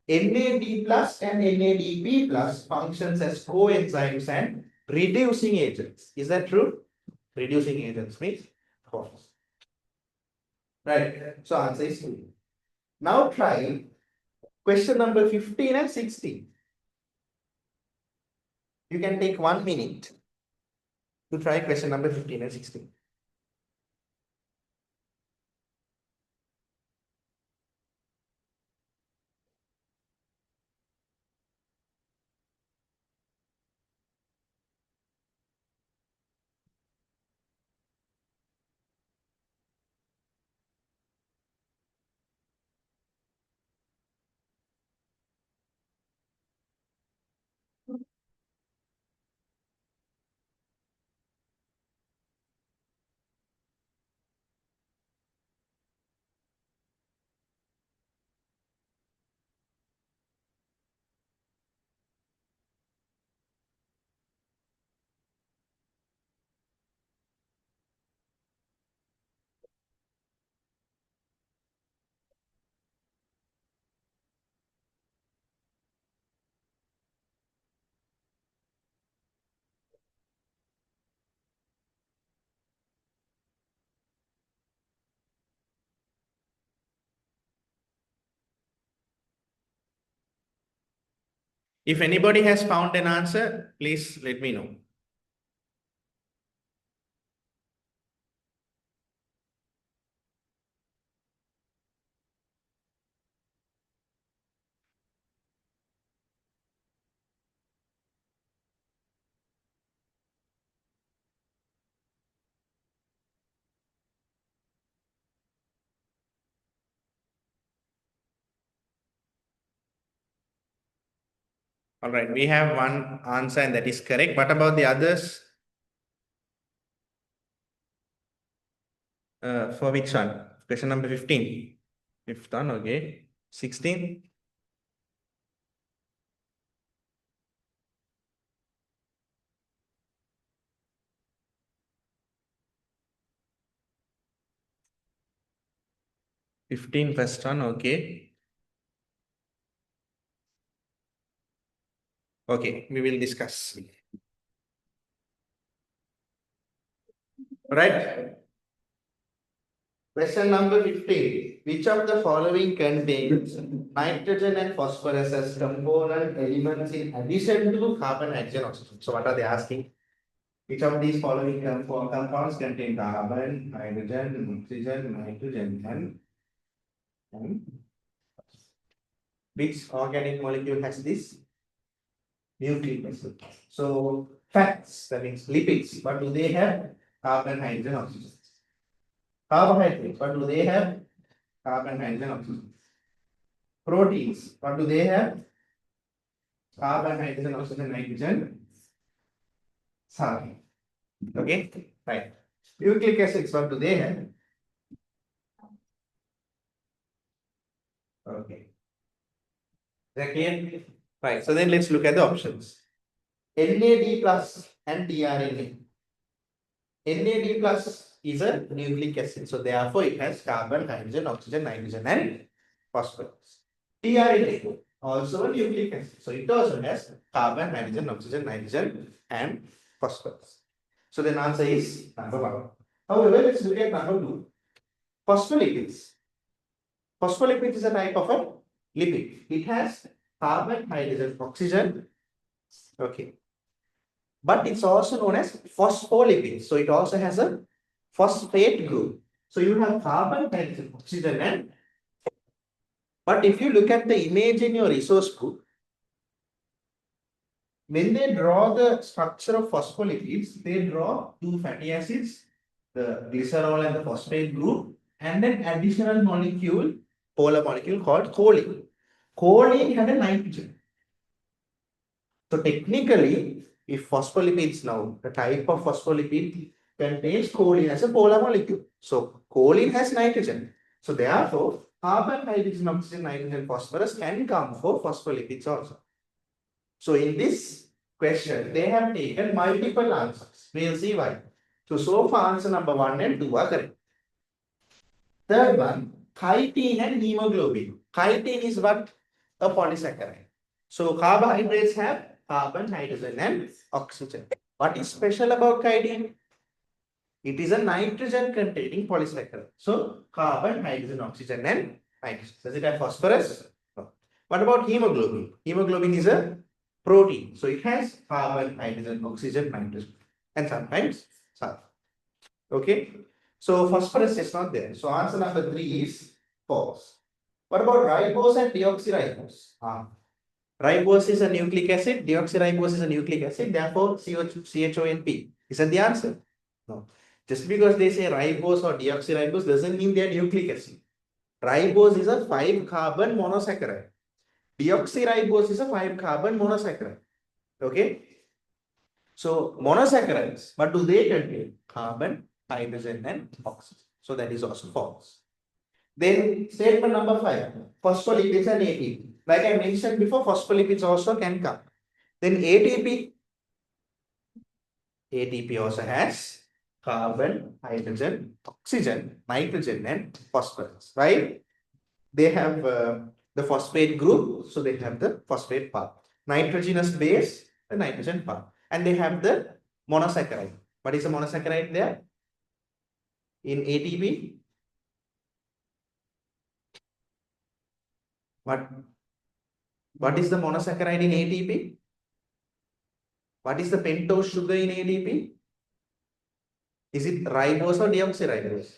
NAD plus and NADP plus functions as coenzymes and reducing agents. Is that true? Reducing agents means false. Right. So answer is true. Now try question number 15 and 16. You can take 1 minute to try question number 15 and 16. If anybody has found an answer, please let me know. All right, we have one answer and that is correct. What about the others? For which one? Question number 15. Fifth one, okay. 16. 15 first one, okay. Okay, we will discuss. Right. Question number 15. Which of the following contains nitrogen and phosphorus as component elements in addition to carbon, hydrogen, oxygen? So what are they asking? Which of these following compounds contain carbon, hydrogen, oxygen, nitrogen, and which organic molecule has this? Nucleic acid. So fats, that means lipids, what do they have? Carbon, hydrogen, oxygen. Carbohydrates, what do they have? Carbon, hydrogen, oxygen. Proteins, what do they have? Carbon, hydrogen, oxygen, nitrogen, sulfur. Okay, right. Nucleic acids, what do they have? Okay. Is that clear? Right. So then let's look at the options. NAD plus and tRNA. NAD plus is a nucleic acid. So therefore it has carbon, hydrogen, oxygen, nitrogen, and phosphorus. tRNA also a nucleic acid. So it also has carbon, hydrogen, oxygen, nitrogen, and phosphorus. So then answer is number 1. However, let's look at number 2. Phospholipids. Phospholipid is a type of a lipid. It has carbon, hydrogen, oxygen. Okay. But it's also known as phospholipid. So it also has a phosphate group. So you have carbon, hydrogen, oxygen, and but if you look at the image in your resource book, when they draw the structure of phospholipids, they draw two fatty acids, the glycerol and the phosphate group, and then additional molecule, polar molecule called choline. Choline had a nitrogen. So technically, if phospholipids now, the type of phospholipid contains choline as a polar molecule. So choline has nitrogen. So therefore, carbon, hydrogen, oxygen, nitrogen, phosphorus can come for phospholipids also. So in this question, they have taken multiple answers. We'll see why. So far answer number 1 and 2 are correct. Third one, chitin and hemoglobin. Chitin is what? A polysaccharide. So carbohydrates have carbon, hydrogen, and oxygen. What is special about chitin? It is a nitrogen containing polysaccharide. So carbon, hydrogen, oxygen, and nitrogen. Does it have phosphorus? No. What about hemoglobin? Hemoglobin is a protein. So it has carbon, hydrogen, oxygen, nitrogen, and sometimes sulfur. Okay. So phosphorus is not there. So answer number 3 is false. What about ribose and deoxyribose? Ribose is a nucleic acid, deoxyribose is a nucleic acid, therefore CHONP. Is that the answer? No. Just because they say ribose or deoxyribose doesn't mean they are nucleic acid. Ribose is a 5-carbon monosaccharide. Deoxyribose is a 5-carbon monosaccharide. Okay. So monosaccharides, what do they contain? Carbon, hydrogen, and oxygen. So that is also false. Then statement number 5, phospholipids and ATP. Like I mentioned before, phospholipids also can come. Then ATP also has carbon, hydrogen, oxygen, nitrogen, and phosphorus, right? They have the phosphate group, so they have the phosphate part. Nitrogenous base, the nitrogen part. And they have the monosaccharide. What is the monosaccharide there? In ATP? What? What is the monosaccharide in ATP? What is the pentose sugar in ATP? Is it ribose or deoxyribose?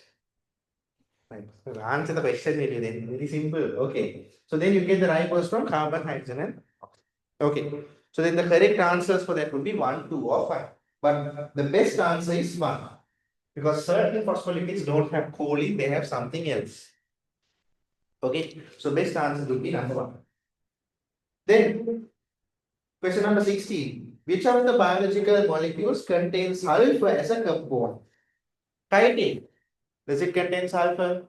Right. Answer the question really then. Very simple. Okay. So then you get the ribose from carbon, hydrogen, and oxygen. Okay. So then the correct answers for that would be 1, 2, or 5. But the best answer is 1. Because certain phospholipids don't have choline, they have something else. Okay. So best answer would be number 1. Then question number 16. Which of the biological molecules contains sulfur as a compound? Chitin. Does it contain sulfur?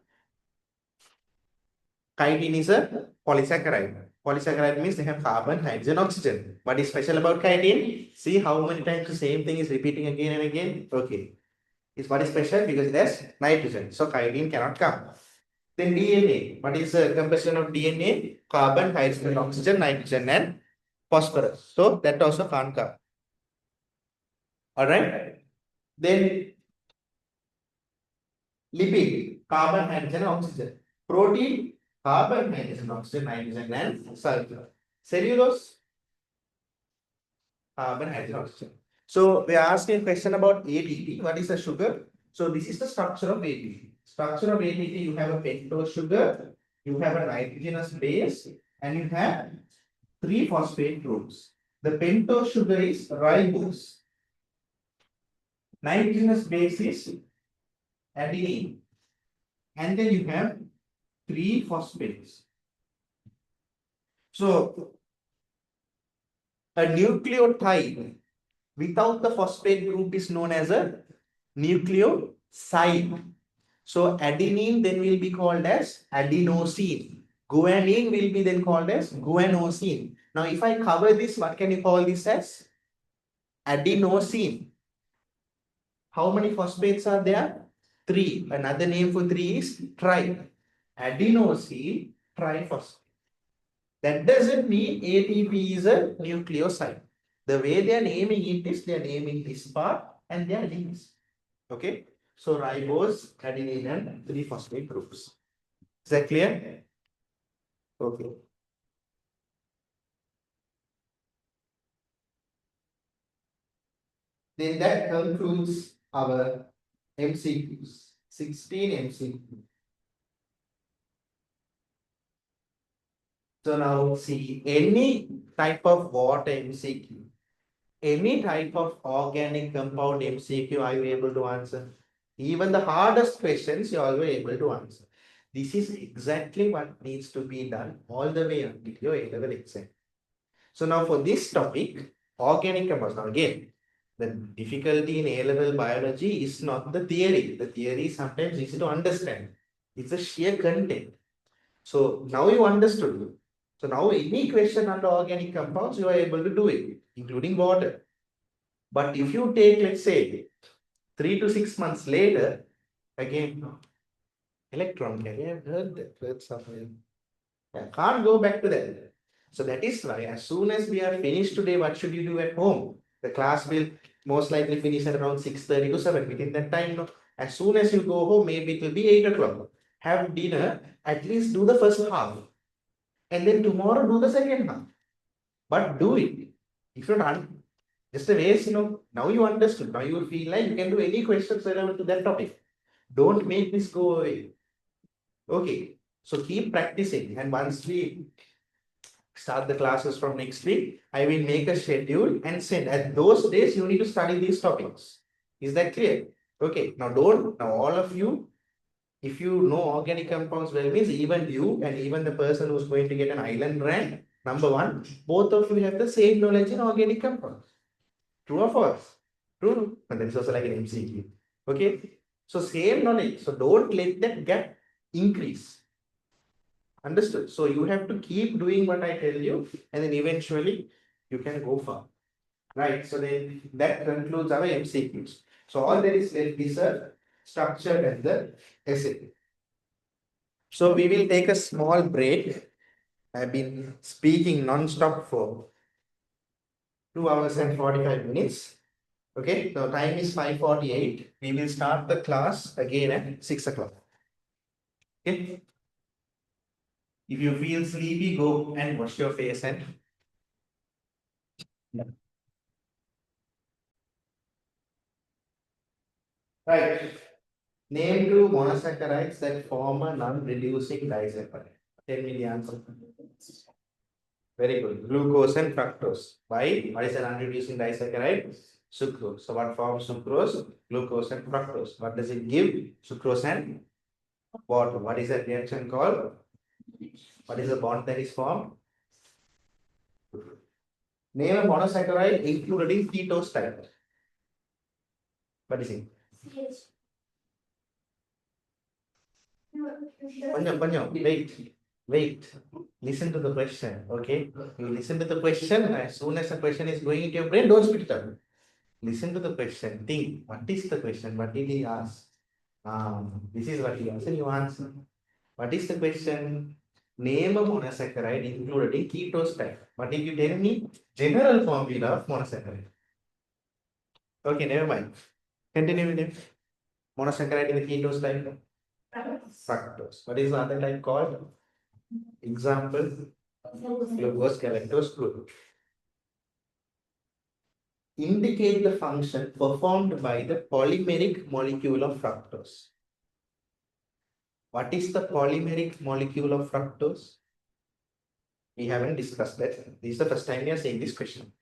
Chitin is a polysaccharide. Polysaccharide means they have carbon, hydrogen, oxygen. What is special about chitin? See how many times the same thing is repeating again and again? Okay. What is special? Because it has nitrogen. So chitin cannot come. Then DNA. What is the composition of DNA? Carbon, hydrogen, oxygen, nitrogen, and phosphorus. So that also can't come. Alright. Then lipid, carbon, hydrogen, oxygen. Protein, carbon, hydrogen, oxygen, nitrogen, and sulfur. Cellulose, carbon, hydrogen, oxygen. So we are asking a question about ATP. What is the sugar? So this is the structure of ATP. Structure of ATP, you have a pentose sugar, you have a nitrogenous base, and you have 3 phosphate groups. The pentose sugar is ribose. Nitrogenous base is adenine. And then you have 3 phosphates. So a nucleotide without the phosphate group is known as a nucleoside. So adenine then will be called as adenosine. Guanine will be then called as guanosine. Now if I cover this, what can you call this as? Adenosine. How many phosphates are there? 3. Another name for 3 is tri. Adenosine triphosphate. That doesn't mean ATP is a nucleoside. The way they are naming it is they are naming this part and they are links. Okay. So ribose, adenine, and 3 phosphate groups. Is that clear? Okay. Then that concludes our MCQs. 16 MCQs. So now see any type of water MCQ, any type of organic compound MCQ, are you able to answer? Even the hardest questions you are able to answer. This is exactly what needs to be done all the way until your A-level exam. So now for this topic, organic compounds. Now again, the difficulty in A-level biology is not the theory. The theory is sometimes easy to understand. It's the sheer content. So now you understood it. So now any question under organic compounds, you are able to do it, including water. But if you take, let's say, 3 to 6 months later, again, electron carrier, I've heard that word somewhere. I can't go back to that. So that is why as soon as we are finished today, what should you do at home? The class will most likely finish at around 6:30 to 7. Within that time, no, as soon as you go home, maybe it will be 8 o'clock. Have dinner, at least do the first half. And then tomorrow do the second half. But do it. If you don't, just a waste, now you understood. Now you feel like you can do any questions relevant to that topic. Don't make this go away. Okay. So keep practicing. And once we start the classes from next week, I will make a schedule and send. At those days, you need to study these topics. Is that clear? Okay. Now all of you, if you know organic compounds well, means even you and even the person who's going to get an island rank, number 1, both of you have the same knowledge in organic compounds. True or false? True. And that is also like an MCQ. Okay. So same knowledge. So don't let that gap increase. Understood? So you have to keep doing what I tell you, and then eventually you can go far. Right. So then that concludes our MCQs. So all there is left is a structure and the essay. So we will take a small break. I've been speaking non-stop for 2 hours and 45 minutes. Okay, so time is 5:48. We will start the class again at 6 o'clock. Okay. If you feel sleepy, go and wash your face and right. Name two monosaccharides that form a non-reducing disaccharide. Tell me the answer. Very good. Glucose and fructose. Why? What is a non-reducing disaccharide? Sucrose. So what forms sucrose? Glucose and fructose. What does it give? Sucrose and water. What is that reaction called? What is the bond that is formed? Name a monosaccharide including ketose type. What is it? Wait. Listen to the question, okay? You listen to the question. As soon as the question is going into your brain, don't spit it out. Listen to the question. Think. What is the question? What did he ask? This is what he asked, and you answer. What is the question? Name a monosaccharide included in ketose type. What did you tell me? General formula of monosaccharide. Okay, never mind. Continue with it. Monosaccharide in the ketose type. Fructose. What is the other type called? Example, glucose, galactose, glucose. Indicate the function performed by the polymeric molecule of fructose. What is the polymeric molecule of fructose? We haven't discussed that. This is the first time we are saying this question.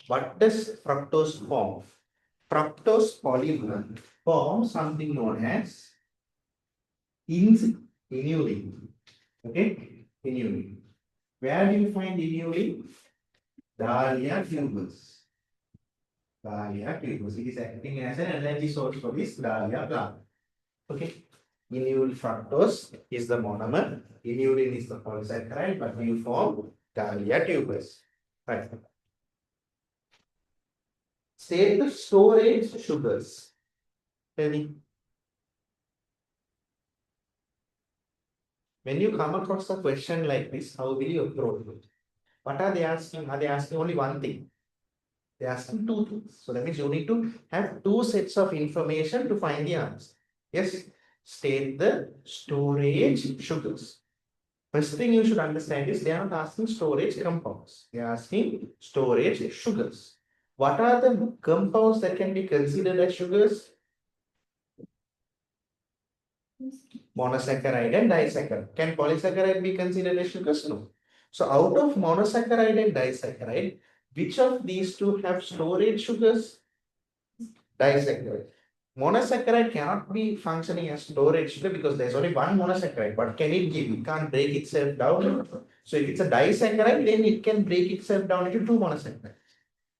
What does fructose form? Fructose polymer forms something known as inulin. Okay? Inulin. Where do you find inulin? Dahlia tubers. Dahlia tubers. It is acting as an energy source for this dahlia plant. Okay. Inulyl fructose is the monomer. Inulin is the polysaccharide, but we form dahlia tubers. Right. State the storage sugars. Tell me. When you come across a question like this, how will you approach it? What are they asking? Are they asking only one thing? They are asking two things. So that means you need to have two sets of information to find the answer. Yes, state the storage sugars. First thing you should understand is they are not asking storage compounds. They are asking storage sugars. What are the compounds that can be considered as sugars? Monosaccharide and disaccharide. Can polysaccharide be considered as sugars? No. So out of monosaccharide and disaccharide, which of these two have storage sugars? Disaccharide. Monosaccharide cannot be functioning as storage sugar because there's only one monosaccharide. What can it give? It can't break itself down. So if it's a disaccharide, then it can break itself down into two monosaccharides.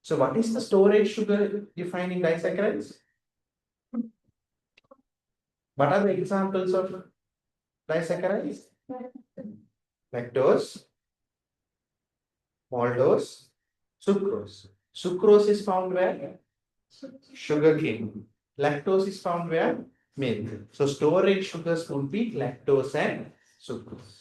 So what is the storage sugar you find in disaccharides? What are the examples of disaccharides? Lactose, maltose, sucrose. Sucrose is found where? Sugar cane. Lactose is found where? Milk. So storage sugars would be lactose and sucrose.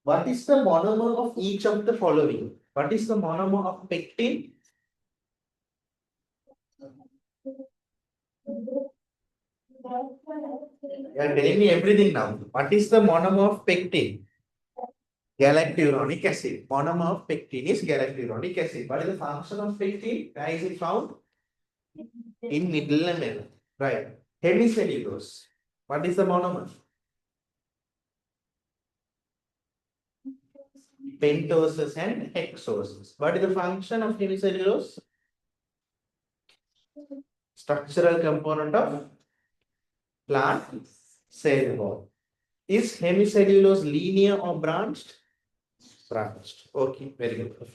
What is the monomer of each of the following? What is the monomer of pectin? You are telling me everything now. What is the monomer of pectin? Galacturonic acid. Monomer of pectin is galacturonic acid. What is the function of pectin? Where is it found? In middle lamella. Right. Hemicellulose. What is the monomer? Pentoses and hexoses. What is the function of hemicellulose? Structural component of plant cell wall. Is hemicellulose linear or branched? Branched. Okay, very good.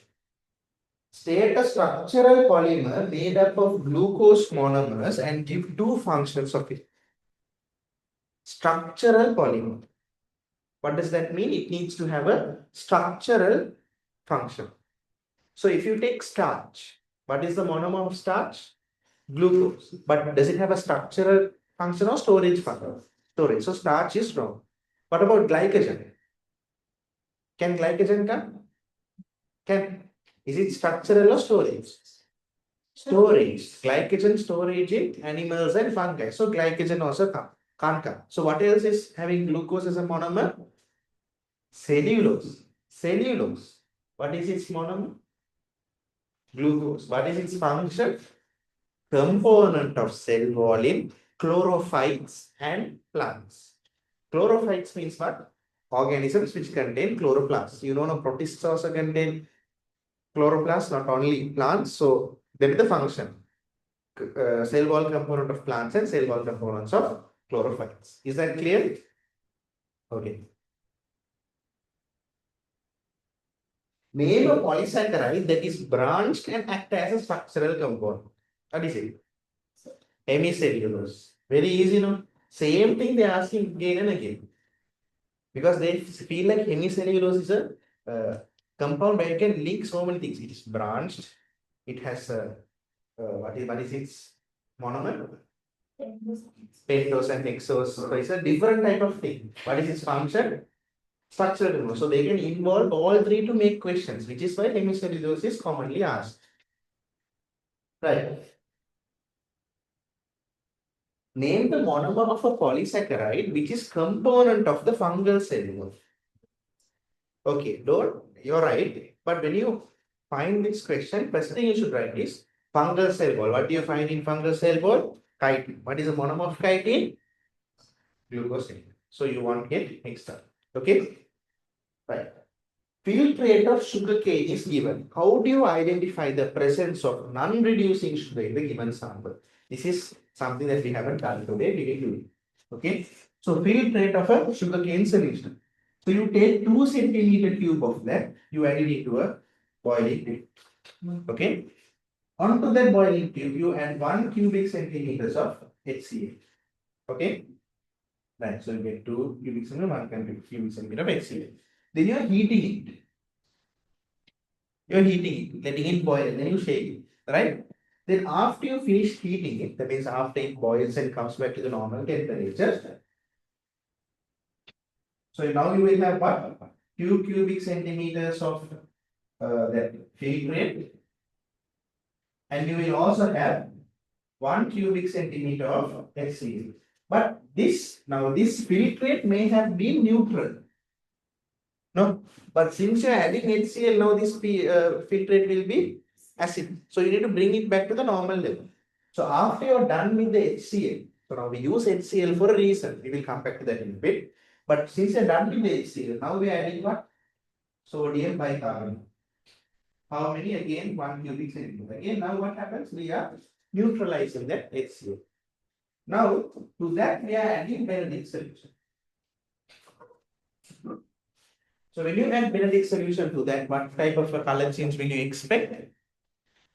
State a structural polymer made up of glucose monomers and give two functions of it. Structural polymer. What does that mean? It needs to have a structural function. So if you take starch, what is the monomer of starch? Glucose. But does it have a structural function or storage function? Storage. So starch is wrong. What about glycogen? Can glycogen come? Can. Is it structural or storage? Storage. Glycogen storage in animals and fungi. So glycogen also come. Can't come. So what else is having glucose as a monomer? Cellulose. Cellulose. What is its monomer? Glucose. What is its function? Component of cell wall in chlorophytes and plants. Chlorophytes means what? Organisms which contain chloroplasts. You know, no, protists also contain chloroplasts, not only plants. So that is the function. Cell wall component of plants and cell wall components of chlorophytes. Is that clear? Okay. Name a polysaccharide that is branched and act as a structural component. What is it? Hemicellulose. Very easy, no? Same thing they are asking again and again. Because they feel like hemicellulose is a compound where you can link so many things. It is branched. It has a what is its monomer? Pentose and hexose. So it's a different type of thing. What is its function? Structural component. So they can involve all three to make questions, which is why hemicellulose is commonly asked. Right. Name the monomer of a polysaccharide which is component of the fungal cell wall. Okay, you're right. But when you find this question, first thing you should write is fungal cell wall. What do you find in fungal cell wall? Chitin. What is the monomer of chitin? Glucose. So you won't get mixed up. Okay? Right. Filtrate of sugarcane is given. How do you identify the presence of non-reducing sugar in the given sample? This is something that we haven't done today. We will do it. Okay. So filtrate of a sugarcane solution. So you take 2 centimeter cube of that. You add it into a boiling tube. Okay. Onto that boiling tube, you add 1 cubic centimeters of HCl. Okay. Right. So you get 2 cubic centimeter, 1 cubic centimeter of HCl. Then you are heating it. You're heating it, letting it boil, then you shake it, right? Then after you finish heating it, that means after it boils and comes back to the normal temperature. So now you will have what? 2 cubic centimeters of that filtrate, and you will also have 1 cubic centimeter of HCl. But this filtrate may have been neutral. No, but since you are adding HCl, now this filtrate will be acid. So you need to bring it back to the normal level. So after you are done with the HCl, so now we use HCl for a reason. We will come back to that in a bit. But since you are done with the HCl, now we are adding what? Sodium bicarbonate. How many? Again, 1 cubic centimeter. Again, now what happens? We are neutralizing that HCl. Now, to that we are adding Benedict solution. So when you add Benedict solution to that, what type of a color change will you expect?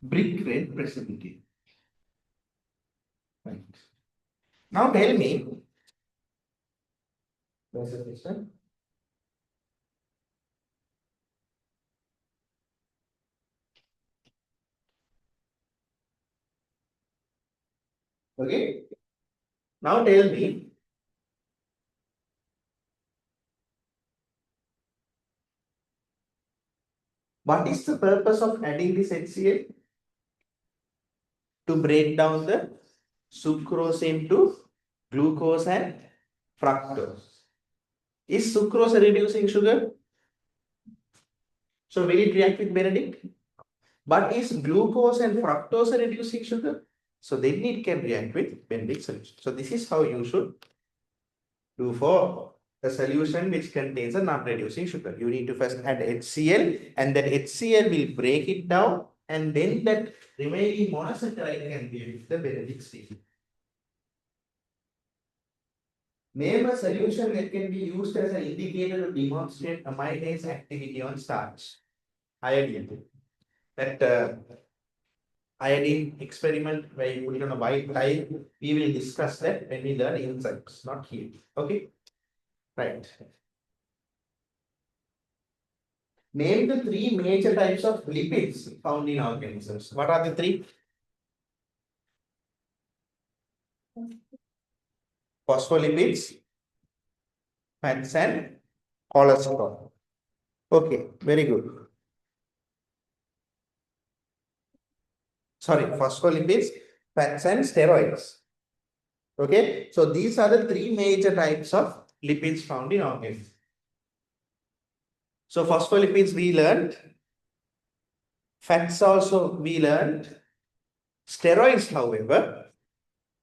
Brick red precipitate. Right. Now tell me, where's the question? Okay. Now tell me, what is the purpose of adding this HCl? To break down the sucrose into glucose and fructose. Is sucrose a reducing sugar? So will it react with Benedict? But is glucose and fructose a reducing sugar? So then it can react with Benedict solution. So this is how you should do for a solution which contains a non-reducing sugar. You need to first add HCl, and that HCl will break it down, and then that remaining monosaccharide can be with the Benedict state. Name a solution that can be used as an indicator to demonstrate amylase activity on starch. Iodine. That iodine experiment where you put it on a white tile, we will discuss that when we learn enzymes, not here. Okay? Right. Name the 3 major types of lipids found in organisms. What are the 3? Phospholipids, fats, and cholesterol. Okay, very good. Sorry, phospholipids, fats, and steroids. Okay, so these are the three major types of lipids found in organisms. So phospholipids we learned, fats also we learned, steroids however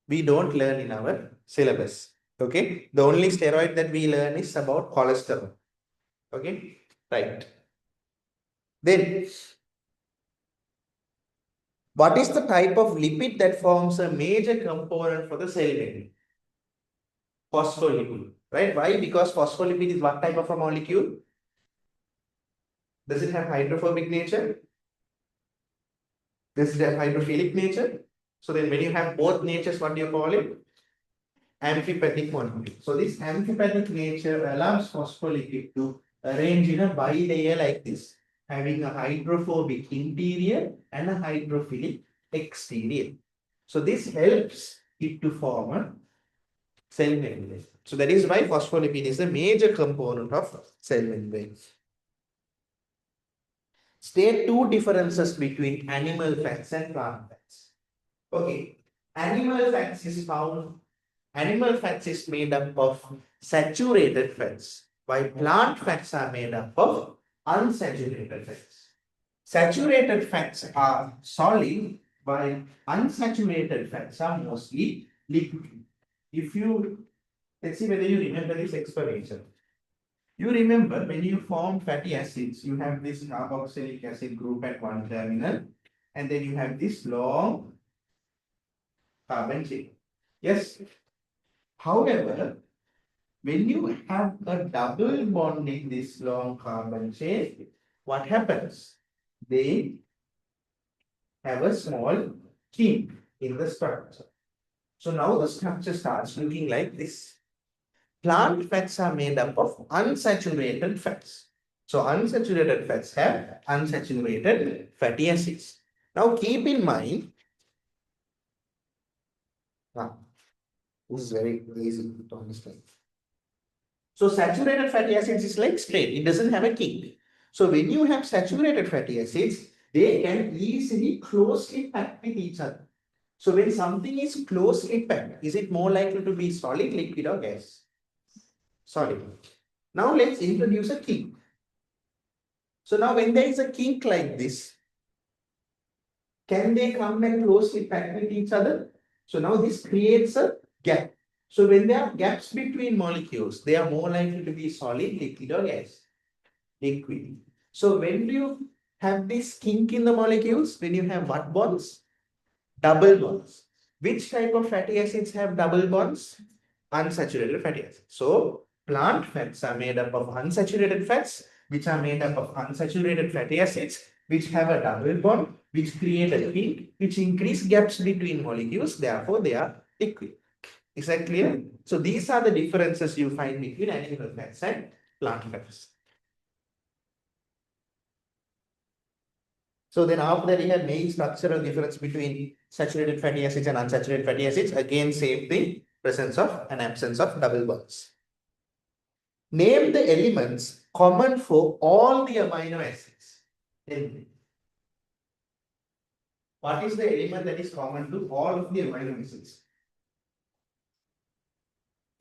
we don't learn in our syllabus. Okay, the only steroid that we learn is about cholesterol. Okay, right. Then what is the type of lipid that forms a major component for the cell membrane? Phospholipid, right? Why? Because phospholipid is what type of a molecule? Does it have hydrophobic nature? Does it have hydrophilic nature? So then when you have both natures, what do you call it? Amphipathic molecule. So this amphipathic nature allows phospholipid to arrange in a bilayer like this, having a hydrophobic interior and a hydrophilic exterior. So this helps it to form a cell membrane. So that is why phospholipid is a major component of cell membrane. State two differences between animal fats and plant fats. Okay, animal fats is found. Animal fats is made up of saturated fats, while plant fats are made up of unsaturated fats. Saturated fats are solid, while unsaturated fats are mostly liquid. If you let's see whether you remember this explanation. You remember when you form fatty acids, you have this carboxylic acid group at one terminal, and then you have this long carbon chain. Yes. However, when you have a double bond in this long carbon chain, what happens? They have a small kink in the structure. So now the structure starts looking like this. Plant fats are made up of unsaturated fats. So unsaturated fats have unsaturated fatty acids. Now keep in mind, this is very easy to understand. So saturated fatty acids is like straight, it doesn't have a kink. So when you have saturated fatty acids, they can easily closely pack with each other. So when something is closely packed, is it more likely to be solid, liquid, or gas? Solid. Now let's introduce a kink. So now when there is a kink like this, can they come and closely pack with each other? So now this creates a gap. So when there are gaps between molecules, they are more likely to be solid, liquid, or gas. Liquid. So when do you have this kink in the molecules? When you have what bonds? Double bonds. Which type of fatty acids have double bonds? Unsaturated fatty acids. So plant fats are made up of unsaturated fats, which are made up of unsaturated fatty acids, which have a double bond, which create a kink, which increase gaps between molecules. Therefore, they are liquid. Is that clear? So these are the differences you find between animal fats and plant fats. So then after that, we have main structural difference between saturated fatty acids and unsaturated fatty acids. Again, same thing, presence of and absence of double bonds. Name the elements common for all the amino acids. Then, what is the element that is common to all of the amino acids?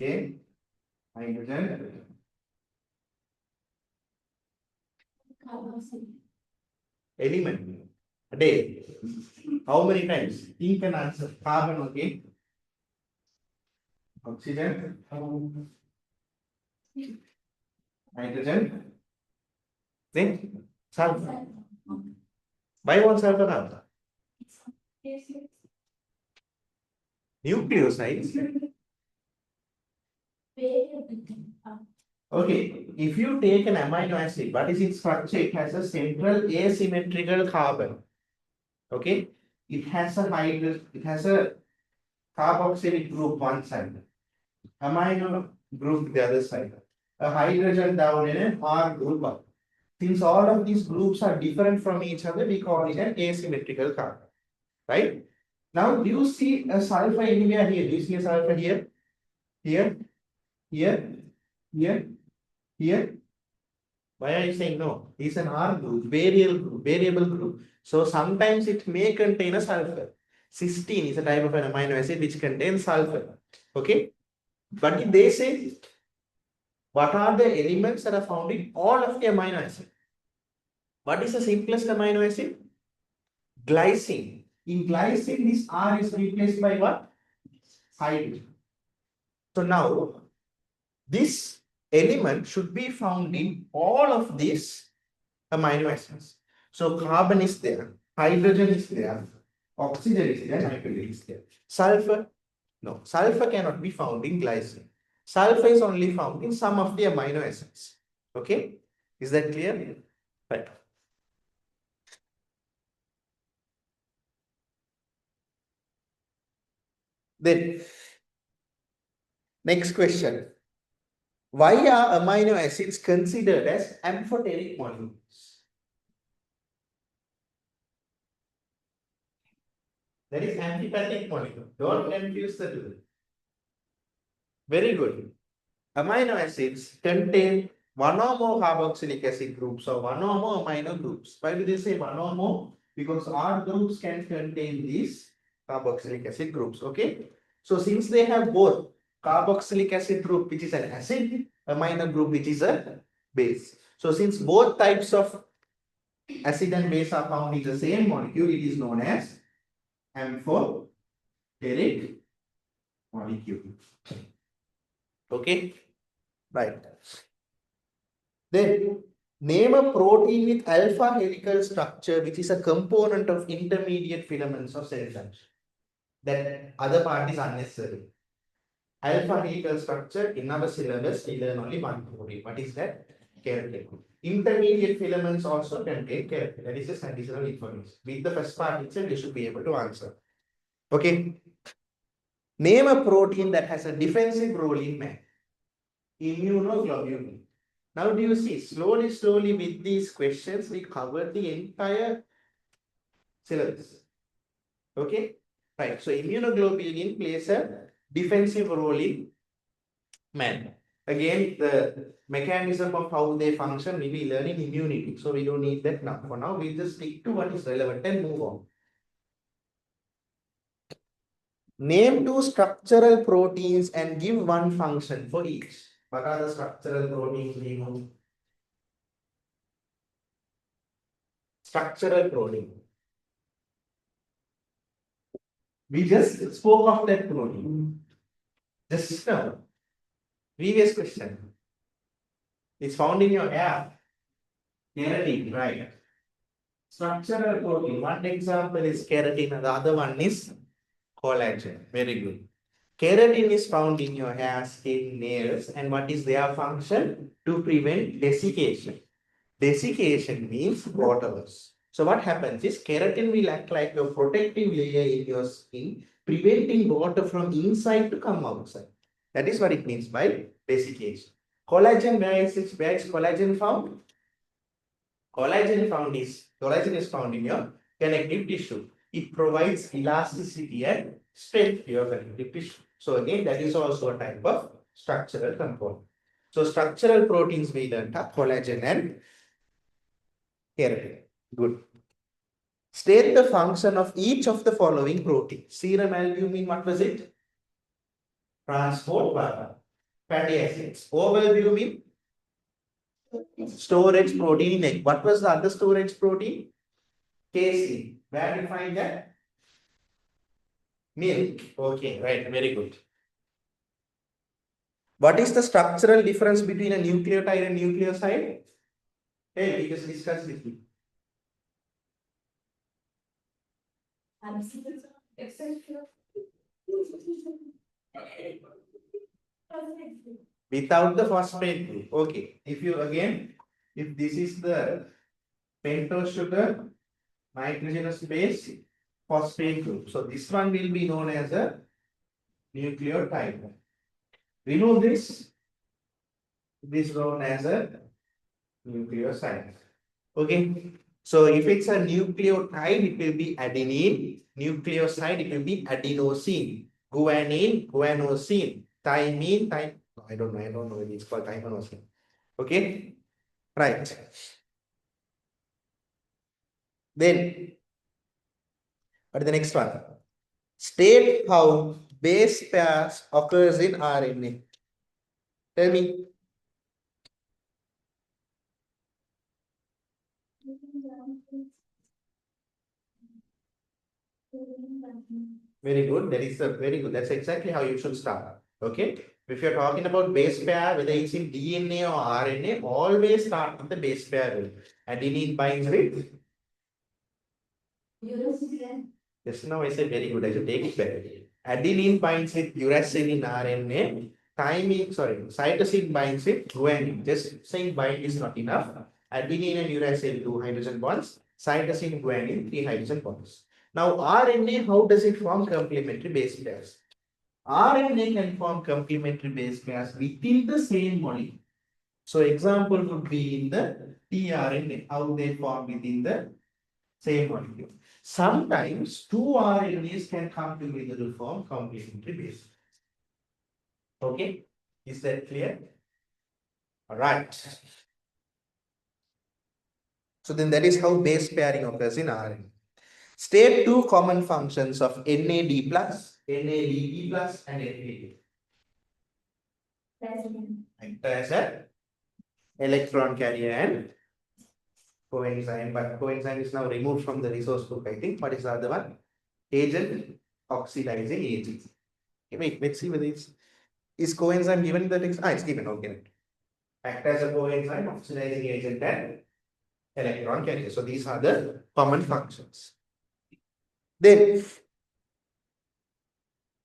Okay, hydrogen. Element. A day. How many times? You can answer. Carbon, okay. Oxygen. Hydrogen. Then sulfur. Why one sulfur carbon? Nucleosides. Okay, if you take an amino acid, what is its structure? It has a central asymmetrical carbon. Okay, it has a carboxylic group one side, amino group the other side, a hydrogen down in an R group up. Since all of these groups are different from each other, we call it an asymmetrical carbon. Right? Now, do you see a sulfur anywhere here? Do you see a sulfur here? Here? Here? Here? Here? Why are you saying no? It's an R group, variable group. So sometimes it may contain a sulfur. Cysteine is a type of an amino acid which contains sulfur. Okay. But if they say, what are the elements that are found in all of the amino acid? What is the simplest amino acid? Glycine. In glycine, this R is replaced by what? Hydrogen. So now, this element should be found in all of these amino acids. So carbon is there, hydrogen is there, oxygen is there, nitrogen is there. Sulfur? No, sulfur cannot be found in glycine. Sulfur is only found in some of the amino acids. Okay? Is that clear? Right. Then, next question. Why are amino acids considered as amphoteric molecules? That is antipathic molecule. Don't confuse the two. Very good. Amino acids contain one or more carboxylic acid groups or one or more amino groups. Why do they say one or more? Because R groups can contain these carboxylic acid groups. Okay. So since they have both carboxylic acid group, which is an acid, amino group, which is a base. So since both types of acid and base are found in the same molecule, it is known as amphoteric molecule. Okay. Right. Then name a protein with alpha helical structure, which is a component of intermediate filaments of cell junction. That other part is unnecessary. Alpha helical structure in our syllabus, we learn only one protein. What is that? Keratin. Intermediate filaments also contain keratin. That is just additional information. With the first part itself, you should be able to answer. Okay. Name a protein that has a defensive role in man. Immunoglobulin. Now do you see, slowly with these questions, we cover the entire syllabus. Okay? Right. So immunoglobulin plays a defensive role in man. Again, the mechanism of how they function, we will learn in immunity. So we don't need that now. For now, we just stick to what is relevant and move on. Name two structural proteins and give one function for each. What are the structural proteins we know? Structural protein. We just spoke of that protein. Just now. Previous question. It's found in your hair. Keratin, right? Structural protein. One example is keratin, and the other one is collagen. Very good. Keratin is found in your hair, skin, nails, and what is their function? To prevent desiccation. Desiccation means water loss. So what happens is keratin will act like a protective layer in your skin, preventing water from inside to come outside. That is what it means by desiccation. Collagen, where is collagen found? Collagen is found in your connective tissue. It provides elasticity and strength to your connective tissue. So again, that is also a type of structural component. So structural proteins we learned are collagen and keratin. Good. State the function of each of the following proteins. Serum albumin, what was it? Transport buffer. Fatty acids. Ovalbumin, storage protein in egg. What was the other storage protein? Casein. Where do you find that? Milk. Okay, right. Very good. What is the structural difference between a nucleotide and nucleoside? Hey, we just discussed with you. Without the phosphate group. Okay. If this is the pentose sugar, nitrogenous base, phosphate group. So this one will be known as a nucleotide. Remove this. This is known as a nucleoside. Okay. So if it's a nucleotide, it will be adenine. Nucleoside, it will be adenosine. Guanine, guanosine. Thymine, I don't know. It's called thymonosine. Okay. Right. Then, what is the next one? State how base pairs occurs in RNA. Tell me. Very good. That is very good. That's exactly how you should start. Okay. If you're talking about base pair, whether it's in DNA or RNA, always start with the base pair rule. Adenine binds with. Just now I said very good. I should take it back. Adenine binds with uracil in RNA. Cytosine binds with guanine. Just saying bind is not enough. Adenine and uracil 2 hydrogen bonds. Cytosine, guanine 3 hydrogen bonds. Now RNA, how does it form complementary base pairs? RNA can form complementary base pairs within the same molecule. So example would be in the tRNA, how they form within the same molecule. Sometimes two RNAs can come together to form complementary base. Okay, is that clear? All right. So then that is how base pairing occurs in RNA. State two common functions of NAD plus, NADP plus, and NAD. Act as an electron carrier and coenzyme, but coenzyme is now removed from the resource book, I think. What is the other one? Agent, oxidizing agent. Okay, wait, let's see whether it's is coenzyme given in the text. It's given, okay. Act as a coenzyme, oxidizing agent, and electron carrier. So these are the common functions. Then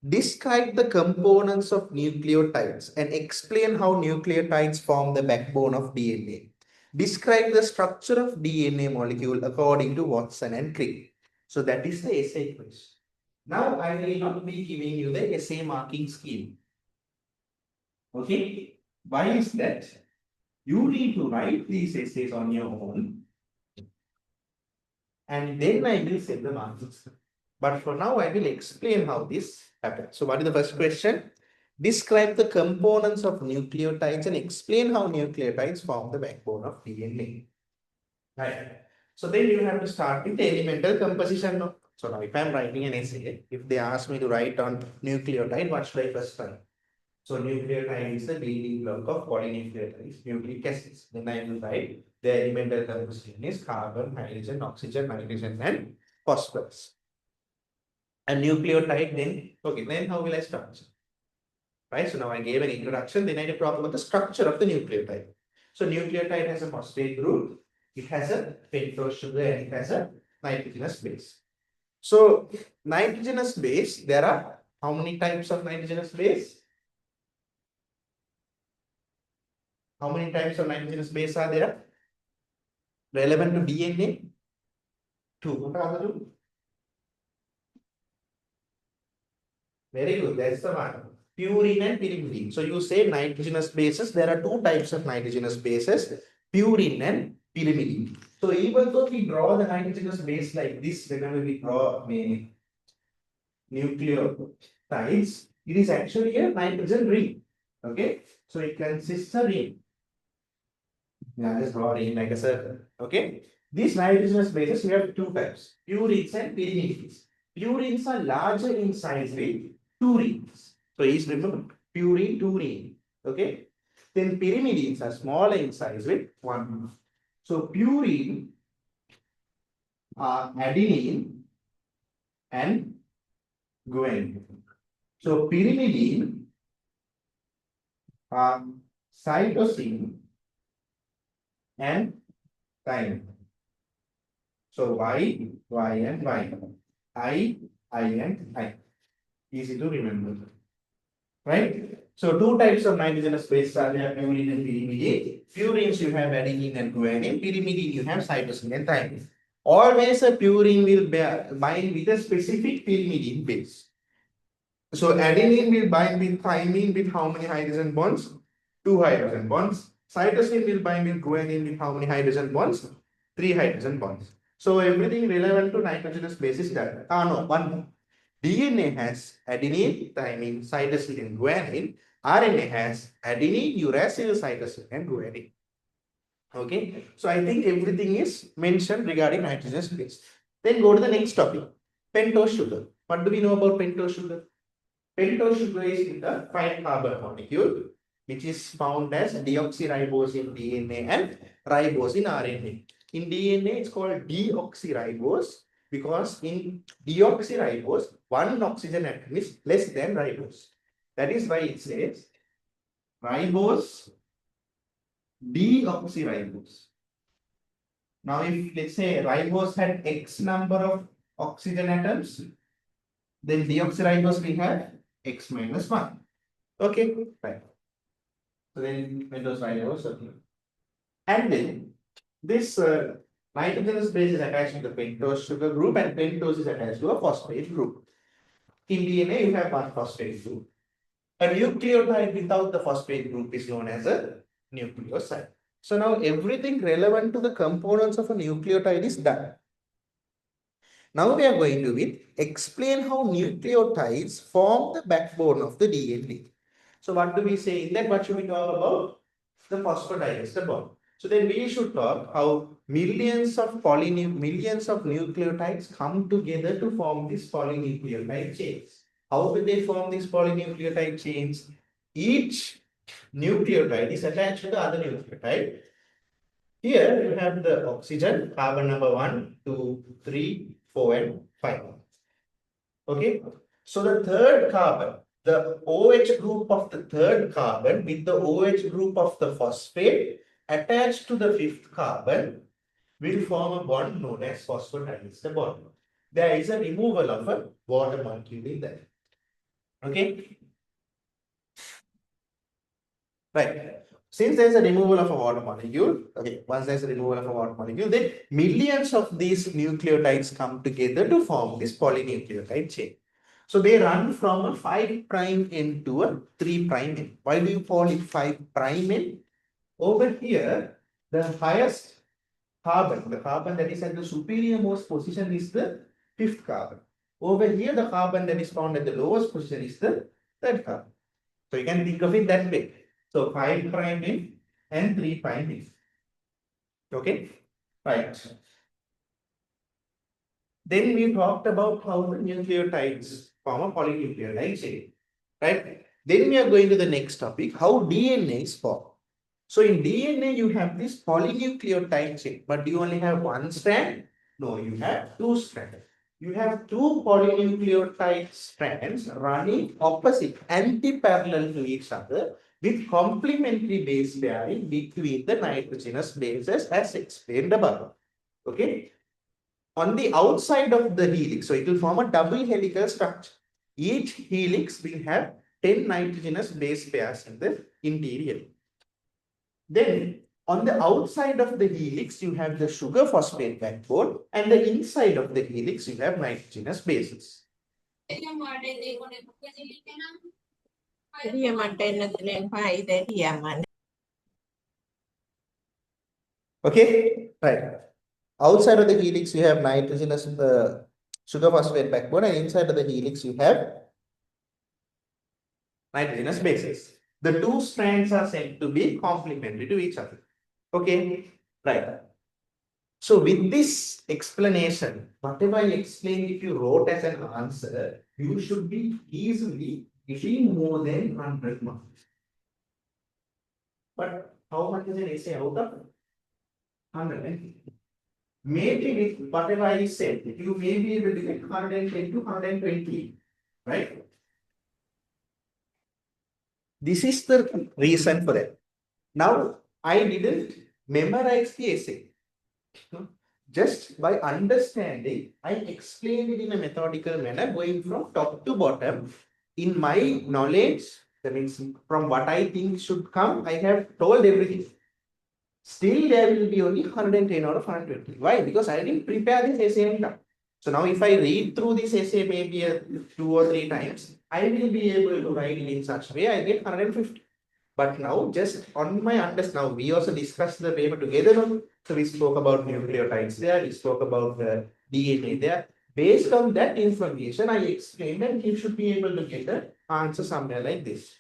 describe the components of nucleotides and explain how nucleotides form the backbone of DNA. Describe the structure of DNA molecule according to Watson and Crick. So that is the essay question. Now I will not be giving you the essay marking scheme. Okay? Why is that? You need to write these essays on your own, and then I will set the marks. But for now, I will explain how this happens. So what is the first question? Describe the components of nucleotides and explain how nucleotides form the backbone of DNA. Right. So then you have to start with the elemental composition. So now if I am writing an essay, if they ask me to write on nucleotide, what should I first write? So nucleotide is the building block of polynucleotides, nucleic acids. Then I will write the elemental composition is carbon, hydrogen, oxygen, nitrogen, and phosphorus. A nucleotide then, okay, then how will I start? Right, so now I gave an introduction, then I need to talk about the structure of the nucleotide. So nucleotide has a phosphate group, it has a pentose sugar, and it has a nitrogenous base. So nitrogenous base, there are how many types of nitrogenous base? How many types of nitrogenous base are there? Relevant to DNA? Two. What are the two? Very good. That's the one. Purine and pyrimidine. So you say nitrogenous bases. There are two types of nitrogenous bases, purine and pyrimidine. So even though we draw the nitrogenous base like this, whenever we draw nucleotides, it is actually a nitrogen ring. Okay. So it consists of ring. Yeah, just draw ring like a circle. Okay. These nitrogenous bases, we have two types, purines and pyrimidines. Purines are larger in size with two rings. So please remember, purine, two ring. Okay. Then pyrimidines are smaller in size with one ring. So purine are adenine and guanine. So pyrimidine are cytosine and thymine. So Y, Y and Y. I and I. Easy to remember. Right? So two types of nitrogenous bases are there, purine and pyrimidine. Purines you have adenine and guanine. Pyrimidine you have cytosine and thymine. Always a purine will bind with a specific pyrimidine base. So adenine will bind with thymine with how many hydrogen bonds? 2 hydrogen bonds. Cytosine will bind with guanine with how many hydrogen bonds? 3 hydrogen bonds. So everything relevant to nitrogenous base is done. No, one more. DNA has adenine, thymine, cytosine, and guanine. RNA has adenine, uracil, cytosine, and guanine. Okay, so I think everything is mentioned regarding nitrogenous base. Then go to the next topic, pentose sugar. What do we know about pentose sugar? Pentose sugar is the 5-carbon molecule which is found as deoxyribose in DNA and ribose in RNA. In DNA, it's called deoxyribose because in deoxyribose, one oxygen atom is less than ribose. That is why it says ribose deoxyribose. Now, if let's say ribose had X number of oxygen atoms, then deoxyribose will have X minus 1. Okay, right. So then pentose ribose, okay. And then this nitrogenous base is attached to the pentose sugar group and pentose is attached to a phosphate group. In DNA, you have one phosphate group. A nucleotide without the phosphate group is known as a nucleoside. So now everything relevant to the components of a nucleotide is done. Now we are going to explain how nucleotides form the backbone of the DNA. So what do we say in that? What should we talk about? The phosphodiester bond. So then we should talk how millions of nucleotides come together to form this polynucleotide chains. How do they form these polynucleotide chains? Each nucleotide is attached to the other nucleotide. Here you have the oxygen, carbon number 1, 2, 3, 4, and 5. Okay. So the third carbon, the OH group of the third carbon with the OH group of the phosphate attached to the fifth carbon will form a bond known as phosphodiester bond. There is a removal of a water molecule in there. Okay. Right. Since there is a removal of a water molecule, okay, once there is a removal of a water molecule, then millions of these nucleotides come together to form this polynucleotide chain. So they run from a 5' end to a 3' end. Why do you call it 5' end? Over here, the highest carbon, the carbon that is at the superiormost position is the fifth carbon. Over here, the carbon that is found at the lowest position is the third carbon. So you can think of it that way. So 5' end and 3' end. Okay, right. Then we talked about how the nucleotides form a polynucleotide chain, right? Then we are going to the next topic, how DNA is formed. So in DNA, you have this polynucleotide chain, but do you only have one strand? No, you have two strands. You have two polynucleotide strands running opposite, anti-parallel to each other with complementary base pairing between the nitrogenous bases as explained above. Okay. On the outside of the helix, so it will form a double helical structure. Each helix will have 10 nitrogenous base pairs in the interior. Then on the outside of the helix, you have the sugar phosphate backbone, and the inside of the helix, you have nitrogenous bases. Okay, right. Outside of the helix, you have nitrogenous sugar phosphate backbone, and inside of the helix, you have nitrogenous bases. The two strands are said to be complementary to each other. Okay, right. So with this explanation, whatever I explained, if you wrote as an answer, you should be easily getting more than 100 marks. But how much is an essay out of 100? Maybe with whatever I said, you may be able to get 110 to 120, right? This is the reason for that. Now, I didn't memorize the essay. Just by understanding, I explained it in a methodical manner, going from top to bottom. In my knowledge, that means from what I think should come, I have told everything. Still, there will be only 110 out of 120. Why? Because I didn't prepare this essay enough. So now if I read through this essay maybe 2 or 3 times, I will be able to write it in such way I get 150. But now just on my understanding, now we also discussed the paper together. So we spoke about nucleotides there, we spoke about the DNA there. Based on that information, I explained that you should be able to get an answer somewhere like this.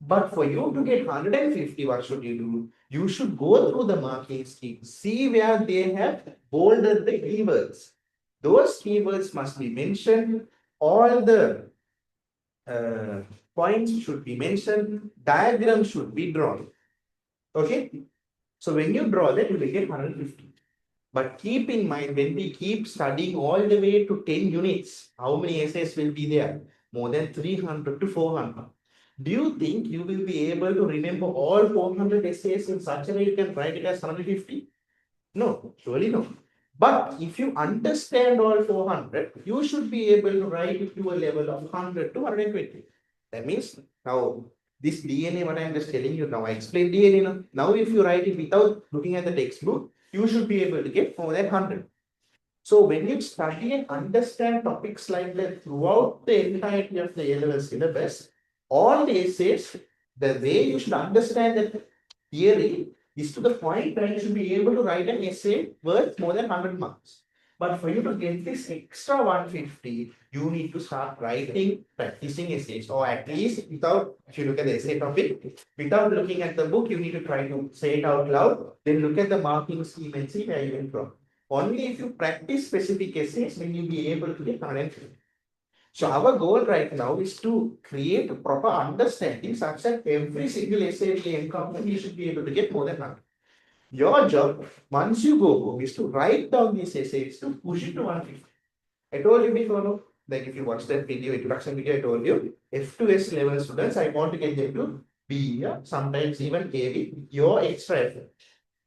But for you to get 150, what should you do? You should go through the marking scheme, see where they have bolded the keywords. Those keywords must be mentioned all the points should be mentioned, diagram should be drawn. Okay, so when you draw that, you will get 150. But keep in mind, when we keep studying all the way to 10 units, how many essays will be there? More than 300 to 400. Do you think you will be able to remember all 400 essays in such a way you can write it as 150? No, surely no. But if you understand all 400, you should be able to write it to a level of 100 to 120. That means now this DNA, what I am just telling you now, I explained DNA now. Now, if you write it without looking at the textbook, you should be able to get more than 100. So when you study and understand topics like that throughout the entirety of the A-level syllabus, all the essays, the way you should understand that theory is to the point where you should be able to write an essay worth more than 100 marks. But for you to get this extra 150, you need to start writing, practicing essays, or at least without, if you look at the essay topic, without looking at the book, you need to try to say it out loud, then look at the marking scheme and see where you went wrong. Only if you practice specific essays will you be able to get 150. So our goal right now is to create a proper understanding such that every single essay we encounter, we should be able to get more than 100. Your job, once you go home, is to write down these essays to push it to 150. I told you before, no? Like if you watch that video, introduction video, I told you, F2S level students, I want to get them to B, sometimes even A with your extra effort.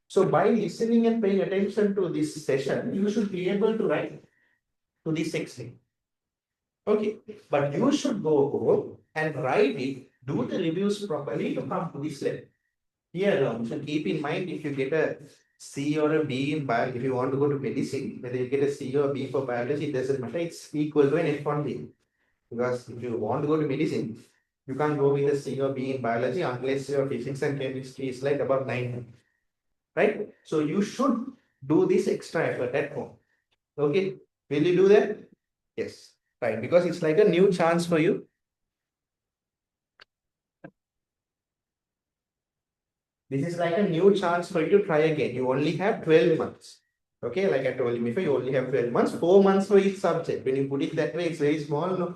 So by listening and paying attention to this session, you should be able to write to this extent. Okay, but you should go home and write it, do the reviews properly to come to this level. Here, so keep in mind if you get a C or a B in biology, if you want to go to medicine, whether you get a C or B for biology, it doesn't matter, it's equal to an F1B. Because if you want to go to medicine, you can't go with a C or B in biology unless your physics and chemistry is like about 9. Right? So you should do this extra effort at home. Okay, will you do that? Yes, right, because it's like a new chance for you. This is like a new chance for you to try again. You only have 12 months. Okay, like I told you before, you only have 12 months, 4 months for each subject. When you put it that way, it's very small. No?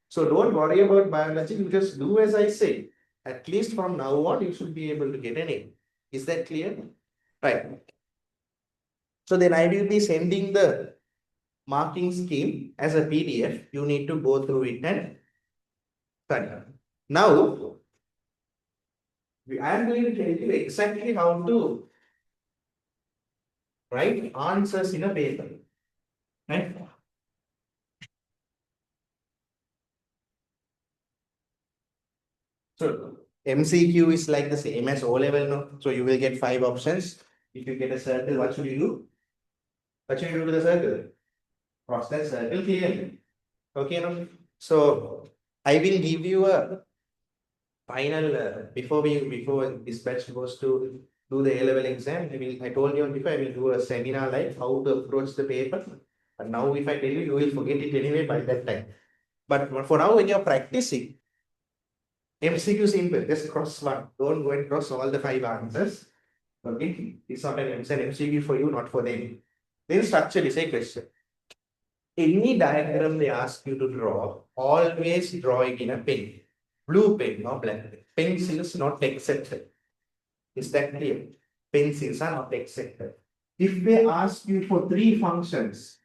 So don't worry about biology, you just do as I say. At least from now on, you should be able to get an A. Is that clear? Right. So then I will be sending the marking scheme as a PDF. You need to go through it and study. Now, I am going to tell you exactly how to write answers in a paper. Right? So MCQ is like the same as O level, no? So you will get 5 options. If you get a circle, what should you do? What should you do to the circle? Cross that circle clearly. Okay, no? So I will give you a final before this batch goes to do the A-level exam. I told you before I will do a seminar like how to approach the paper. But now if I tell you, you will forget it anyway by that time. But for now, when you're practicing, MCQ simple, just cross one. Don't go and cross all the 5 answers. Okay, it's not an MCQ for you, not for them. Then structure is a question. Any diagram they ask you to draw, always draw it in a pen. Blue pen, not black pen. Pencils not accepted. Is that clear? Pencils are not accepted. If they ask you for 3 functions,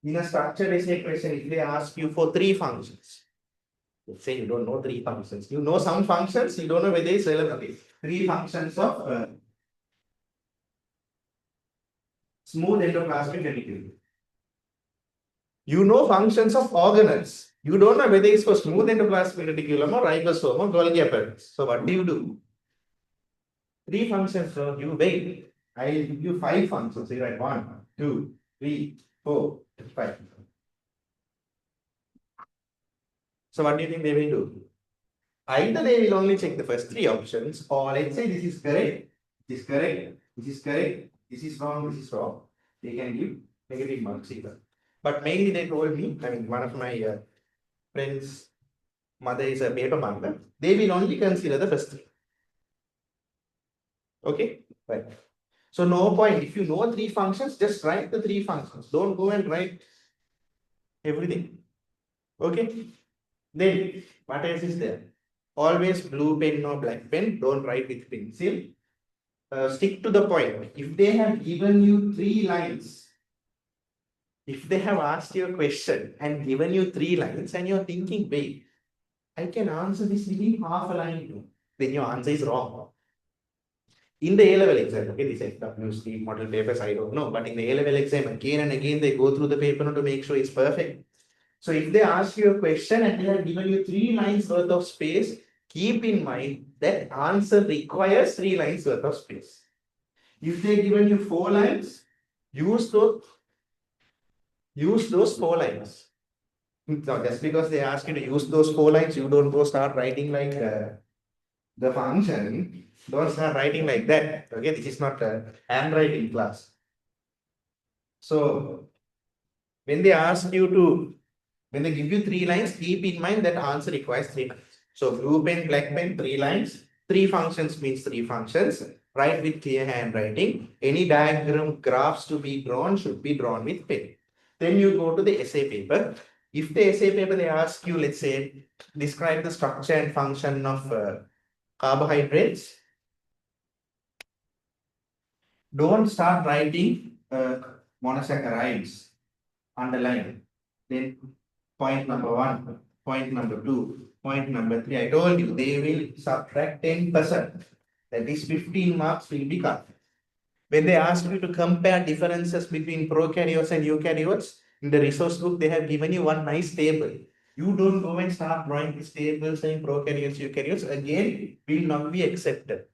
in a structured essay question, if they ask you for 3 functions, let's say you don't know 3 functions. You know some functions, you don't know whether it's relevant. 3 functions of smooth endoplasmic reticulum. You know functions of organelles. You don't know whether it's for smooth endoplasmic reticulum or ribosome or Golgi apparatus. So what do? 3 functions, so you wait. I will give you 5 functions. You write 1, 2, 3, 4, 5. So what do you think they will do? Either they will only check the first 3 options, or let's say this is correct, this is correct, this is correct, this is wrong, this is wrong. They can give negative marks either. But mainly they told me, I mean, one of my friends' mother is a paper marker. They will only consider the first 3. Okay, right. So no point. If you know 3 functions, just write the 3 functions. Don't go and write everything. Okay. Then what else is there? Always blue pen or black pen. Don't write with pencil. Stick to the point. If they have given you 3 lines, if they have asked you a question and given you 3 lines and you're thinking, wait, I can answer this within half a line, too, then your answer is wrong. In the A-level exam, okay, these FWC model papers, I don't know, but in the A-level exam, again and again, they go through the paper to make sure it's perfect. So if they ask you a question and they have given you 3 lines worth of space, keep in mind that answer requires 3 lines worth of space. If they given you 4 lines, use those 4 lines. Now, just because they ask you to use those 4 lines, you don't go start writing like the function. Don't start writing like that. Okay, this is not a handwriting class. So when they ask you to, when they give you 3 lines, keep in mind that answer requires 3 lines. So blue pen, black pen, 3 lines. 3 functions means 3 functions. Write with clear handwriting. Any diagram, graphs to be drawn should be drawn with pen. Then you go to the essay paper. If the essay paper they ask you, let's say, describe the structure and function of carbohydrates, don't start writing monosaccharides, underline. Then point number 1, point number 2, point number 3. I told you they will subtract 10%. That is 15 marks will be cut. When they ask you to compare differences between prokaryotes and eukaryotes, in the resource book, they have given you one nice table. You don't go and start drawing this table saying prokaryotes, eukaryotes, again, will not be accepted.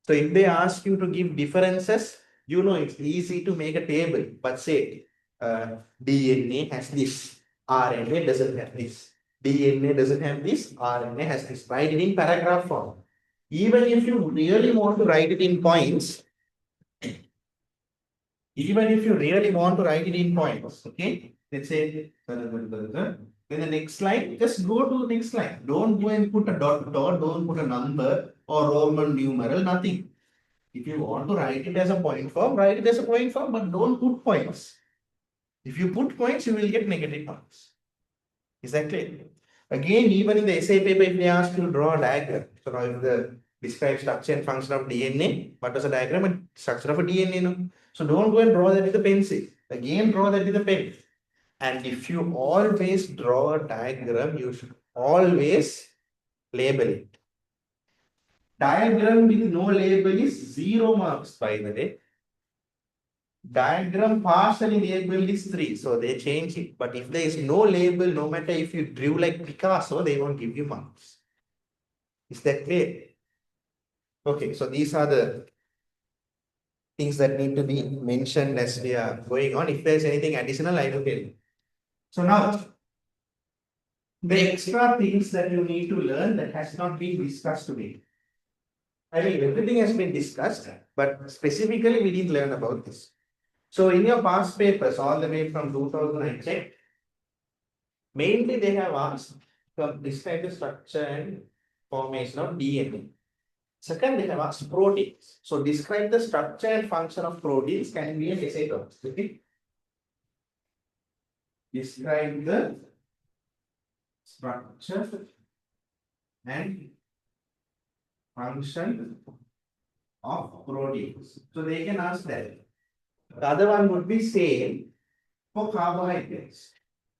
So if they ask you to give differences, you know it's easy to make a table, but say DNA has this, RNA doesn't have this. DNA doesn't have this, RNA has this. Write it in paragraph form. Even if you really want to write it in points, okay? Let's say, then the next slide, just go to the next slide. Don't go and put a dot, don't put a number or Roman numeral, nothing. If you want to write it as a point form, write it as a point form, but don't put points. If you put points, you will get negative marks. Is that clear? Again, even in the essay paper, if they ask you to draw a diagram, so now if the describe structure and function of DNA, what was the diagram and structure of a DNA? No? So don't go and draw that with a pencil. Again, draw that with a pen. And if you always draw a diagram, you should always label it. Diagram with no label is 0 marks, by the way. Diagram partially labeled is 3, so they change it. But if there is no label, no matter if you drew like Picasso, they won't give you marks. Is that clear? Okay, so these are the things that need to be mentioned as we are going on. If there's anything additional, I will tell you. So now, the extra things that you need to learn that has not been discussed today. I mean, everything has been discussed, but specifically we didn't learn about this. So in your past papers, all the way from 2000, I checked, mainly they have asked to describe the structure and formation of DNA. Second, they have asked proteins. So describe the structure and function of proteins can be an essay topic. Okay? Describe the structure and function of proteins. So they can ask that. The other one would be same for carbohydrates,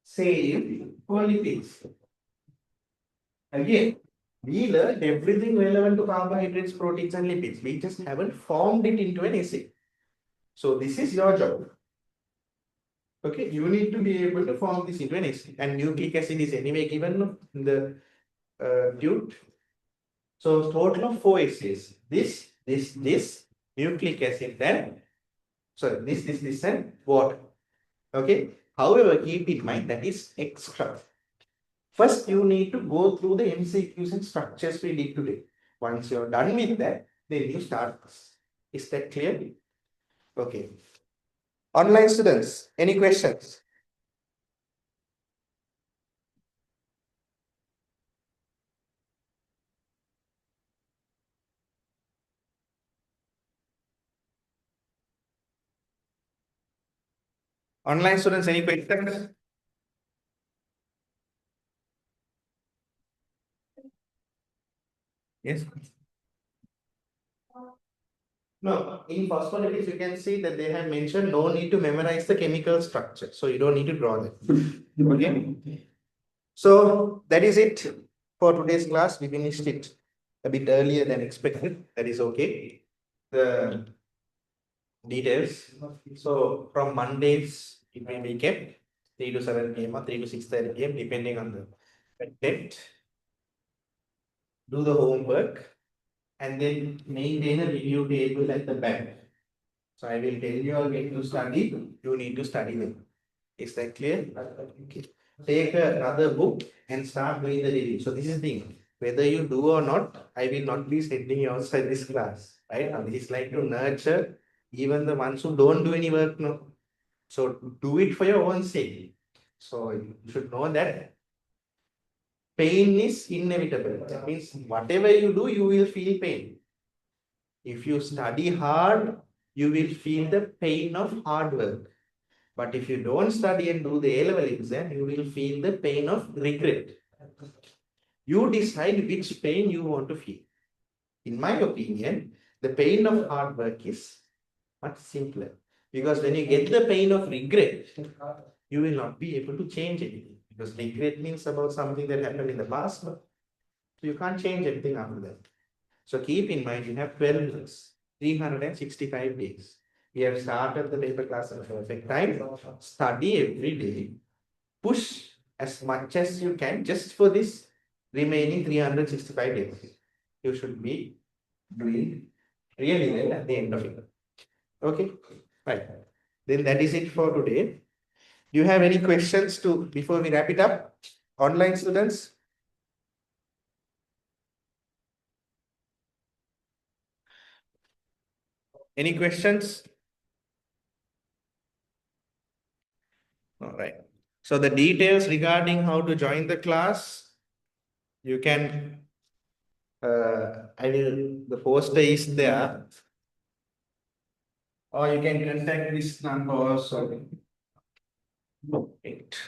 same for lipids. Again, we learned everything relevant to carbohydrates, proteins, and lipids. We just haven't formed it into an essay. So this is your job. Okay, you need to be able to form this into an essay. And nucleic acid is anyway given in the tute. So total of 4 essays. This, nucleic acid, then sorry, this, and water. Okay. However, keep in mind that is extra. First, you need to go through the MCQs and structures we did today. Once you're done with that, then you start this. Is that clear? Okay. Online students, any questions? Online students, any questions? Yes. No, in phospholipids, you can see that they have mentioned no need to memorize the chemical structure. So you don't need to draw them. Okay. So that is it for today's class. We finished it a bit earlier than expected. That is okay. The details. So from Mondays, it will be kept 3 to 7 p.m. or 3 to 6:30 p.m. depending on the content. Do the homework and then maintain a review table at the back. So I will tell you all when to study. You need to study them. Is that clear? Okay. Take another book and start doing the review. So this is the thing. Whether you do or not, I will not be sending you outside this class. Right? Now, this is like to nurture even the ones who don't do any work now. So do it for your own sake. So you should know that pain is inevitable. That means whatever you do, you will feel pain. If you study hard, you will feel the pain of hard work. But if you don't study and do the A-level exam, you will feel the pain of regret. You decide which pain you want to feel. In my opinion, the pain of hard work is much simpler. Because when you get the pain of regret, you will not be able to change anything. Because regret means about something that happened in the past. So you can't change anything after that. So keep in mind, you have 12 weeks, 365 days. We have started the paper class at a perfect time. Study every day. Push as much as you can just for this remaining 365 days. You should be doing really well at the end of it. Okay, right. Then that is it for today. Do you have any questions to before we wrap it up? Online students? Any questions? All right. So the details regarding how to join the class, you can, the poster is there, or you can contact this number also. Wait.